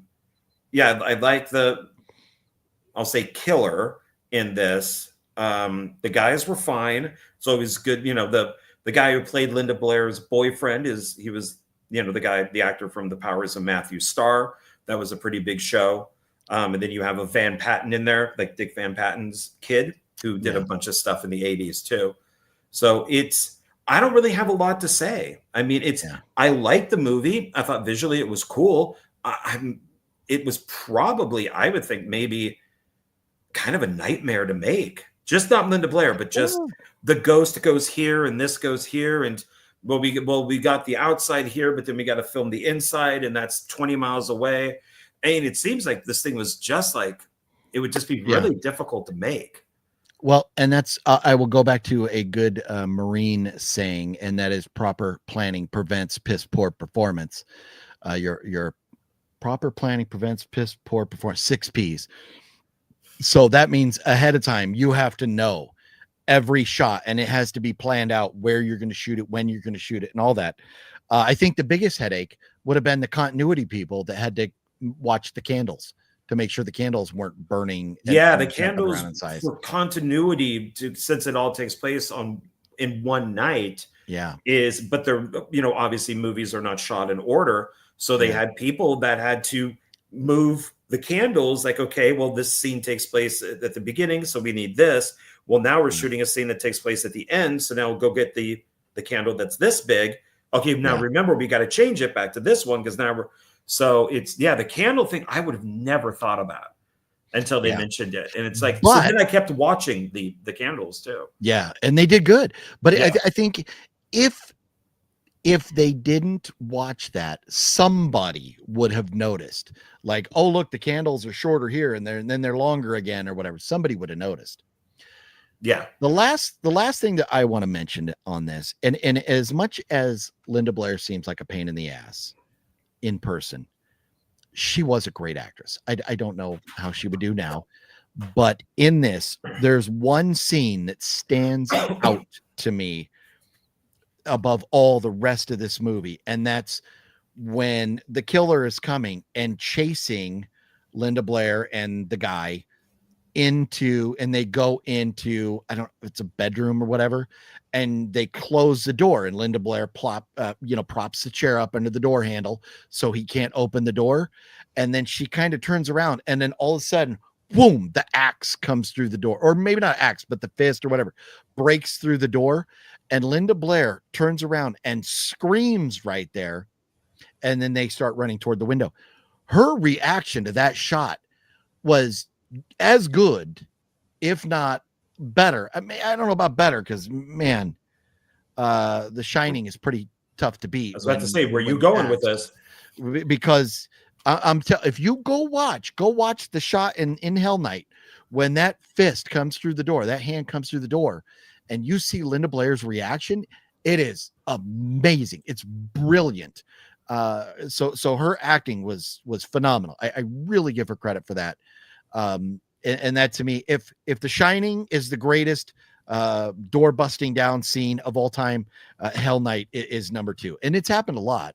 like I'll say killer in this. The guys were fine. So it was good. The guy who played Linda Blair's boyfriend was the actor from The Powers of Matthew Starr. That was a pretty big show. And then you have a Van Patten in there, like Dick Van Patten's kid, who did a bunch of stuff in the 80s too. So I don't really have a lot to say. I mean, I liked the movie. I thought visually it was cool. It was probably, I would think, maybe kind of a nightmare to make. Just not Linda Blair, but just the ghost goes here and this goes here. And we got the outside here, but then we got to film the inside, and that's 20 miles away. And it seems like this thing was just like, it would just be really difficult to make. Well, and that's, I will go back to a good Marine saying, and that is proper planning prevents piss poor performance. Your proper planning prevents piss poor performance, 6 P's. So that means ahead of time, you have to know every shot, and it has to be planned out where you're going to shoot it, when you're going to shoot it, and all that. I think the biggest headache would have been the continuity people that had to watch the candles to make sure the candles weren't burning. The candles for continuity, since it all takes place in one night. But they're, obviously movies are not shot in order. So they had people that had to move the candles, like, okay, well, this scene takes place at the beginning, so we need this. Well, now we're shooting a scene that takes place at the end, so now we'll go get the candle that's this big. Okay, now remember, we got to change it back to this one, because now the candle thing I would have never thought about until they mentioned it. And it's like, so then I kept watching the candles too. Yeah, and they did good. But I think if they didn't watch that, somebody would have noticed, like, oh, look, the candles are shorter here and then they're longer again or whatever. Somebody would have noticed. Yeah. The last thing that I want to mention on this, and as much as Linda Blair seems like a pain in the ass in person, she was a great actress. I don't know how she would do now, but in this, there's one scene that stands out to me above all the rest of this movie, and that's when the killer is coming and chasing Linda Blair and the guy and they go into, I don't know if it's a bedroom or whatever, and they close the door, and Linda Blair props the chair up under the door handle so he can't open the door. And then she kind of turns around, and then all of a sudden, boom, the axe comes through the door, or maybe not axe, but the fist or whatever breaks through the door. And Linda Blair turns around and screams right there. And then they start running toward the window. Her reaction to that shot was as good, if not better. I mean, I don't know about better, because man, The Shining is pretty tough to beat. I was about to say, where you going with this? Because if you go watch the shot in Hell Night, when that fist comes through the door, that hand comes through the door, and you see Linda Blair's reaction, it is amazing. It's brilliant. So her acting was phenomenal. I really give her credit for that. And that, to me, if The Shining is the greatest door busting down scene of all time, Hell Night is number 2. And it's happened a lot.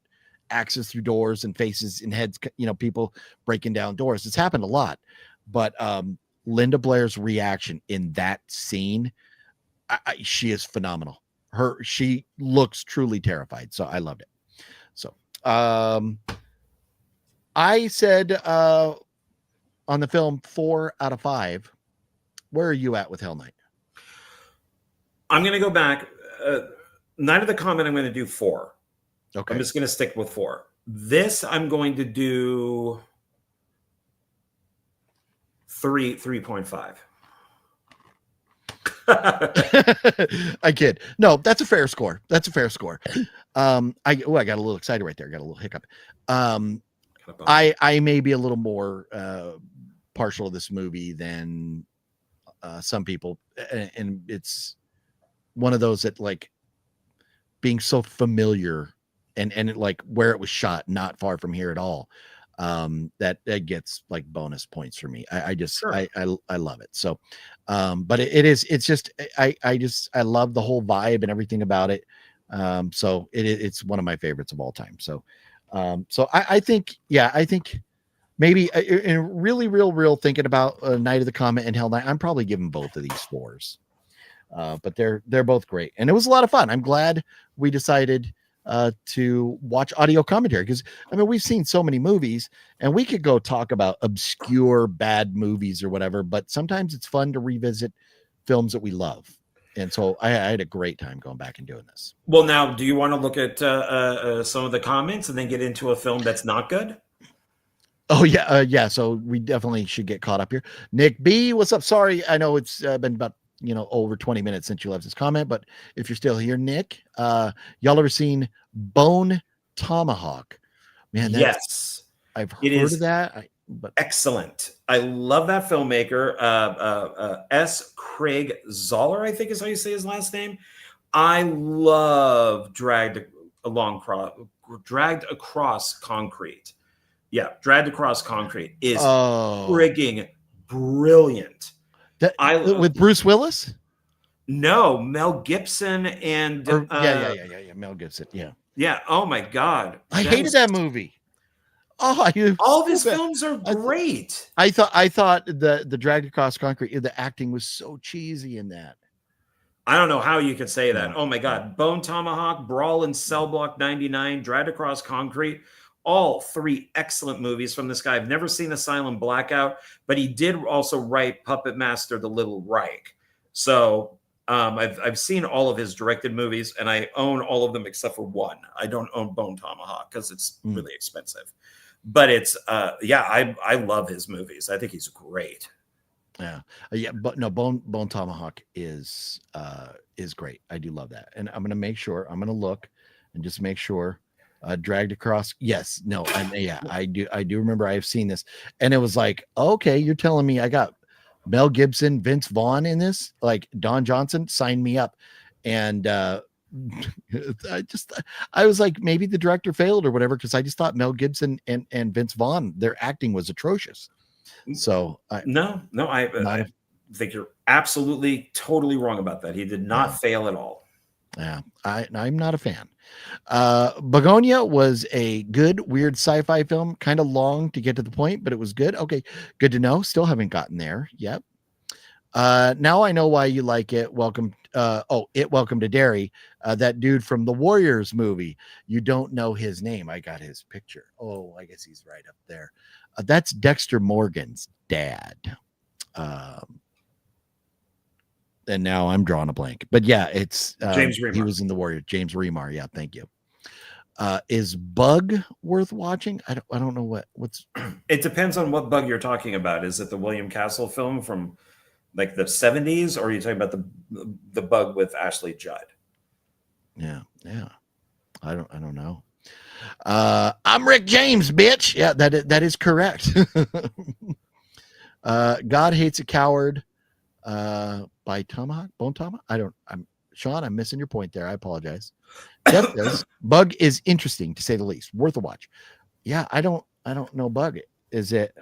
Axes through doors and faces and heads, people breaking down doors. It's happened a lot. But Linda Blair's reaction in that scene, she is phenomenal. She looks truly terrified. So I loved it. So I said on the film 4 out of 5. Where are you at with Hell Night? I'm going to go back. Night of the Comet, I'm going to do 4. Okay. I'm just going to stick with 4. This, I'm going to do 3.5. I kid. No, that's a fair score. That's a fair score. I got a little excited right there. Got a little hiccup. I may be a little more partial to this movie than some people, and it's one of those that like being so familiar and like where it was shot, not far from here at all. That gets like bonus points for me. I just Sure. I love it. So, but it's just I love the whole vibe and everything about it. So it's one of my favorites of all time. So, I think maybe in really real thinking about Night of the Comet and Hell Night, I'm probably giving both of these 4s. But they're both great, and it was a lot of fun. I'm glad we decided to watch audio commentary, because I mean we've seen so many movies and we could go talk about obscure bad movies or whatever, but sometimes it's fun to revisit films that we love. And so I had a great time going back and doing this. Well, now, do you want to look at some of the comments and then get into a film that's not good? Oh yeah, yeah. So we definitely should get caught up here. Nick B, what's up? Sorry, I know it's been about over 20 minutes since you left this comment, but if you're still here, Nick, y'all ever seen Bone Tomahawk? Man, Yes, I've heard of that. But excellent. I love that filmmaker. S. Craig Zoller, I think is how you say his last name. I love Dragged Across Concrete. Yeah, Dragged Across Concrete is frigging brilliant. With Bruce Willis? No, Mel Gibson and yeah, Mel Gibson. Yeah. Oh my God, I hated that movie. All of his films are great. I thought the Dragged Across Concrete, the acting was so cheesy in that. I don't know how you could say that. Oh my God, Bone Tomahawk, Brawl in Cell Block 99, Dragged Across Concrete. All 3 excellent movies from this guy. I've never seen Asylum Blackout, but he did also write Puppet Master: The Little Reich. So I've seen all of his directed movies, and I own all of them except for one. I don't own Bone Tomahawk because it's really expensive. But it's I love his movies. I think he's great. But no, Bone Tomahawk is great. I do love that, and I'm gonna look and just make sure. Dragged Across. Yes. No. I do remember I've seen this, and it was like, okay, you're telling me I got Mel Gibson, Vince Vaughn in this, like Don Johnson, sign me up. And I was like, maybe the director failed or whatever, because I just thought Mel Gibson and Vince Vaughn, their acting was atrocious. So I think you're absolutely totally wrong about that. He did not fail at all. Yeah, I'm not a fan. Begonia was a good, weird sci-fi film, kind of long to get to the point, but it was good. Okay, good to know. Still haven't gotten there yet. Now I know why you like it. Welcome to Derry. That dude from the Warriors movie. You don't know his name. I got his picture. Oh, I guess he's right up there. That's Dexter Morgan's dad. And now I'm drawing a blank. But yeah, it's James Remar. He was in the Warriors. James Remar. Yeah, thank you. Is Bug worth watching? I don't know what's. It depends on what Bug you're talking about. Is it the William Castle film from like the 70s, or are you talking about the Bug with Ashley Judd? Yeah. I don't know. I'm Rick James, bitch. Yeah, that is correct. God Hates a Coward by Bone Tomahawk. I'm Sean, I'm missing your point there. I apologize. Jeff says Bug is interesting to say the least. Worth a watch. Yeah, I don't know Bug. Is it?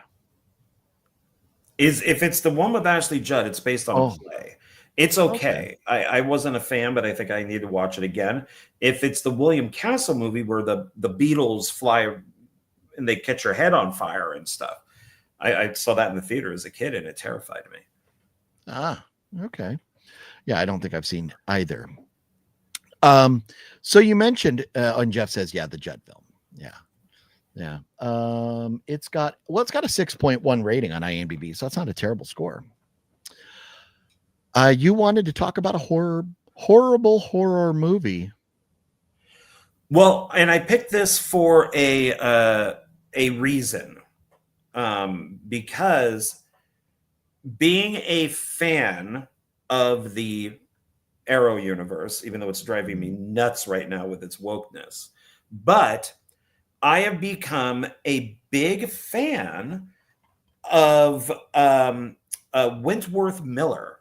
If it's the one with Ashley Judd, it's based on a play. It's okay. I wasn't a fan, but I think I need to watch it again. If it's the William Castle movie where the Beatles fly and they catch your head on fire and stuff, I saw that in the theater as a kid and it terrified me. Ah, okay. Yeah, I don't think I've seen either. So you mentioned, and Jeff says, yeah, the Judd film. Yeah. Yeah. It's got a 6.1 rating on IMDb, so that's not a terrible score. You wanted to talk about a horrible horror movie. Well, and I picked this for a reason, because being a fan of the Arrow universe, even though it's driving me nuts right now with its wokeness, but I have become a big fan of Wentworth Miller,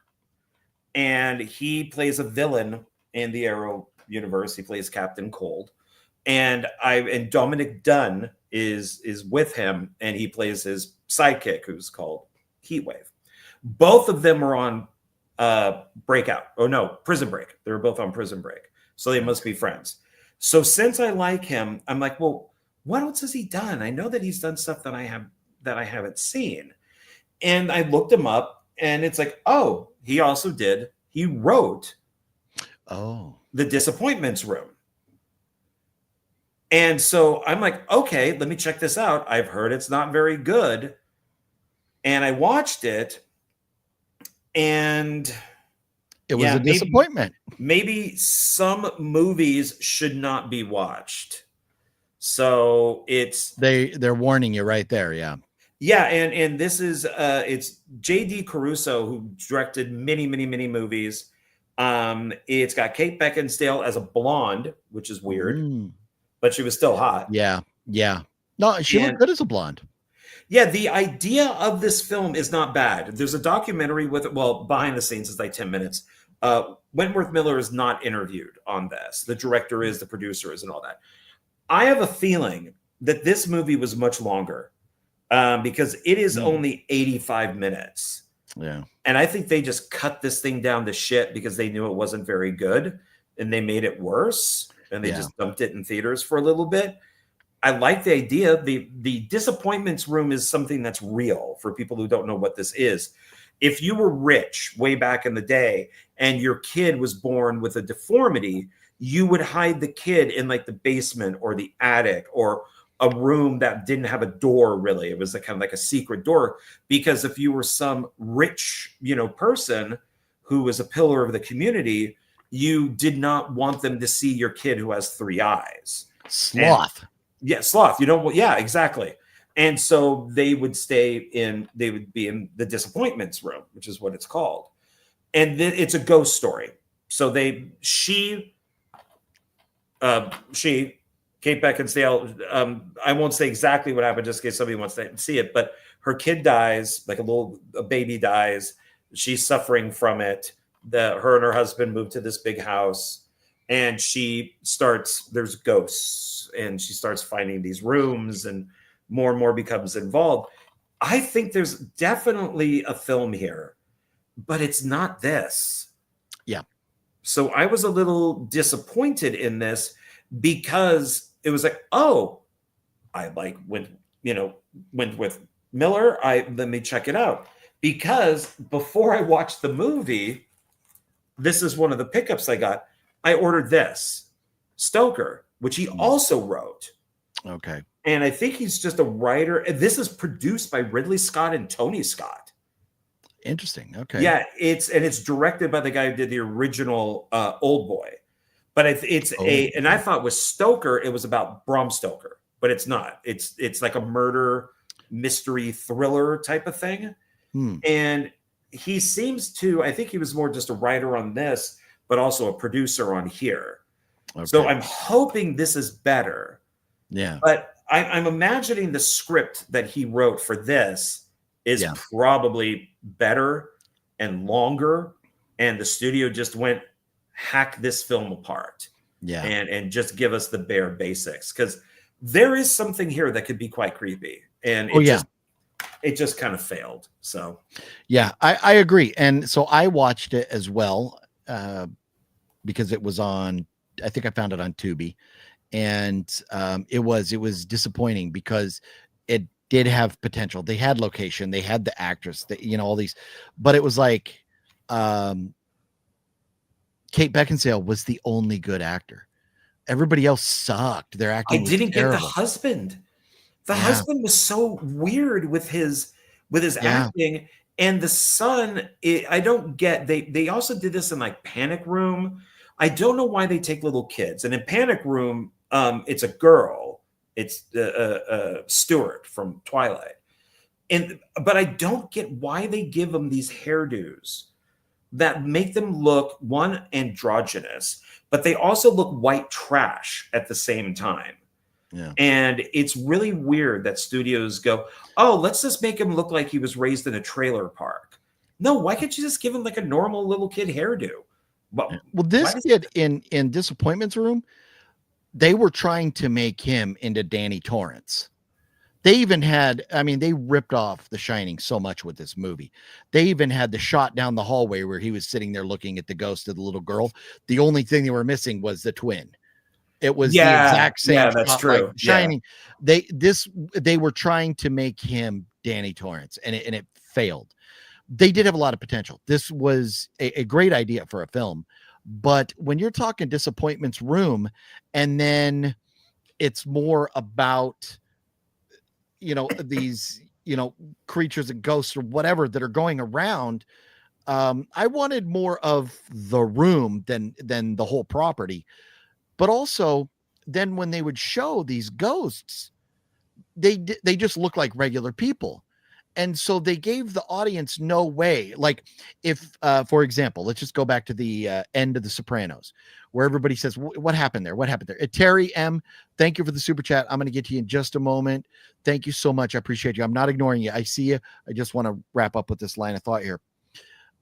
and he plays a villain in the Arrow universe. He plays Captain Cold, and Dominic Dunn is with him, and he plays his sidekick, who's called Heatwave. Both of them are on Prison Break. They were both on Prison Break, so they must be friends. So since I like him, I'm like, well, what else has he done? I know that he's done stuff that I haven't seen, and I looked him up, and it's like, oh, he wrote The Disappointments Room. And so I'm like, okay, let me check this out. I've heard it's not very good. And I watched it, and it was a disappointment. Maybe some movies should not be watched. So they're warning you right there. Yeah. Yeah, and this is it's J.D. Caruso, who directed many movies. It's got Kate Beckinsale as a blonde, which is weird, but she was still hot. Yeah. No, she looked good as a blonde. Yeah, the idea of this film is not bad. There's a documentary with it. Well, behind the scenes is like 10 minutes. Wentworth Miller is not interviewed on this. The director is, the producer is, and all that. I have a feeling that this movie was much longer, because it is only 85 minutes. Yeah. And I think they just cut this thing down to shit because they knew it wasn't very good, and they made it worse, and they just dumped it in theaters for a little bit. I like the idea. The Disappointments Room is something that's real for people who don't know what this is. If you were rich way back in the day and your kid was born with a deformity, you would hide the kid in like the basement or the attic or a room that didn't have a door, really. It was kind of like a secret door, because if you were some rich, person who was a pillar of the community, you did not want them to see your kid who has 3 eyes. Sloth. Sloth. Yeah, exactly. And so they would be in the Disappointments Room, which is what it's called. And then it's a ghost story. So she, Kate Beckinsale, I won't say exactly what happened just in case somebody wants to see it, but her kid dies, like a baby dies. She's suffering from it. Her and her husband moved to this big house, and there's ghosts, and she starts finding these rooms, and more becomes involved. I think there's definitely a film here, but it's not this. Yeah. So I was a little disappointed in this, because it was like, oh, I went with Miller. Let me check it out. Because before I watched the movie, this is one of the pickups I got. I ordered this, Stoker, which he also wrote. Okay. And I think he's just a writer. And this is produced by Ridley Scott and Tony Scott. Interesting. Okay. Yeah, it's directed by the guy who did the original Old Boy. But and I thought with Stoker, it was about Bram Stoker, but it's not. It's like a murder mystery thriller type of thing. And he seems to, I think he was more just a writer on this, but also a producer on here. Okay. So I'm hoping this is better. Yeah. But I'm imagining the script that he wrote for this is probably better and longer. And the studio just went, hack this film apart. Yeah. And just give us the bare basics. Because there is something here that could be quite creepy. And it just kind of failed. So yeah, I agree. And so I watched it as well, because it was on, I think I found it on Tubi, and it was disappointing because it did have potential. They had location, they had the actress, all these, but it was like Kate Beckinsale was the only good actor. Everybody else sucked. Their acting. I didn't get the husband. The Yeah. husband was so weird with his Yeah. acting, and the son, I don't get. They also did this in like Panic Room. I don't know why they take little kids. And in Panic Room, it's a girl. It's Stewart from Twilight. And but I don't get why they give them these hairdos that make them look one androgynous, but they also look white trash at the same time. Yeah. And it's really weird that studios go, oh, let's just make him look like he was raised in a trailer park. No, why can't you just give him like a normal little kid hairdo? Well, Why this does- kid in Disappointments Room, they were trying to make him into Danny Torrance. They even had, I mean, they ripped off The Shining so much with this movie. They even had the shot down the hallway where he was sitting there looking at the ghost of the little girl. The only thing they were missing was the twin. It was the exact same yeah, that's shot true. like The Shining. They were trying to make him Danny Torrance, and it failed. They did have a lot of potential. This was a great idea for a film, but when you're talking Disappointments Room, and then it's more about these creatures and ghosts or whatever that are going around. I wanted more of The Room than the whole property. But also, then when they would show these ghosts, they just look like regular people. And so they gave the audience no way. Like if, for example, let's just go back to the end of The Sopranos, where everybody says, what happened there? What happened there? Terry M., thank you for the super chat. I'm going to get to you in just a moment. Thank you so much. I appreciate you. I'm not ignoring you. I see you. I just want to wrap up with this line of thought here.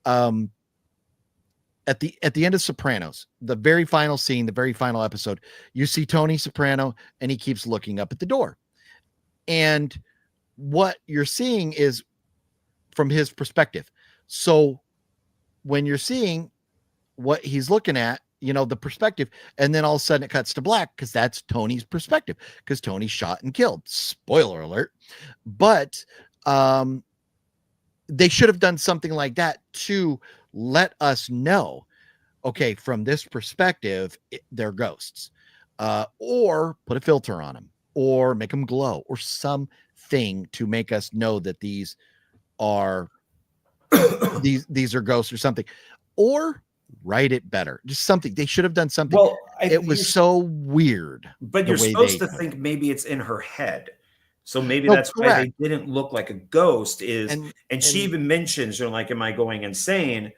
At the end of Sopranos, the very final scene, the very final episode, you see Tony Soprano and he keeps looking up at the door. And what you're seeing is from his perspective. So when you're seeing what he's looking at, the perspective, and then all of a sudden it cuts to black because that's Tony's perspective, because Tony's shot and killed. Spoiler alert. But they should have done something like that to let us know, okay, from this perspective, they're ghosts, or put a filter on them, or make them glow, or something to make us know that these are these are ghosts or something, or write it better. Just something. They should have done something. Well, it was so weird. But you're supposed to think maybe it's in her head. So maybe that's correct. why they didn't look like a ghost. And she even mentions, like, am I going insane?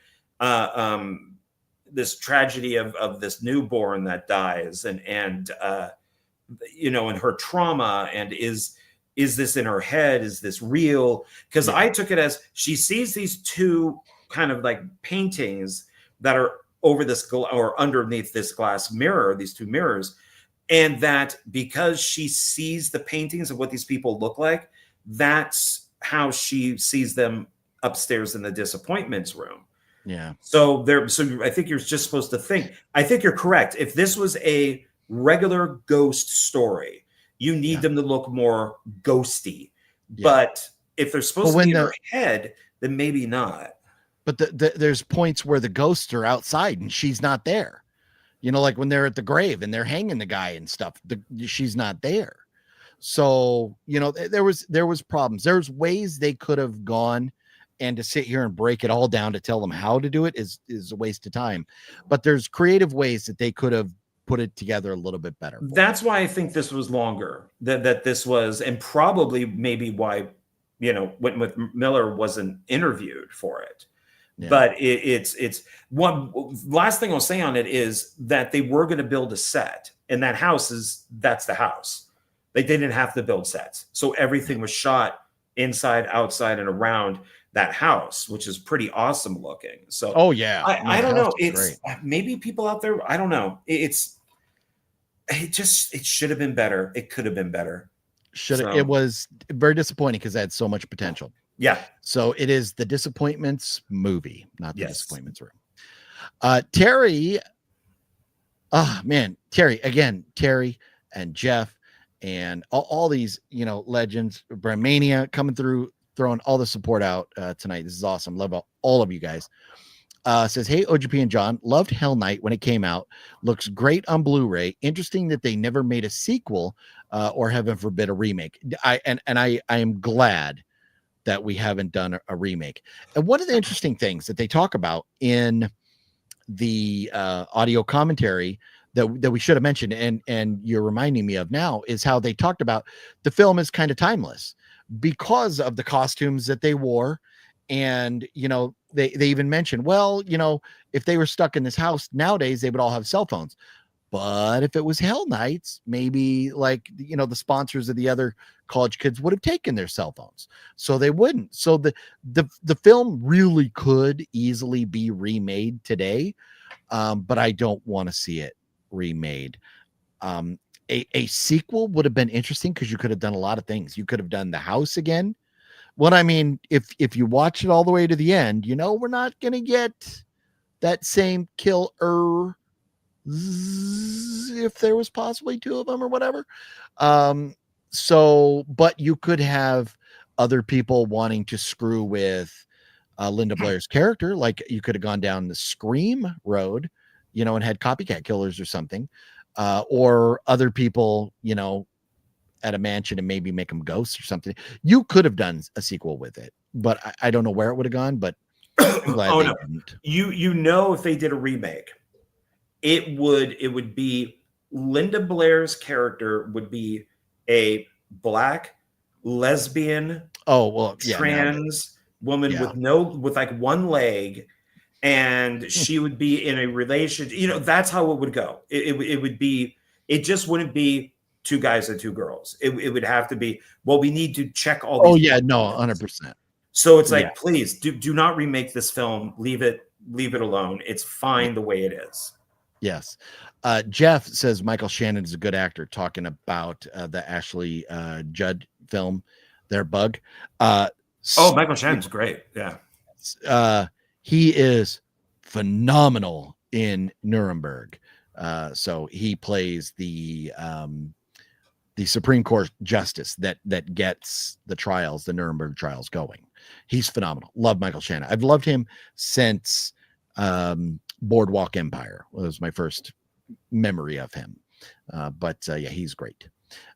This tragedy of this newborn that dies, and and her trauma, and is this in her head? Is this real? Because I took it as she sees these two kind of like paintings that are over this or underneath this glass mirror, these two mirrors. And that because she sees the paintings of what these people look like, that's how she sees them upstairs in the Disappointments Room. Yeah. So I think you're just supposed to think. I think you're correct. If this was a regular ghost story, you need them to look more ghosty. Yeah. But if they're supposed to be in her head, then maybe not. But there's points where the ghosts are outside and she's not there. Like when they're at the grave and they're hanging the guy and stuff, she's not there. So, there was problems. There's ways they could have gone, and to sit here and break it all down to tell them how to do it is a waste of time. But there's creative ways that they could have put it together a little bit better. That's why I think this was longer, that this was, and probably maybe why, Wentworth Miller wasn't interviewed for it. Yeah. But it's one last thing I'll say on it is that they were going to build a set, and that's the house. They didn't have to build sets. So everything was shot inside, outside, and around that house, which is pretty awesome looking. So, oh yeah, I don't know. It's maybe people out there, I don't know. It should have been better. It could have been better. It was very disappointing because it had so much potential. Yeah. So it is the Disappointments movie, not the Disappointments Room. Terry. Oh man, Terry and Jeff and all these, legends, Brandmania coming through, throwing all the support out tonight. This is awesome. Love all of you guys. Says, hey, OGP and John, loved Hell Night when it came out. Looks great on Blu-ray. Interesting that they never made a sequel or heaven forbid a remake. I am glad that we haven't done a remake. And one of the interesting things that they talk about in the audio commentary that we should have mentioned, and you're reminding me of now, is how they talked about the film is kind of timeless because of the costumes that they wore. And they even mentioned, well, if they were stuck in this house nowadays, they would all have cell phones. But if it was Hell Nights, maybe like the sponsors of the other college kids would have taken their cell phones, so they wouldn't. So the film really could easily be remade today, but I don't want to see it remade. A sequel would have been interesting because you could have done a lot of things. You could have done the house again. What I mean, if you watch it all the way to the end, we're not gonna get that same killer if there was possibly two of them or whatever. So, but you could have other people wanting to screw with Linda Blair's character. Like you could have gone down the Scream road, and had copycat killers or something, or other people, at a mansion and maybe make them ghosts or something. You could have done a sequel with it, but I don't know where it would have gone, but I'm glad Oh they no. didn't. If they did a remake, it would be Linda Blair's character would be a black lesbian trans woman with like one leg, and she would be in a relationship. That's how it would go. It would be, it just wouldn't be two guys and two girls. It would have to be, well, we need to check all these. Oh yeah, no, 100%. So it's like, please do not remake this film. Leave it alone. It's fine the way it is. Yes. Jeff says Michael Shannon is a good actor, talking about the Ashley Judd film, their Bug. Michael Shannon's great. Yeah. He is phenomenal in Nuremberg. So he plays the Supreme Court justice that gets the Nuremberg trials going. He's phenomenal. Love Michael Shannon. I've loved him since Boardwalk Empire was my first memory of him. But he's great.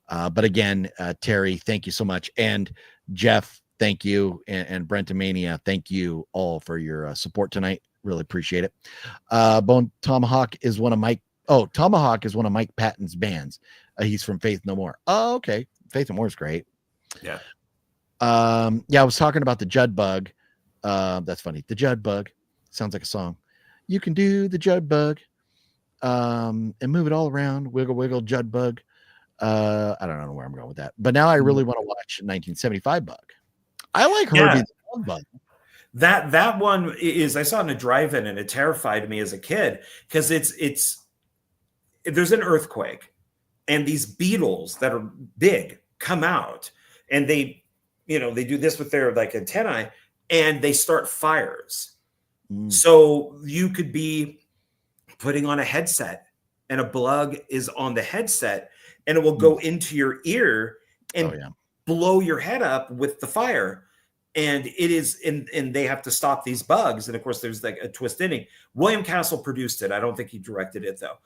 But again, Terry, thank you so much. And Jeff, thank you. And Brentamania, thank you all for your support tonight. Really appreciate it. Tomahawk is one of Mike Patton's bands. He's from Faith No More. Oh, okay. Faith No More is great. Yeah. I was talking about the Judd Bug. That's funny. The Judd Bug sounds like a song. You can do the Judd Bug and move it all around. Wiggle, wiggle, Judd Bug. I don't know where I'm going with that. But now I really want to watch 1975 Bug. I like Herbie the Bug. That one is, I saw it in a drive-in and it terrified me as a kid because there's an earthquake and these beetles that are big come out and they do this with their like antennae and they start fires. So you could be putting on a headset and a plug is on the headset and it will go into your ear and blow your head up with the fire. And it is, and they have to stop these bugs. And of course, there's like a twist ending. William Castle produced it. I don't think he directed it though.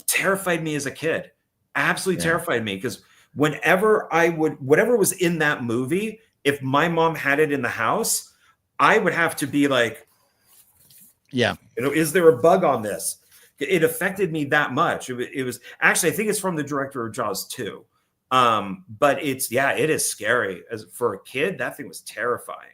Terrified me as a kid. Absolutely terrified me because whatever was in that movie, if my mom had it in the house, I would have to be like, is there a bug on this? It affected me that much. It was actually, I think it's from the director of Jaws 2. But it is scary. As for a kid, that thing was terrifying.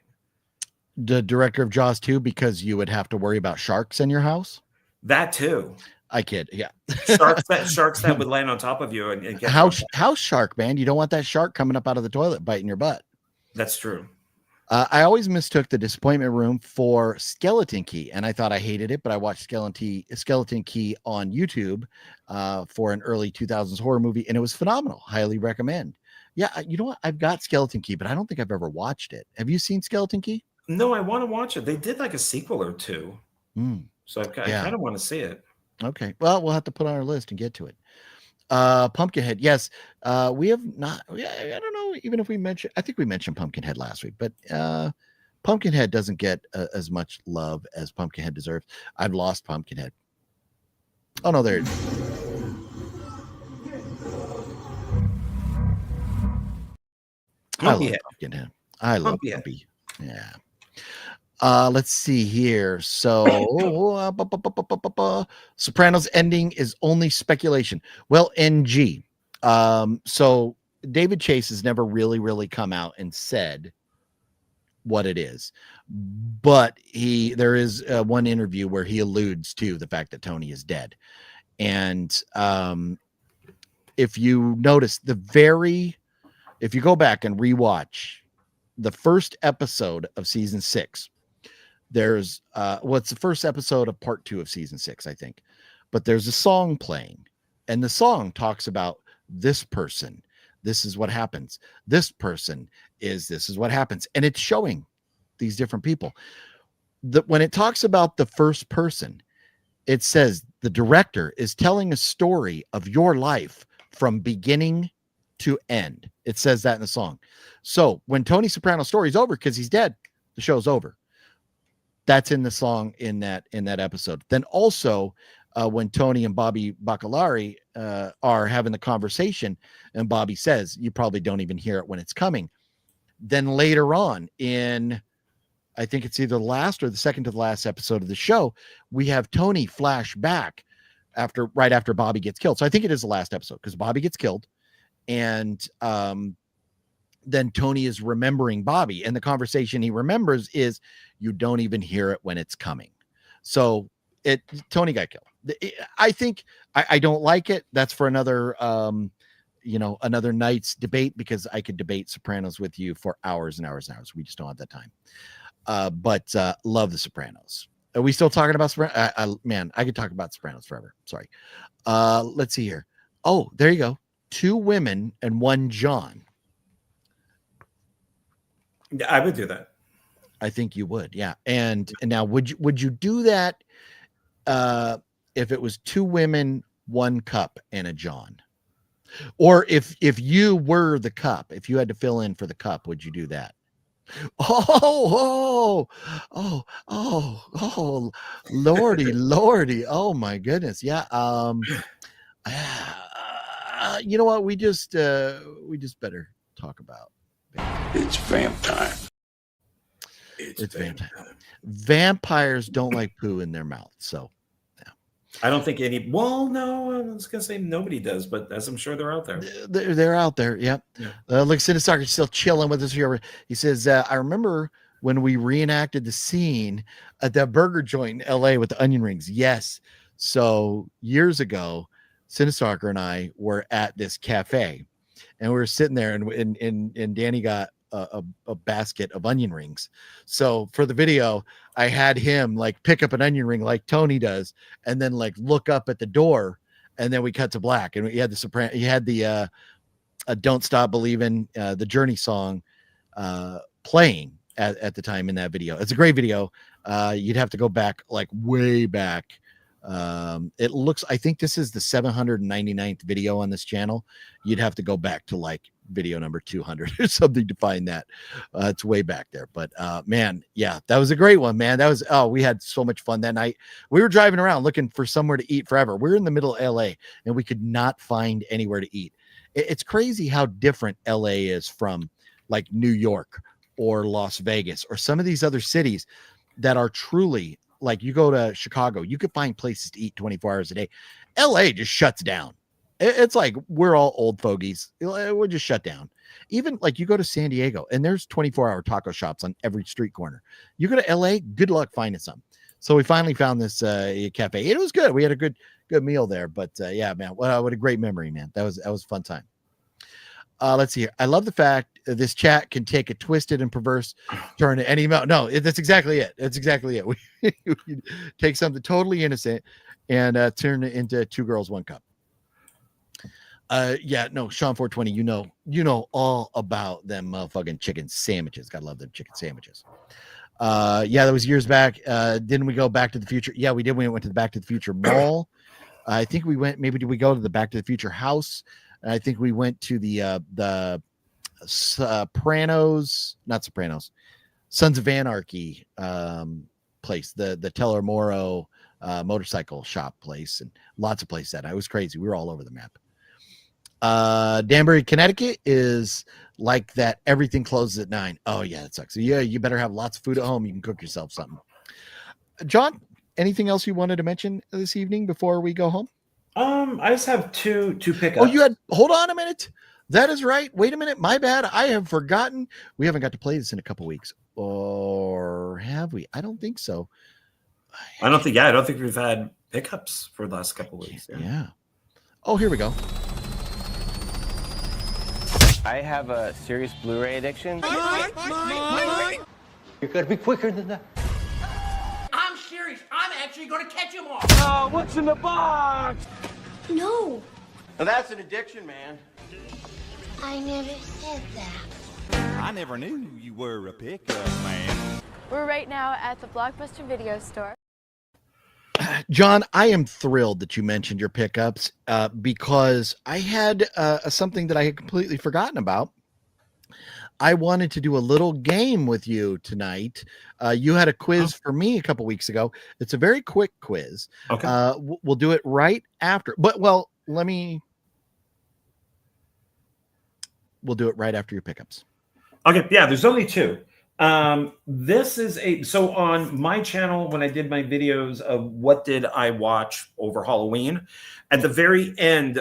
The director of Jaws 2, because you would have to worry about sharks in your house. That too. I kid. Yeah. Sharks that would land on top of you and get house shark, man. You don't want that shark coming up out of the toilet biting your butt. That's true. I always mistook the Disappointment Room for Skeleton Key, and I thought I hated it, but I watched Skeleton Key on YouTube for an early 2000s horror movie, and it was phenomenal. Highly recommend. Yeah, you know what? I've got Skeleton Key, but I don't think I've ever watched it. Have you seen Skeleton Key? No, I want to watch it. They did like a sequel or two. So I kind of want to see it. Okay. Well, we'll have to put on our list and get to it. Pumpkinhead. Yes. We have not, I don't know, even if we mentioned, I think we mentioned Pumpkinhead last week, but Pumpkinhead doesn't get as much love as Pumpkinhead deserves. I've lost Pumpkinhead. Oh no, there it is. I love Pumpkinhead. I love Pumpy. Yeah. Let's see here. So, Sopranos ending is only speculation. Well, NG. So David Chase has never really come out and said what it is, but there is one interview where he alludes to the fact that Tony is dead. And if you notice if you go back and rewatch the first episode of season 6, there's it's the first episode of part 2 of season 6, I think, but there's a song playing, and the song talks about this person, this is what happens, this person this is what happens, and it's showing these different people. When it talks about the first person, it says the director is telling a story of your life from beginning to end. It says that in the song. So when Tony Soprano's story is over, because he's dead, the show's over. That's in the song in that episode. Then also when Tony and Bobby Bacalari are having the conversation, and Bobby says, you probably don't even hear it when it's coming. Then later on in, I think it's either the last or the second to the last episode of the show, we have Tony flash back right after Bobby gets killed. So I think it is the last episode, because Bobby gets killed, and then Tony is remembering Bobby, and the conversation he remembers is, you don't even hear it when it's coming. So Tony got killed. I think I don't like it. That's for another another night's debate, because I could debate Sopranos with you for hours and hours and hours. We just don't have that time. But love the Sopranos. Are we still talking about Sopranos? Man, I could talk about Sopranos forever. Sorry. Let's see here. Oh, there you go. 2 women and 1 John. I would do that. I think you would. Yeah. And now would you do that if it was 2 women, 1 Cup, and a John? Or if you were the Cup, if you had to fill in for the Cup, would you do that? Oh, Lordy. Oh my goodness. Yeah. You know what? We just better talk about. It's vamp time. It's vamp time. Vampires don't like poo in their mouth. So yeah. I don't think well, no, I was going to say nobody does, but as I'm sure they're out there. They're out there. Yep. Yeah. Look, Sinistark is still chilling with us here. He says, I remember when we reenacted the scene at that burger joint in LA with the onion rings. Yes. So years ago, Sinistarker and I were at this cafe, and we were sitting there, and Danny got a basket of onion rings. So for the video, I had him like pick up an onion ring like Tony does, and then like look up at the door, and then we cut to black, and he had the Don't Stop Believin', the Journey song playing at the time in that video. It's a great video. You'd have to go back, like way back. It looks, I think this is the 799th video on this channel. You'd have to go back to like video number 200 or something to find that. It's way back there, but man, yeah, that was a great one, man. We had so much fun that night. We were driving around looking for somewhere to eat forever. We're in the middle of LA, and we could not find anywhere to eat. It's crazy how different LA is from like New York or Las Vegas or some of these other cities that are truly, like, you go to Chicago, you could find places to eat 24 hours a day. LA just shuts down. It's like we're all old fogies. We're just shut down. Even like you go to San Diego, and there's 24-hour taco shops on every street corner. You go to LA, good luck finding some. So we finally found this cafe. It was good. We had a good meal there. But yeah, man, what a great memory, man. That was a fun time. Let's see here. I love the fact this chat can take a twisted and perverse turn at any amount. No, that's exactly it. That's exactly it. We take something totally innocent and turn it into 2 girls, 1 cup. Yeah, no, Sean 420, you know all about them motherfucking chicken sandwiches. Gotta love them chicken sandwiches. Yeah, that was years back. Didn't we go Back to the Future? Yeah, we did. We went to the Back to the Future mall. I think we went, maybe did we go to the Back to the Future house? I think we went to the Sopranos, not Sopranos, Sons of Anarchy place, the Teller Moro motorcycle shop place, and lots of places that. I was crazy. We were all over the map. Danbury, Connecticut is like that. Everything closes at 9. Oh yeah, that sucks. So yeah, you better have lots of food at home. You can cook yourself something. John, anything else you wanted to mention this evening before we go home? I just have two pickups. Oh, hold on a minute. That is right. Wait a minute. My bad. I have forgotten. We haven't got to play this in a couple weeks. Or have we? I don't think so. I don't think we've had pickups for the last couple of weeks. Yeah. Oh, here we go. I have a serious Blu-ray addiction. You're gonna be quicker than that. I'm serious. I'm actually going to catch him all. Oh, what's in the box? No, Now that's an addiction, man. I never said that. I never knew you were a pickup man. We're right now at the Blockbuster Video Store. John, I am thrilled that you mentioned your pickups because I had something that I had completely forgotten about. I wanted to do a little game with you tonight. You had a quiz for me a couple weeks ago. It's a very quick quiz. Okay. We'll do it right after. We'll do it right after your pickups. Okay. Yeah, there's only two. This is so on my channel, when I did my videos of what did I watch over Halloween, at the very end,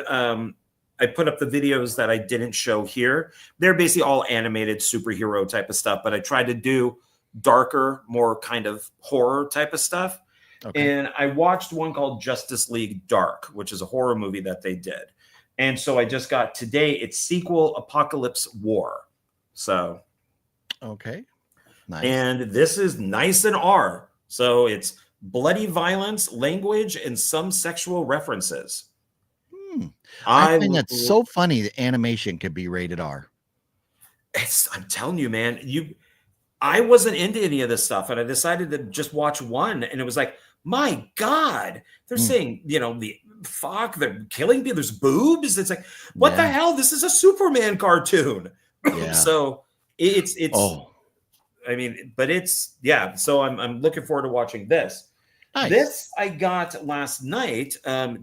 I put up the videos that I didn't show here. They're basically all animated superhero type of stuff, but I tried to do darker, more kind of horror type of stuff. Okay. And I watched one called Justice League Dark, which is a horror movie that they did. And so I just got today its sequel, Apocalypse War. So. Okay. Nice. And this is nice and R. So it's bloody violence, language, and some sexual references. I think that's so funny that animation could be rated R. I'm telling you, man, I wasn't into any of this stuff, and I decided to just watch one, and it was like, my God, they're saying, they're killing people, there's boobs. It's like, what the hell? This is a Superman cartoon. Yeah. So it's I mean, but so I'm looking forward to watching this. Nice. This I got last night.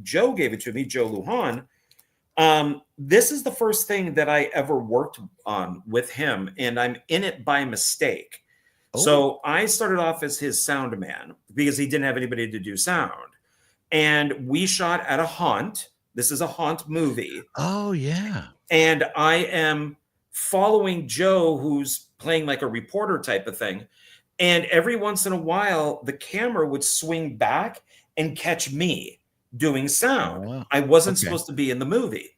Joe gave it to me, Joe Lujan. This is the first thing that I ever worked on with him, and I'm in it by mistake. Oh. So I started off as his sound man because he didn't have anybody to do sound. And we shot at a haunt. This is a haunt movie. Oh, yeah. And I am following Joe, who's playing like a reporter type of thing. And every once in a while, the camera would swing back and catch me doing sound. Oh, wow. I wasn't supposed to be in the movie.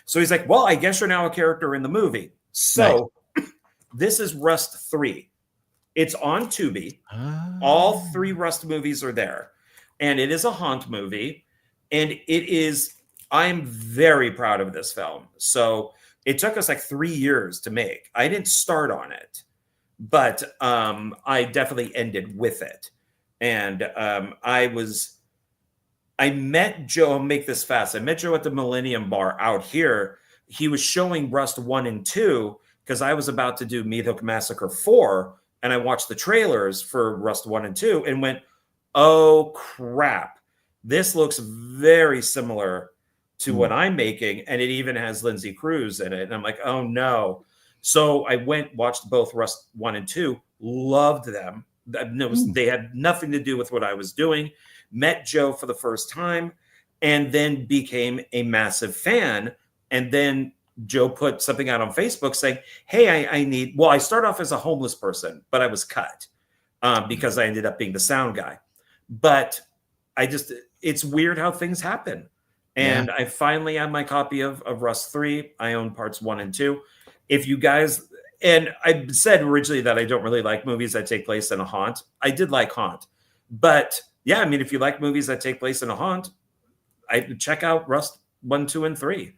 So he's like, well, I guess you're now a character in the movie. So This is Rust 3. It's on Tubi. All 3 Rust movies are there. And it is a haunt movie. And I'm very proud of this film. So it took us like 3 years to make. I didn't start on it, but I definitely ended with it. And I met Joe. I'll make this fast. I met Joe at the Millennium Bar out here. He was showing Rust 1 and 2 because I was about to do Meat Hook Massacre 4, and I watched the trailers for Rust 1 and 2 and went, oh, crap. This looks very similar to what I'm making, and it even has Lindsay Cruz in it. And I'm like, oh, no. So I watched both Rust 1 and 2, loved them. They had nothing to do with what I was doing. Met Joe for the first time, and then became a massive fan. And then Joe put something out on Facebook saying, hey, I started off as a homeless person, but I was cut because I ended up being the sound guy. But it's weird how things happen. And I finally have my copy of Rust 3. I own parts 1 and 2. If you guys, and I said originally that I don't really like movies that take place in a haunt. I did like Haunt. But yeah, I mean, if you like movies that take place in a haunt, I check out Rust 1, 2, and 3.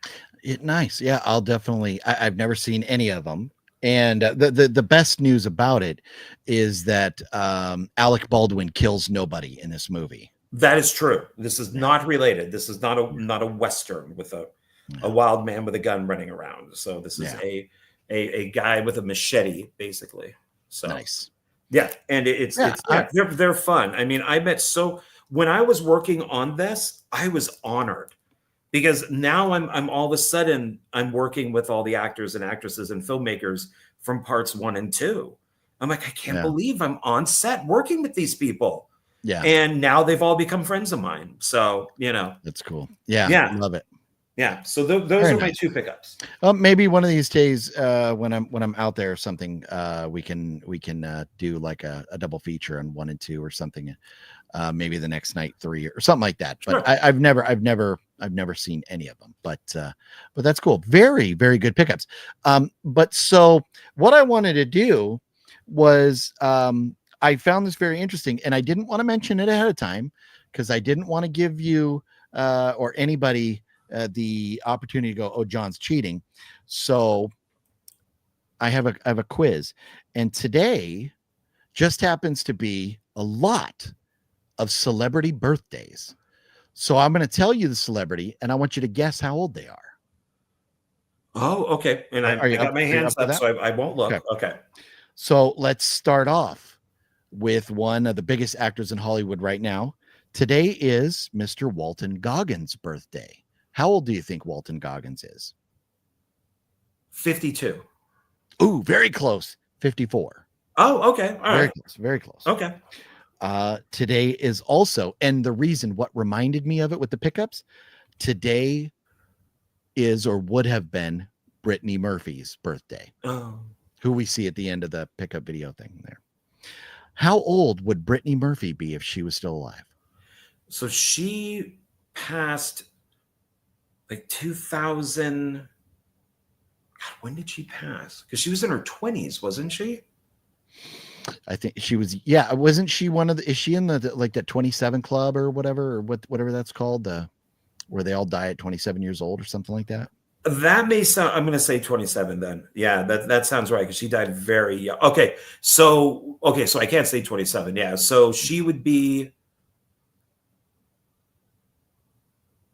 Nice. Yeah, I'll definitely. I've never seen any of them. And the best news about it is that Alec Baldwin kills nobody in this movie. That is true. This is not related. This is not a Western with a wild man with a gun running around. So this is a guy with a machete, basically. So nice. Yeah, and it's Yeah, they're fun. I mean, when I was working on this, I was honored because now I'm all of a sudden I'm working with all the actors and actresses and filmmakers from parts 1 and 2. I'm like, I can't Yeah. believe I'm on set working with these people. Yeah. And now they've all become friends of mine. So, That's cool. Yeah. Yeah. Love it. Yeah. So those Very are my nice. 2 pickups. Maybe one of these days, when I'm out there or something, we can do like a double feature on 1 and 2 or something. Maybe the next night 3 or something like that. But Sure. I've never seen any of them. But that's cool. Very, very good pickups. But so what I wanted to do was I found this very interesting, and I didn't want to mention it ahead of time because I didn't want to give you or anybody the opportunity to go, oh, John's cheating. So I have a quiz, and today just happens to be a lot of celebrity birthdays. So I'm going to tell you the celebrity, and I want you to guess how old they are. Oh, okay. And I got my hands up, so I won't look. Okay. So let's start off with one of the biggest actors in Hollywood right now. Today is Mr. Walton Goggins' birthday. How old do you think Walton Goggins is? 52. Ooh, very close. 54. Oh, okay. All very right. close. Very close. Okay. Today is also, and the reason what reminded me of it with the pickups, today is or would have been Brittany Murphy's birthday, who we see at the end of the pickup video thing there. How old would Brittany Murphy be if she was still alive? So she passed like 2000. God, when did she pass? Because she was in her 20s, wasn't she? I think she was. Yeah, wasn't she one of the? Is she in the like that 27 club or whatever, or whatever that's called? Where they all die at 27 years old or something like that. That may sound. I'm going to say 27 then. Yeah, that sounds right because she died very young. Okay, so I can't say 27. Yeah, so she would be.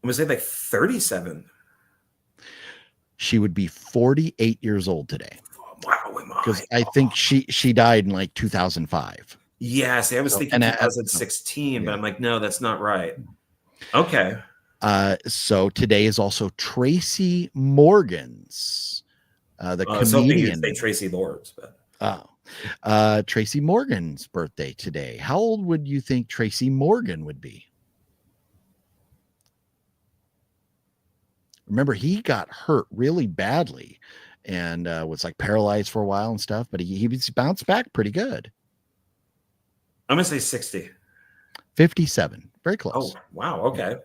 I'm going to say like 37. She would be 48 years old today. Wow, because I think she died in like 2005. Yeah, see, I was thinking 2016, but I'm like, no, that's not right. Okay. So today is also Tracy Morgan's, the comedian. I was hoping you'd say Tracy Lords, but Tracy Morgan's birthday today. How old would you think Tracy Morgan would be? Remember, he got hurt really badly and was like paralyzed for a while and stuff, but he bounced back pretty good. I'm going to say 60. 57. Very close. Oh, wow. Okay.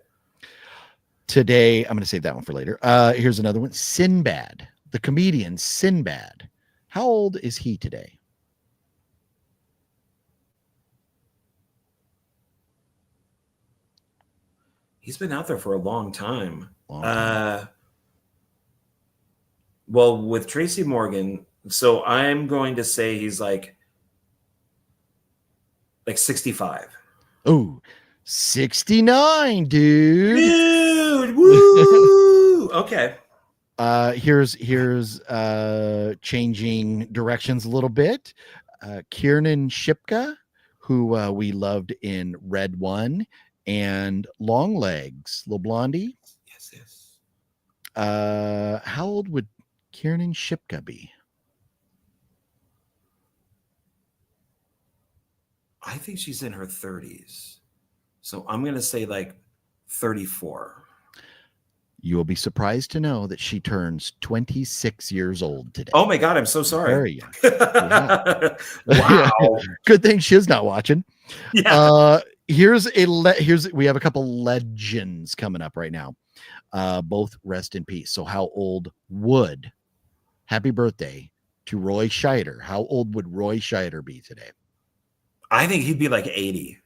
Today, I'm going to save that one for later. Here's another one. Sinbad, the comedian Sinbad. How old is he today? He's been out there for a long time. Well, with Tracy Morgan, so I'm going to say he's like 65. Oh, 69, dude. Dude, woo! Okay. Here's changing directions a little bit. Kiernan Shipka, who we loved in Red One and Long Legs, Little Blondie. Yes. How old would Kiernan Shipka be? I think she's in her 30s. So I'm going to say like 34. You will be surprised to know that she turns 26 years old today. Oh my God, I'm so sorry. Very young. Yeah. Wow. Good thing she's not watching. Yeah. Here's we have a couple legends coming up right now. Both rest in peace. So how old would happy birthday to Roy Scheider? How old would Roy Scheider be today? I think he'd be like 80.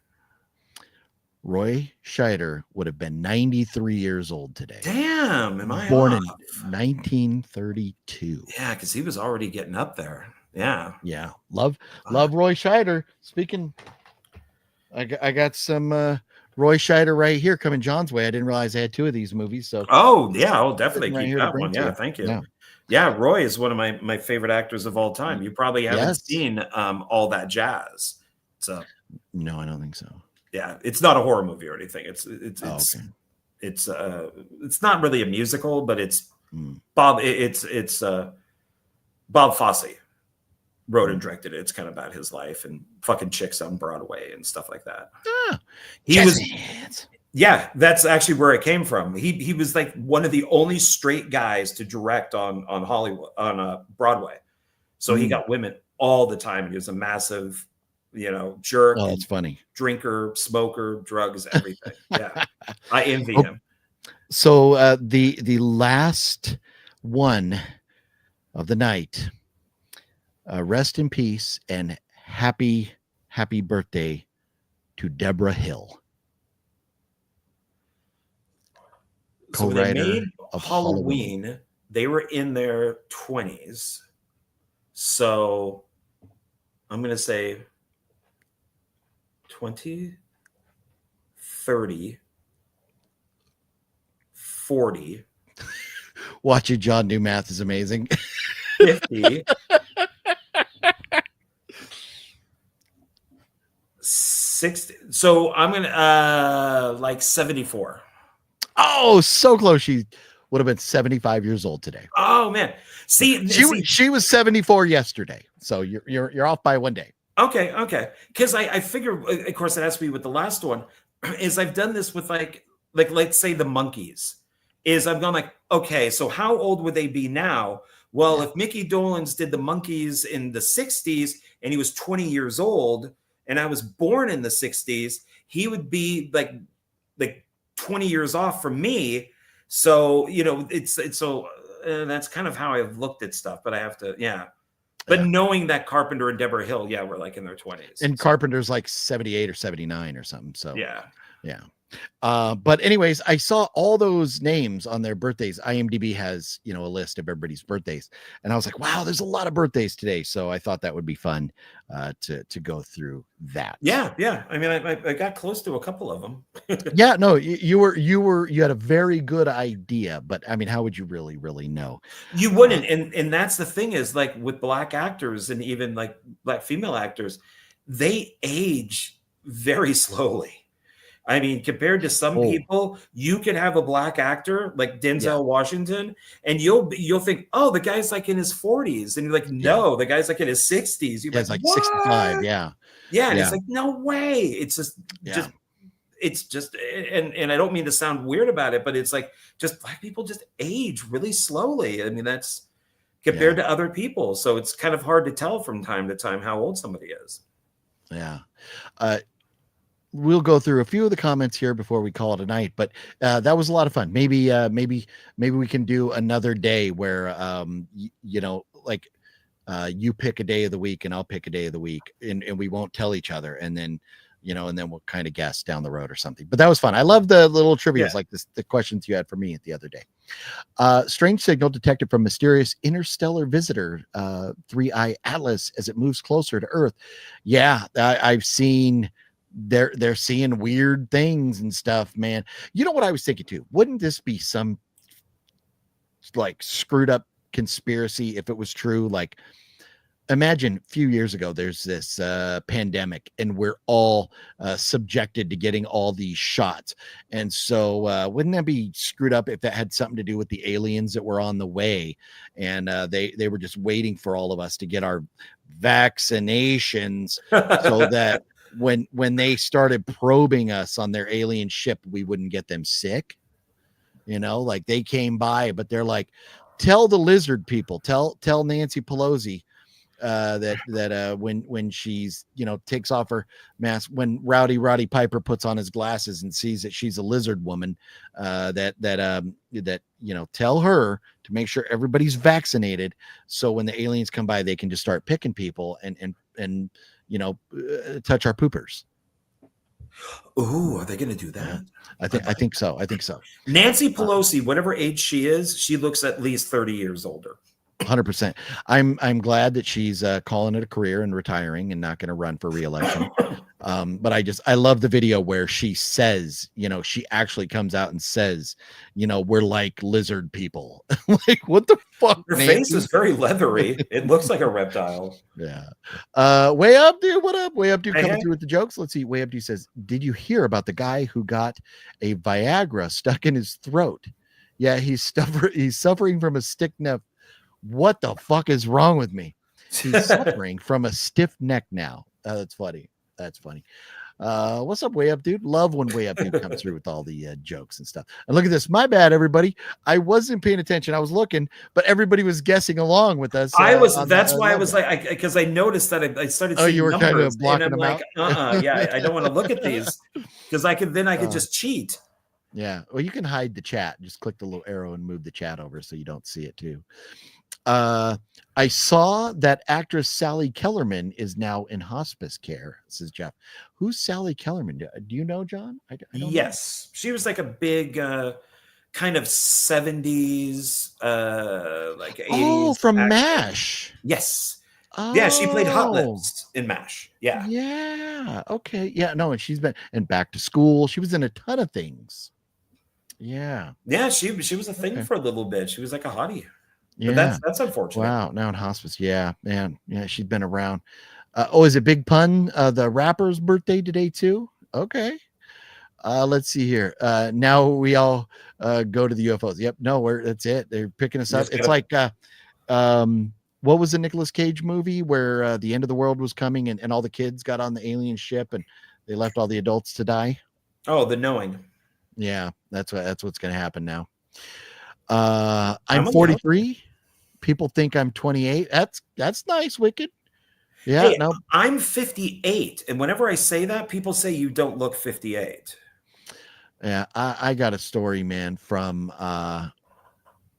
Roy Scheider would have been 93 years old today. Damn, am I born off? in 1932? Yeah, because he was already getting up there. Yeah. Love Roy Scheider. Speaking, I got some Roy Scheider right here coming John's way. I didn't realize I had two of these movies. So I'll definitely right keep here to that bring one. to Yeah, you. thank you. Yeah. Yeah, Roy is one of my favorite actors of all time. You probably haven't Yes. seen All That Jazz. So No, I don't think so. yeah, it's not a horror movie or anything. Oh, okay. It's not really a musical, but it's Mm. it's Bob Fosse wrote and directed it. It's kind of about his life and fucking chicks on Broadway and stuff like that. Ah, He was Jazz. Yeah, that's actually where it came from. He was like one of the only straight guys to direct on Hollywood on Broadway. So he got women all the time. He was a massive, jerk, Oh, that's funny. drinker, smoker, drugs, everything. Yeah, I envy Oh, him. So the last one of the night. Rest in peace and happy birthday to Deborah Hill, So when they co-writer made of Halloween, they were in their 20s. So I'm going to say 20, 30, 40, Watching John do math is amazing. 50, 60. So I'm going to like 74. Oh, so close. She would have been 75 years old today. Oh man. See, She was 74 yesterday. So you're off by one day. Okay. Because I figure, of course, it has to be with the last one. Is I've done this with like let's say the Monkees. Is I've gone like, okay, so how old would they be now? Well, if Mickey Dolenz did the Monkees in the 60s and he was 20 years old, and I was born in the 60s, he would be like 20 years off from me. So it's so that's kind of how I've looked at stuff. But I have to, But knowing that Carpenter and Deborah Hill, we're like in their 20s. And Carpenter's like 78 or 79 or something. So yeah. But anyways, I saw all those names on their birthdays. IMDb has, a list of everybody's birthdays. And I was like, wow, there's a lot of birthdays today. So I thought that would be fun to go through that. Yeah. I mean, I got close to a couple of them. Yeah, no, you had a very good idea, but I mean, how would you really know? You wouldn't. And that's the thing is like with black actors and even like black female actors, they age very slowly. I mean, compared to some people, you could have a black actor like Denzel Washington, and you'll think, oh, the guy's like in his 40s, and you're like, no, the guy's like in his 60s. You're like 65, and it's like, no way. It's just and I don't mean to sound weird about it, but it's like just black people just age really slowly. I mean, that's compared to other people, so it's kind of hard to tell from time to time how old somebody is. Yeah. We'll go through a few of the comments here before we call it a night, but that was a lot of fun. Maybe we can do another day where you pick a day of the week and I'll pick a day of the week, and we won't tell each other, and then and then we'll kind of guess down the road or something. But that was fun. I love the little trivia like this, the questions you had for me the other day. Strange signal detected from mysterious interstellar visitor 3I Atlas as it moves closer to Earth. I've seen they're seeing weird things and stuff, man. You know what I was thinking too? Wouldn't this be some like screwed up conspiracy if it was true? Like, imagine a few years ago, there's this pandemic and we're all subjected to getting all these shots. And so wouldn't that be screwed up if that had something to do with the aliens that were on the way? And they were just waiting for all of us to get our vaccinations so that when they started probing us on their alien ship, we wouldn't get them sick. Like they came by, but they're like, tell the lizard people, tell Nancy Pelosi that when she's takes off her mask, when Rowdy Piper puts on his glasses and sees that she's a lizard woman, that tell her to make sure everybody's vaccinated, so when the aliens come by they can just start picking people and touch our poopers. Ooh, are they going to do that? I think so. Nancy Pelosi, whatever age she is, she looks at least 30 years older. 100%. I'm glad that she's calling it a career and retiring and not going to run for re-election. But I love the video where she says, she actually comes out and says, we're like lizard people. Like, what the fuck, Her Nancy? face is very leathery. It looks like a reptile. Yeah. Way Up Dude, what up? Way Up Dude Hey, coming hey. through with the jokes. Let's see. Way Up Dude says, did you hear about the guy who got a Viagra stuck in his throat? Yeah, he's suffering from a stiff neck. What the fuck is wrong with me? He's suffering from a stiff neck now. That's funny. That's funny. What's up, Way Up Dude? Love when Way Up Dude comes through with all the jokes and stuff. And look at this. My bad, everybody. I wasn't paying attention. I was looking, but everybody was guessing along with us. That's why I was like, because I noticed that I started seeing you were numbers, kind of blocking and I'm them like, out. yeah, I don't want to look at these because I could just cheat. Yeah. Well, you can hide the chat. Just click the little arrow and move the chat over so you don't see it too. I saw that actress Sally Kellerman is now in hospice care, says Jeff. Who's Sally Kellerman? Do you know, John? I don't Yes. She was like a big kind of 70s, like 80s. Oh, from actress. MASH. Yes. Oh. Yeah, she played Hot Lips in MASH. Yeah. Yeah. Okay. Yeah. No, and she's been and Back to School. She was in a ton of things. Yeah. Yeah, she was a thing for a little bit. She was like a hottie. Yeah. But that's unfortunate. Wow. Now in hospice. Yeah, man. Yeah, she's been around. Is it Big Pun? The rapper's birthday today too? Okay. Let's see here. Now we all go to the UFOs. Yep. No, that's it. They're picking us up. It's like what was the Nicolas Cage movie where the end of the world was coming and all the kids got on the alien ship and they left all the adults to die? Oh, The Knowing. Yeah, that's what's gonna happen now. I'm 43. People think I'm 28. That's nice, Wicked. Yeah, hey, no. I'm 58, and whenever I say that, people say you don't look 58. Yeah, I got a story, man, from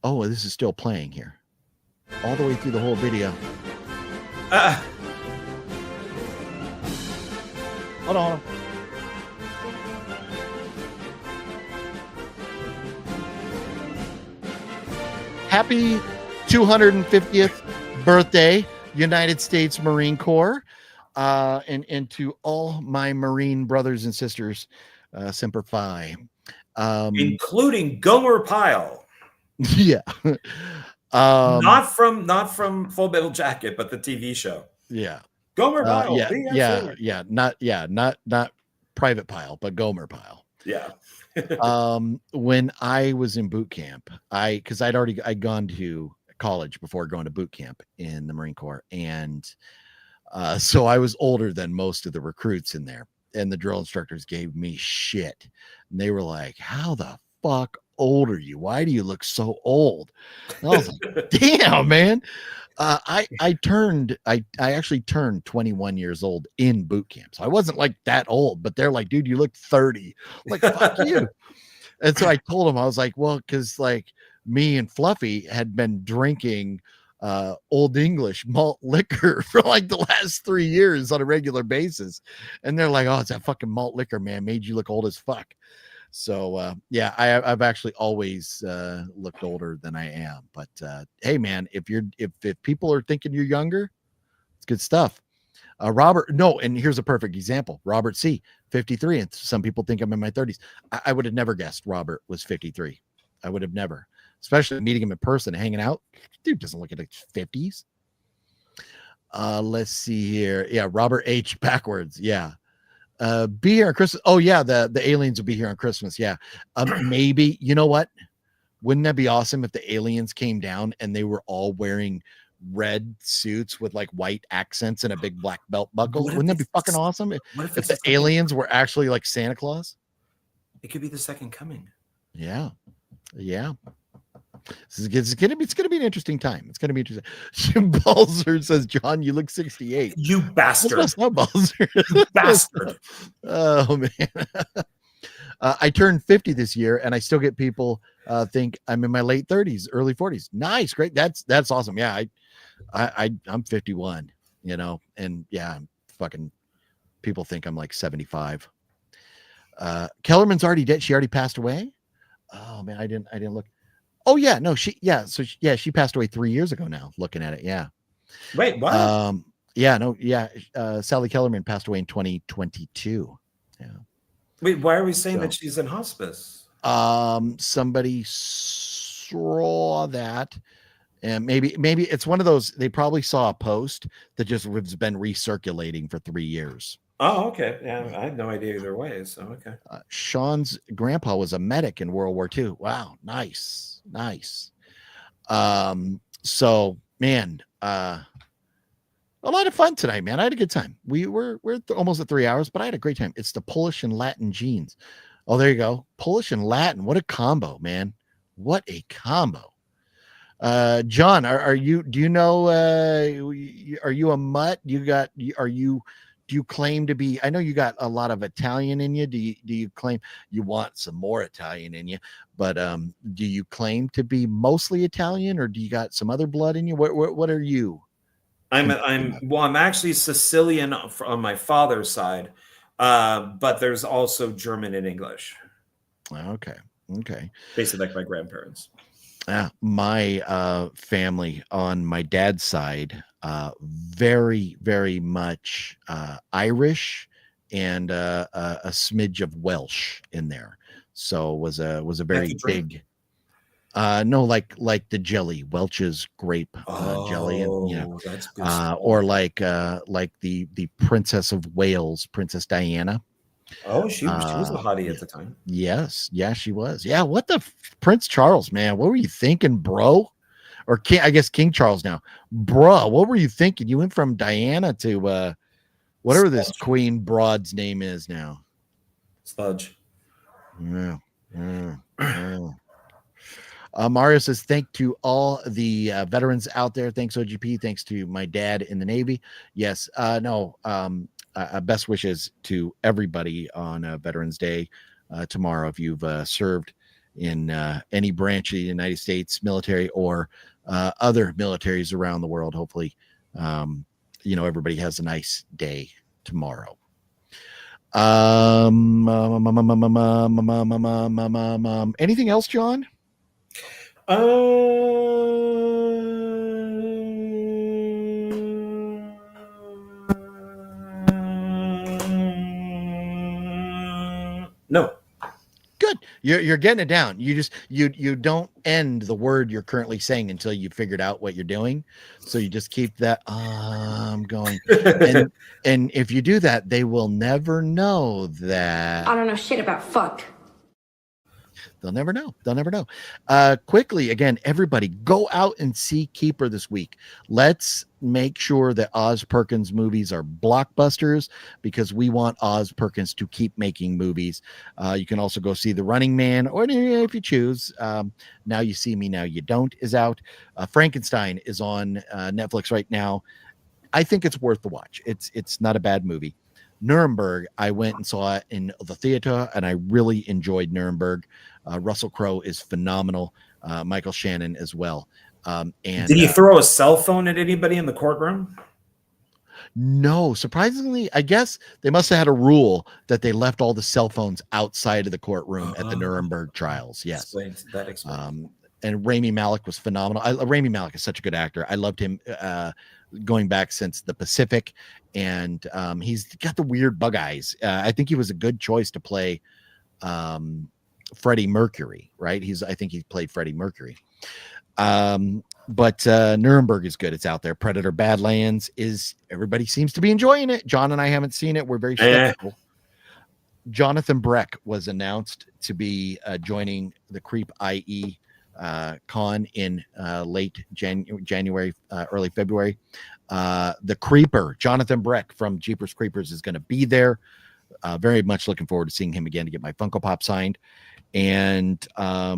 this is still playing here. All the way through the whole video. Hold on. Happy 250th birthday, United States Marine Corps, and to all my Marine brothers and sisters, Semper Fi, including Gomer Pyle. Yeah, not from Full Metal Jacket, but the TV show. Yeah, Gomer Pyle. Not Private Pyle, but Gomer Pyle. Yeah. When I was in boot camp, because I'd gone to college before going to boot camp in the Marine Corps, and so I was older than most of the recruits in there, and the drill instructors gave me shit, and they were like, "How the fuck old are you? Why do you look so old?" And I was like, "Damn, man." I actually turned 21 years old in boot camp, so I wasn't like that old, but they're like, "Dude, you look 30." I'm like, fuck you. And so I told them, I was like, well, because like me and Fluffy had been drinking Old English malt liquor for like the last 3 years on a regular basis, and they're like, "Oh, it's that fucking malt liquor, man, made you look old as fuck." So yeah, I've actually always looked older than I am. But hey, man, if people are thinking you're younger, it's good stuff. Robert, no, and here's a perfect example. Robert C, 53, and some people think I'm in my 30s. I would have never guessed Robert was 53. I would have never, especially meeting him in person, hanging out. Dude doesn't look at his 50s. Let's see here. Yeah, Robert H backwards. Yeah. Be here on Christmas. Oh yeah, the aliens will be here on Christmas. Yeah. Maybe, you know what? Wouldn't that be awesome if the aliens came down and they were all wearing red suits with like white accents and a big black belt buckle? Wouldn't that be fucking awesome? If the aliens were actually like Santa Claus? It could be the second coming. Yeah. Yeah. It's gonna be an interesting time. It's gonna be interesting. Balzer says, "John, you look 68." You bastard. That's not Balzer. You bastard. Oh man. I turned 50 this year, and I still get people think I'm in my late 30s, early 40s. Nice, great. That's awesome. Yeah, I'm 51. And yeah, I'm fucking. People think I'm like 75. Kellerman's already dead. She already passed away. Oh man, I didn't look. Oh she passed away 3 years ago now, looking at it. Yeah. Wait, what? Yeah, no, yeah. Sally Kellerman passed away in 2022. Yeah. Wait, why are we saying So, that she's in hospice? somebody saw that, and maybe it's one of those. They probably saw a post that just has been recirculating for 3 years. Oh, okay. Yeah, I had no idea either way. So okay. Sean's grandpa was a medic in World War II. Wow, nice. So man, a lot of fun tonight, man. I had a good time. We're almost at 3 hours, but I had a great time. It's the Polish and Latin genes. Oh, there you go. Polish and Latin. What a combo, man. What a combo. John, are you, do you know, are you a mutt? Do you claim to be, I know you got a lot of Italian in you. Do you claim you want some more Italian in you, but, do you claim to be mostly Italian, or do you got some other blood in you? What are you? I'm actually Sicilian on my father's side, but there's also German and English. Okay. Basically like my grandparents. My family on my dad's side, very, very much Irish, and a smidge of Welsh in there. So was a very big. No, like the jelly, Welch's grape jelly, and that's good. Or like the Princess of Wales, Princess Diana. Oh, she was a hottie at the time. Yes, yeah, she was. Yeah, what the Prince Charles, man? What were you thinking, bro? Or King, I guess King Charles now, bro. What were you thinking? You went from Diana to whatever this Queen Broad's name is now. Sludge. Yeah. Mario says, thank to all the veterans out there. Thanks, OGP. Thanks to my dad in the Navy. Yes. Best wishes to everybody on Veterans Day tomorrow. If you've served in any branch of the United States military or other militaries around the world, hopefully, everybody has a nice day tomorrow. Anything else, John? No. Good. You're getting it down. You don't end the word you're currently saying until you figured out what you're doing. So you just keep that going. And if you do that, they will never know that. I don't know shit about fuck. They'll never know. Quickly, again, everybody go out and see Keeper this week. Let's make sure that Oz Perkins movies are blockbusters, because we want Oz Perkins to keep making movies. You can also go see The Running Man, or if you choose, Now You See Me, Now You Don't is out. Frankenstein is on Netflix right now. I think it's worth the watch. It's not a bad movie. Nuremberg, I went and saw it in the theater, and I really enjoyed Nuremberg. Russell Crowe is phenomenal. Michael Shannon as well. And did he throw a cell phone at anybody in the courtroom? No, surprisingly, I guess they must have had a rule that they left all the cell phones outside of the courtroom at the Nuremberg trials. Yes, that explains. And Rami Malek was phenomenal. Rami Malek is such a good actor. I loved him going back since The Pacific, and he's got the weird bug eyes. I think he was a good choice to play Freddie Mercury, right? I think he played Freddie Mercury. But Nuremberg is good. It's out there. Predator Badlands everybody seems to be enjoying it. John and I haven't seen it. We're very skeptical. Jonathan Breck was announced to be joining the Creep IE con in late January, early February. The Creeper, Jonathan Breck from Jeepers Creepers, is going to be there. Very much looking forward to seeing him again to get my Funko Pop signed. And I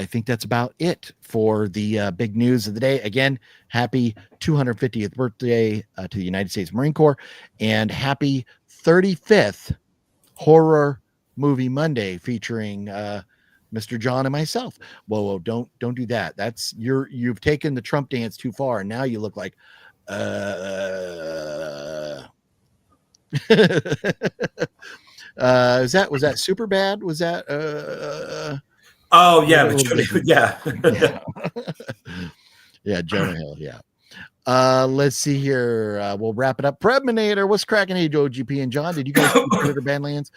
think that's about it for the big news of the day. Again, happy 250th birthday to the United States Marine Corps, and happy 35th Horror Movie Monday featuring Mr. John and myself. Whoa, don't do that. That's you've taken the Trump dance too far, and now you look like was that super bad? Was that oh yeah, yeah. Yeah, Jonah Hill, yeah. Let's see here. We'll wrap it up. Preminator, what's cracking? Hey, OGP and John, did you guys see Predator Badlands?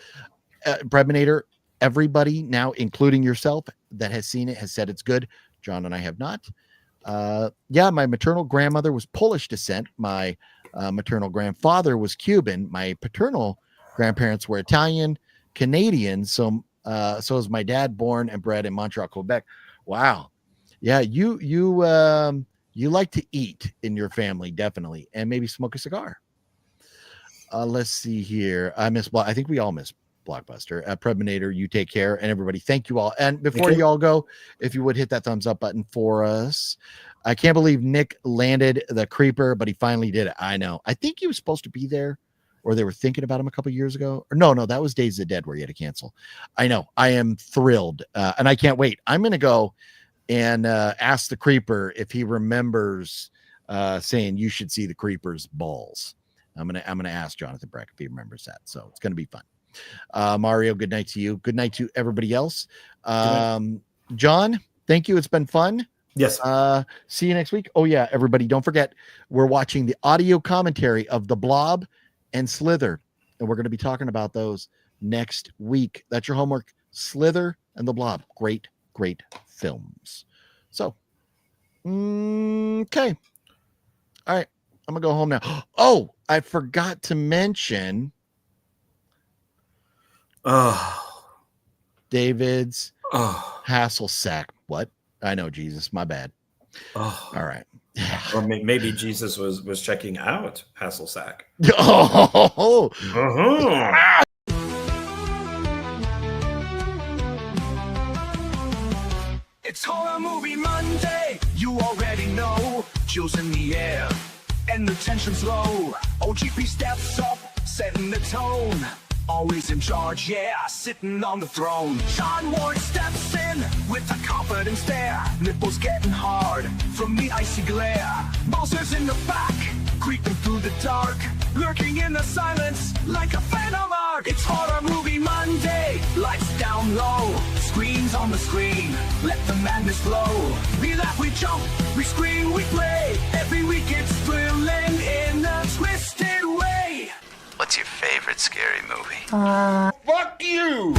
Preminator, everybody now, including yourself, that has seen it has said it's good. John and I have not. Yeah, my maternal grandmother was Polish descent. My maternal grandfather was Cuban. My paternal grandparents were Italian, Canadian. So is my dad, born and bred in Montreal, Quebec. Wow. Yeah, you like to eat in your family, definitely, and maybe smoke a cigar. Let's see here. I think we all miss Blockbuster. Preminator, you take care, and everybody, thank you all. And before you all go, if you would hit that thumbs up button for us. I can't believe Nick landed the creeper, but he finally did it. I know. I think he was supposed to be there, or they were thinking about him a couple years ago. Or no, that was Days of the Dead where he had to cancel. I know. I am thrilled, and I can't wait. I'm going to go and ask the creeper if he remembers saying you should see the creeper's balls. I'm gonna ask Jonathan Breck if he remembers that. So it's gonna be fun. Mario, good night to you. Good night to everybody else. John, thank you. It's been fun. Yes. See you next week. Oh yeah, everybody, don't forget we're watching the audio commentary of The Blob and Slither, and we're going to be talking about those next week. That's your homework. Slither and The Blob, great films. So, okay, all right, I'm gonna go home now. Oh, I forgot to mention David's hassle sack. What? I know, Jesus, my bad. All right. Or maybe Jesus was checking out Hasselsack. Oh, It's Horror Movie Monday, you already know. Chills in the air, and the tension's low. OGP steps up, setting the tone. Always in charge, yeah, sitting on the throne. Sean Ward steps in with a confident stare. Nipples getting hard from the icy glare. Bowser's in the back, creeping through the dark, lurking in the silence like a phantom arc. It's Horror Movie Monday, lights down low, screens on the screen, let the madness flow. We laugh, we jump, we scream, we play. Every week it's thrilling in a twisted way. What's your favorite scary movie? Fuck you!